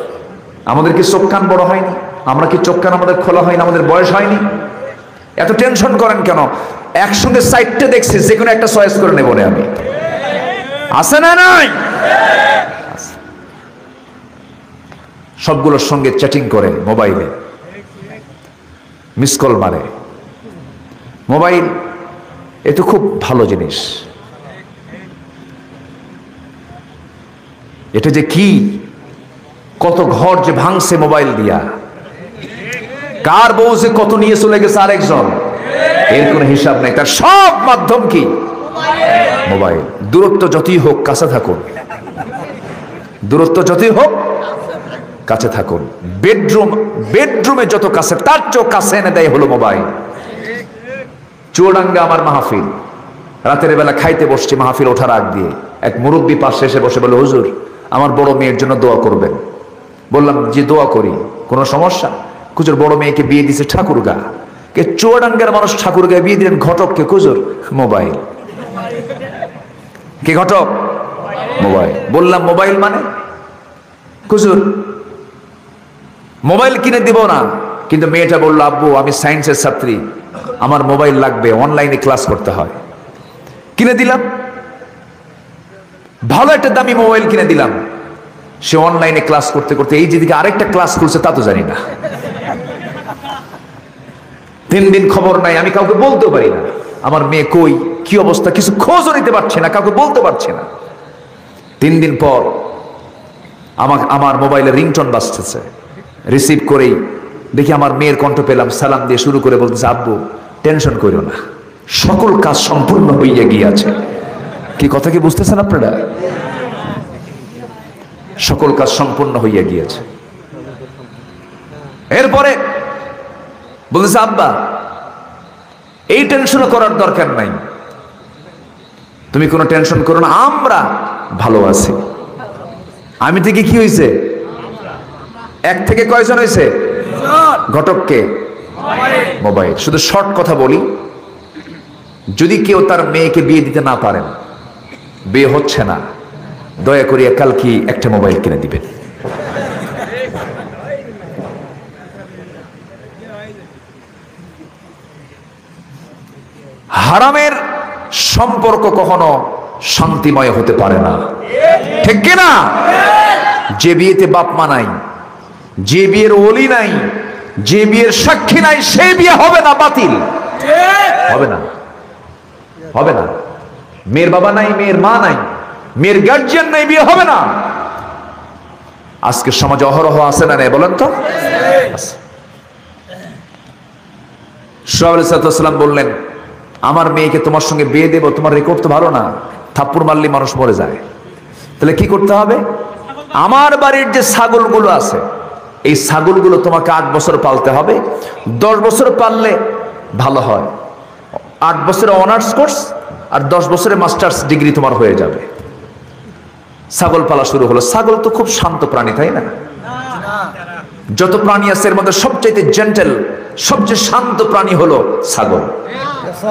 আমাদের কি চোখ কান বড় হয়নি? আমরা কি চোখ কান আমাদের খোলা হয়নি? আমাদের বয়স হয়নি? এত টেনশন করেন কেন? একসঙ্গে সাইটটা দেখছি, যে কোনো একটা চয়েস করে নেব আমি। আছে না নাই? সবগুলোর সঙ্গে চ্যাটিং করে, মোবাইলে মিস কল মারে। মোবাইল এ তো খুব ভালো জিনিস। এটা যে কি, কত ঘর যে ভাঙছে মোবাইল দিয়া, কার বউ যে কত নিয়ে চলে গেছে আরেকজন, এর কোনো হিসাব নেই। তার সব মাধ্যম কি? মোবাইল। দূরত্ব যতই হোক কাছে থাকুন, দূরত্ব যতই হোক কাছে থাকুন। বেডরুমে যত কাছে, তার চোখ কাছে এনে দেয় হলো মোবাইল। চুয়াডাঙ্গা আমার মাহফিল, রাতের বেলা খাইতে বসছি, মাহফিল ওঠার আগ দিয়ে এক মুরব্বী পাশে এসে বসে বলে, হুজুর আমার বড় মেয়ের জন্য দোয়া করবেন। বললাম যে দোয়া করি, কোনো সমস্যা? কুজুর বড় মেয়েকে বিয়ে দিছে ঠাকুরগা, কে চুয়াডাঙ্গার মানুষ ঠাকুরগায় বিয়ে দিলেন ঘটককে, কুজুর মোবাইল। কে ঘটক? মোবাইল। বললাম মোবাইল মানে? কুজুর মোবাইল কিনে দিব না, কিন্তু মেয়েটা বললো আব্বু আমি সায়েন্সের ছাত্রী, আমার মোবাইল লাগবে, অনলাইনে ক্লাস করতে হয়। কিনে দিলাম, ভালো একটা দামি মোবাইল কিনে দিলাম। সে অনলাইনে ক্লাস করতে করতে এই যেদিকে আরেকটা ক্লাস খুলছে তা তো জানি না। 3 দিন খবর নাই, আমি কাউকে বলতেও পারি না আমার মেয়ে কই কি অবস্থা, কিছু খোঁজও নিতে পারছে না, কাউকে বলতে পারছে না। 3 দিন পর আমার মোবাইলে রিংটোন বাজতেছে, রিসিভ করেই দেখি আমার মেয়ের কণ্ঠ পেলাম, সালাম দিয়ে শুরু করে বলতেছে আব্বু টেনশন করিও না, সকল কাজ সম্পূর্ণ হইয়া গিয়াছে। কি কথা কি বুঝতেছেন আপনারা? সকল কাজ সম্পূর্ণ হইয়া গিয়েছে। এরপরে বলতেছে আব্বা এই টেনশন করার দরকার নাই, তুমি কোনো টেনশন করো না, আমরা ভালো আছি। আমি থেকে কি হয়েছে? 1 থেকে কয়জন হয়েছে? ঘটককে মোবাইল। শুধু শর্ট কথা বলি, যদি কেউ তার মেয়েকে বিয়ে দিতে না পারেন, বিয়ে হচ্ছে না, দয়া করিয়া কালকে একটা মোবাইল কিনে দিবেন। হারামের সম্পর্ক কখনো শান্তিময় হতে পারে না, ঠিক কিনা? যে বিয়েতে বাপ মা নাই, যে বিয়ের ওলি নাই, যে বিয়ের সাক্ষী নাই, সেই বিয়ে হবে না, বাতিল হবে না, হবে না। মেয়ের বাবা নাই, মেয়ের মা নাই, মেয়ের গার্জিয়ান নাই, বিয়ে হবে না। আজকে সমাজে অহরহ আছে না, বলেন তো? শুআয়ব আলাইহিস সালাম বললেন আমার মেয়েকে তোমার সঙ্গে বিয়ে দেব, তোমার রেকর্ড তো ভালো না, থাপ্পড় মারলে মানুষ মরে যায়। তাহলে কি করতে হবে? আমার বাড়ির যে ছাগলগুলো আছে, এই ছাগলগুলো তোমাকে 8 বছর পালতে হবে, 10 বছর পাললে ভালো হয়। 8 বছরে অনার্স কোর্স আর 10 বছরে মাস্টার্স ডিগ্রি তোমার হয়ে যাবে। ছাগল পালা শুরু হলো। ছাগল তো খুব শান্ত প্রাণী, তাই না? যত প্রাণী আছে এর মধ্যে সবচাইতে জেন্টেল, সবচেয়ে শান্ত প্রাণী হলো ছাগল,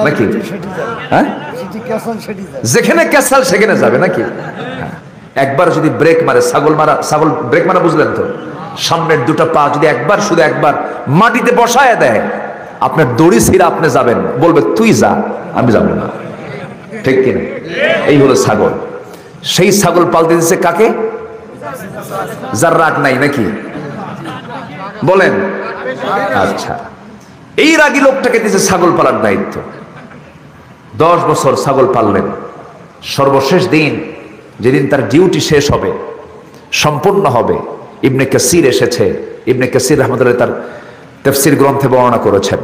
নাকি? হ্যাঁ, যেখানে ক্যাসাল সেখানে যাবে, নাকি? একবার যদি ব্রেক মারে ছাগল ব্রেক মারা বুঝলেন তো? সামনের 2টা পা যদি শুধু একবার মাটিতে বসায় দেয়, আপনার দড়ি ছিঁড়ে আপনি যাবেন, বলবে তুই যা, আমি যাব না, ঠিক কিনা? এই হলো ছাগল। সেই ছাগল পালতে দিচ্ছে কাকে? যার রাগ নাই, নাকি বলেন? আচ্ছা, এই রাগী লোকটাকে দিচ্ছে ছাগল পালার দায়িত্ব। 10 বছর ছাগল পাললেন। সর্বশেষ দিন, যেদিন তার ডিউটি শেষ হবে, সম্পূর্ণ হবে, ইবনে কাসির এসেছে। ইবনে কাসির রাহমাতুল্লাহ তার তাফসীর গ্রন্থে বর্ণনা করেছেন।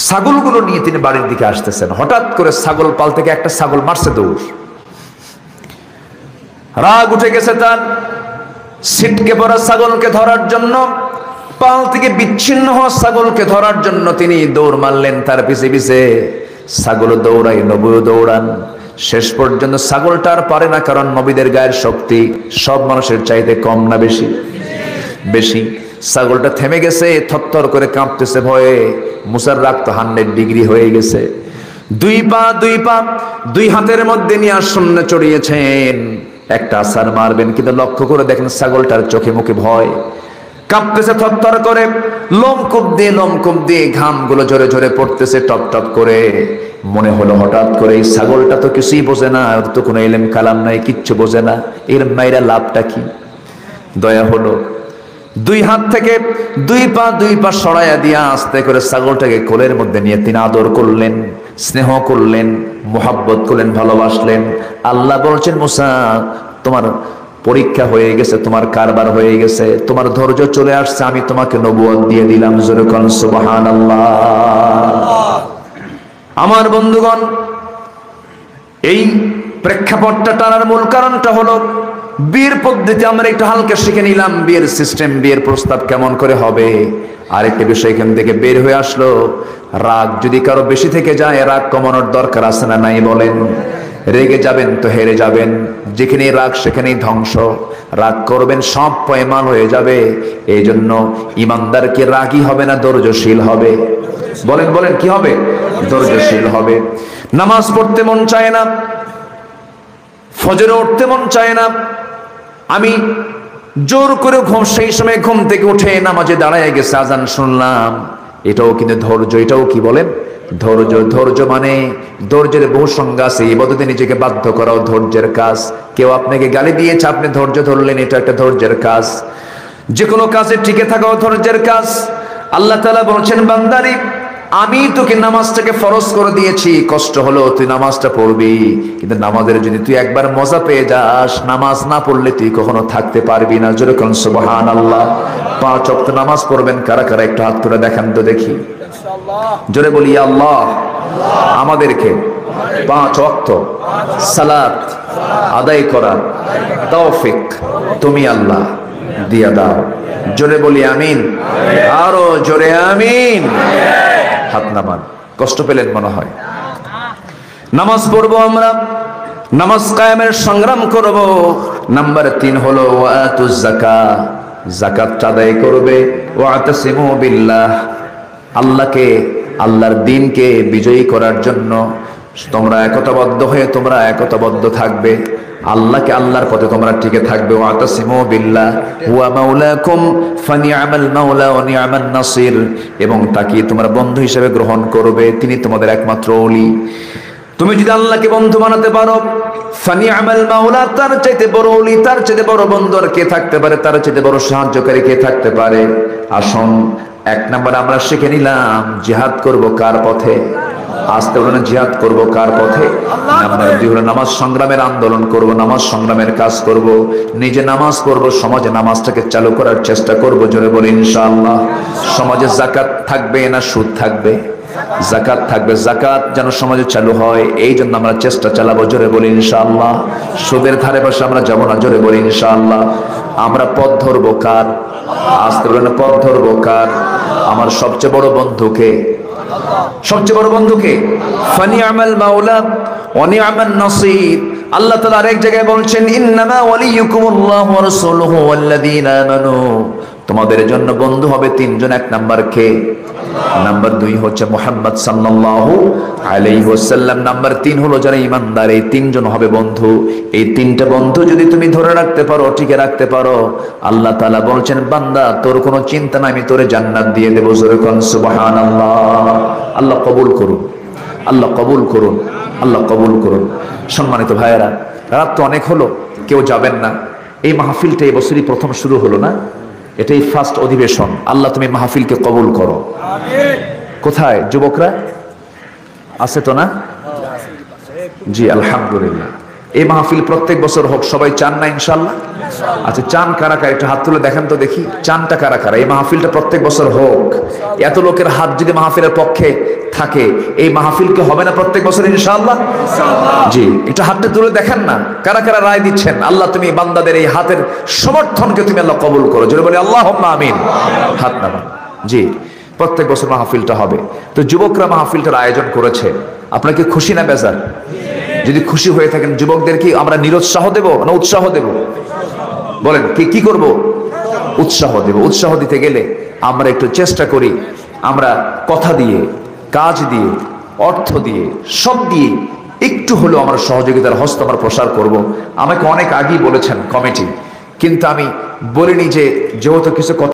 ছাগলগুলো নিয়ে তিনি বাড়ির দিকে আসতেছেন, হঠাৎ করে ছাগল পাল থেকে একটা ছাগল মারছে দৌড়। রাগ উঠে গেছে তার, ছিটকে পড়া ছাগলকে ধরার জন্য, পাল থেকে বিচ্ছিন্ন হওয়া ছাগলকে ধরার জন্য তিনি দৌড় মারলেন তার পিছে পিছে। ছাগল দৌড়াই, নবীও দৌড়ান। শেষ পর্যন্ত ছাগলটা আর পারে না, কারণ নবীদের গায়ের শক্তি সব মানুষের চাইতে কম না বেশি? বেশি। ছাগলটা থেমে গেছে, থরথর করে কাঁপতেছে ভয়ে। মুসার রাগ তো 100 ডিগ্রি হয়ে গেছে। 2 পা 2 হাতের মধ্যে নিয়ে শূন্য চড়িয়েছেন, একটা আছাড় মারবেন, কিন্তু লক্ষ্য করে দেখেন ছাগলটার চোখে মুখে ভয়, কাঁপতেছে থরথর করে, লোমকূপ দিয়ে ঘামগুলো ঝরে ঝরে পড়তেছে টপ টপ করে। মনে হলো হঠাৎ করে এই ছাগলটা তো কিছুই বোঝে না, ওর তো কোনো ইলম কালাম নাই, কিচ্ছু বোঝে না, এর মাইরা লাভটা কি? দয়া হলো, 2 হাত থেকে 2 পা সরাইয়া দিয়া আস্তে করে ছাগলটাকে কোলের মধ্যে নিয়ে তিনি আদর করলেন, স্নেহ করলেন, মোহাব্বত করলেন, ভালোবাসলেন। আল্লাহ বলছেন মুসা তোমার পরীক্ষা হয়ে গেছে, তোমার কারবার হয়ে গেছে, তোমার ধৈর্য চলে আসছে, আমি তোমাকে নবুয়ত দিয়ে দিলাম। জোরে কোন সুবহানাল্লাহ। আমার বন্ধুগণ, এই প্রেক্ষাপটটা টানার মূল কারণটা হলো বিয়ের পদ্ধতি আমরা একটু হালকা শিখে নিলাম, বিয়ের সিস্টেম, বিয়ের প্রস্তাব কেমন করে হবে। আরেকটা বিষয় এখান থেকে বের হয়ে আসলো, রাগ যদি কারো বেশি থেকে যায়, রাগ কমানোর দরকার আছে না নাই বলেন? রেগে যাবেন তো হেরে যাবেন, যেখানেই রাগ সেখানেই ধ্বংস। রাগ করবেন সব পয়মাল হয়ে যাবে। এই জন্য ইমানদারকে রাগী হবে না, ধৈর্যশীল হবে। বলেন বলেন কি হবে? ধৈর্যশীল হবে। নামাজ পড়তে মন চায় না, ফজরে উঠতে মন চায় না, আমি জোর করে সেই সময় ঘুম থেকে উঠে নামাজে দাঁড়ায় গেছে, আজান শুনলাম, এটাও কিন্তু ধৈর্য। এটাও কি বলেন? ধৈর্য। ধৈর্য মানে ধৈর্যের বহু সংজ্ঞা আছে। ইবাদতে নিজেকে বাধ্য করাও ধৈর্যের কাজ। কেউ আপনাকে গালি দিয়েছে, আপনি ধৈর্য ধরলেন, এটা একটা ধৈর্যের কাজ। যে কোনো কাজে টিকে থাকাও ধৈর্যের কাজ। আল্লাহ তাআলা বলছেন, বান্দারে আমি তোকে নামাজটাকে ফরজ করে দিয়েছি, কষ্ট হলো তুই নামাজটা পড়বি, কিন্তু নামাজের যদি তুই একবার মজা পেয়ে যাস, নামাজ না পড়লে তুই কখনো থাকতে পারবি না। জোরে কোন সুবহানাল্লাহ। 5 ওয়াক্ত নামাজ পড়বেন কারা কারা? একটু হাত তুলে দেখান তো দেখি। জোরে বলি আল্লাহ আমাদেরকে 5 ওয়াক্ত সালাত আদায় করার তৌফিক তুমি আল্লাহ দিয়া দাও। জোরে বলি আমিন। আরো জোরে আমিন। হাত নামান। কষ্ট পেলেন মনে হয়। নামাজ পড়বো আমরা, নামাজ কায়েমের সংগ্রাম করব। নাম্বার 3 হলো ওয়াতুজ যাকাত, যাকাত আদায় করবে। ওয়াতাসিমু বিল্লাহ, আল্লাহকে, আল্লাহর দ্বীনকে বিজয়ী করার জন্য তোমরা একতাবদ্ধ হয়ে তোমরা একতাবদ্ধ থাকবে। আল্লাহকে, আল্লাহর পথে তোমরা টিকে থাকবে। ওয়াতাসিমু বিল্লাহ হুয়া মাওলাকুম ফানি'মাল মাওলা ওয়া নি'মান নাসির, এবং তাকে তোমরা বন্ধু হিসেবে গ্রহণ করবে, তিনি তোমাদের একমাত্র ওলি। তুমি যদি আল্লাহকে বন্ধু বানাতে পারো, ফানি'মাল মাওলা, তার চাইতে বড় ওলি, তার চাইতে বড় বন্ধু আর কে থাকতে পারে? তার চাইতে বড় সাহায্যকারী কে থাকতে পারে? আসুন 1 নম্বর আমরা শিখে নিলাম, জিহাদ করব কার পথে? আসতে বলেন, জিহাদ করব কার পথে? নাম্বার 2 হলো নামাজ সংগ্রামের আন্দোলন করব, নামাজ সংগ্রামের কাজ করব, নিজে নামাজ পড়ব, সমাজে নামাজটাকে চালু করার চেষ্টা করব। জোরে বলি ইনশাআল্লাহ। সমাজে যাকাত থাকবে না সুদ থাকবে? যাকাত থাকবে। যাকাত যেন সমাজে চালু হয়, এই জন্য আমরা চেষ্টা চালাবো। জোরে বলি ইনশাআল্লাহ। সুদের ধারে পাশে আমরা যাব না। জোরে বলি ইনশাআল্লাহ। আমরা পথ ধরবো কার? আসতে বলেন, পথ ধরবো কার? আমার সবচেয়ে বড় বন্ধুকে, সবচেয়ে বড় বন্ধুকে ফানি'মাল মাওলা ওয়া নি'মান নাসির। আল্লাহ তাআলা আরেক জায়গায় বলছেন, ইন্নামা ওয়ালিয়ুকুমুল্লাহু ওয়া রাসূলুহু ওয়াল্লাযীনা আমানু, তোমাদের জন্য বন্ধু হবে 3 জন। 1 নাম্বার কে? নাম্বার 2 হচ্ছে মুহাম্মদ সাল্লাল্লাহু আলাইহি ওয়াসাল্লাম। নাম্বার 3 হলো যারা ঈমানদার। এই 3 জন হবে বন্ধু। এই 3টা বন্ধু যদি তুমি ধরে রাখতে পারো, টিকে রাখতে পারো, আল্লাহ তাআলা বলছেন, বান্দা তোর কোনো চিন্তা নাই, আমি তোরে জান্নাত দিয়ে দেব। জোরে কোন সুবহানাল্লাহ। আল্লাহ কবুল করুন, আল্লাহ কবুল করুন, আল্লাহ কবুল করুন। সম্মানিত ভাইয়েরা, রাত তো অনেক হলো, কেউ যাবেন না। এই মাহফিলটা এই বছরই প্রথম শুরু হলো না? এটাই ফার্স্ট অধিবেশন। আল্লাহ তুমি মাহফিলকে কবুল করো। কোথায় যুবকরা আছে তো না? জি আলহামদুলিল্লাহ। এই মাহফিল প্রত্যেক বছর হোক, সবাই চান না ইনশাআল্লাহ? আচ্ছা, চান কারা কারা? একটু হাত তুলে দেখেন তো দেখি, চানটা কারা কারা এই মাহফিলটা প্রত্যেক বছর হোক? এত লোকের হাত যদি মাহফিলের পক্ষে থাকে, এই মাহফিলকে হবে না প্রত্যেক বছর ইনশাআল্লাহ? জি, একটু হাতটা তুলে দেখেন না, কারা কারা রায় দিচ্ছেন? আল্লাহ তুমি বান্দাদের এই হাতের সমর্থনকে তুমি আল্লাহ কবুল করো। জোরে বলি আল্লাহুম্মা আমিন। হাত নামান। জি, প্রত্যেক বছর মাহফিলটা হবে। তো যুবকরা মাহফিলটার আয়োজন করেছে, আপনাকে খুশি না বেজার? যদি খুশি হয়ে থাকেন, যুবকদের কি আমরা নিরুৎসাহ দেব না উৎসাহ দেব? বলেন কি করব? উৎসাহ দেব। উৎসাহ দিতে গেলে আমরা একটু চেষ্টা করি, আমরা কথা দিয়ে, কাজ দিয়ে, অর্থ দিয়ে, সব দিয়ে একটু হলেও আমরা সহযোগিতার হস্ত আমরা প্রসার করব। আমাকে অনেক আগেই বলেছেন কমিটি, কিন্তু আমি বলিনি যে যেহেতু কিছু কথা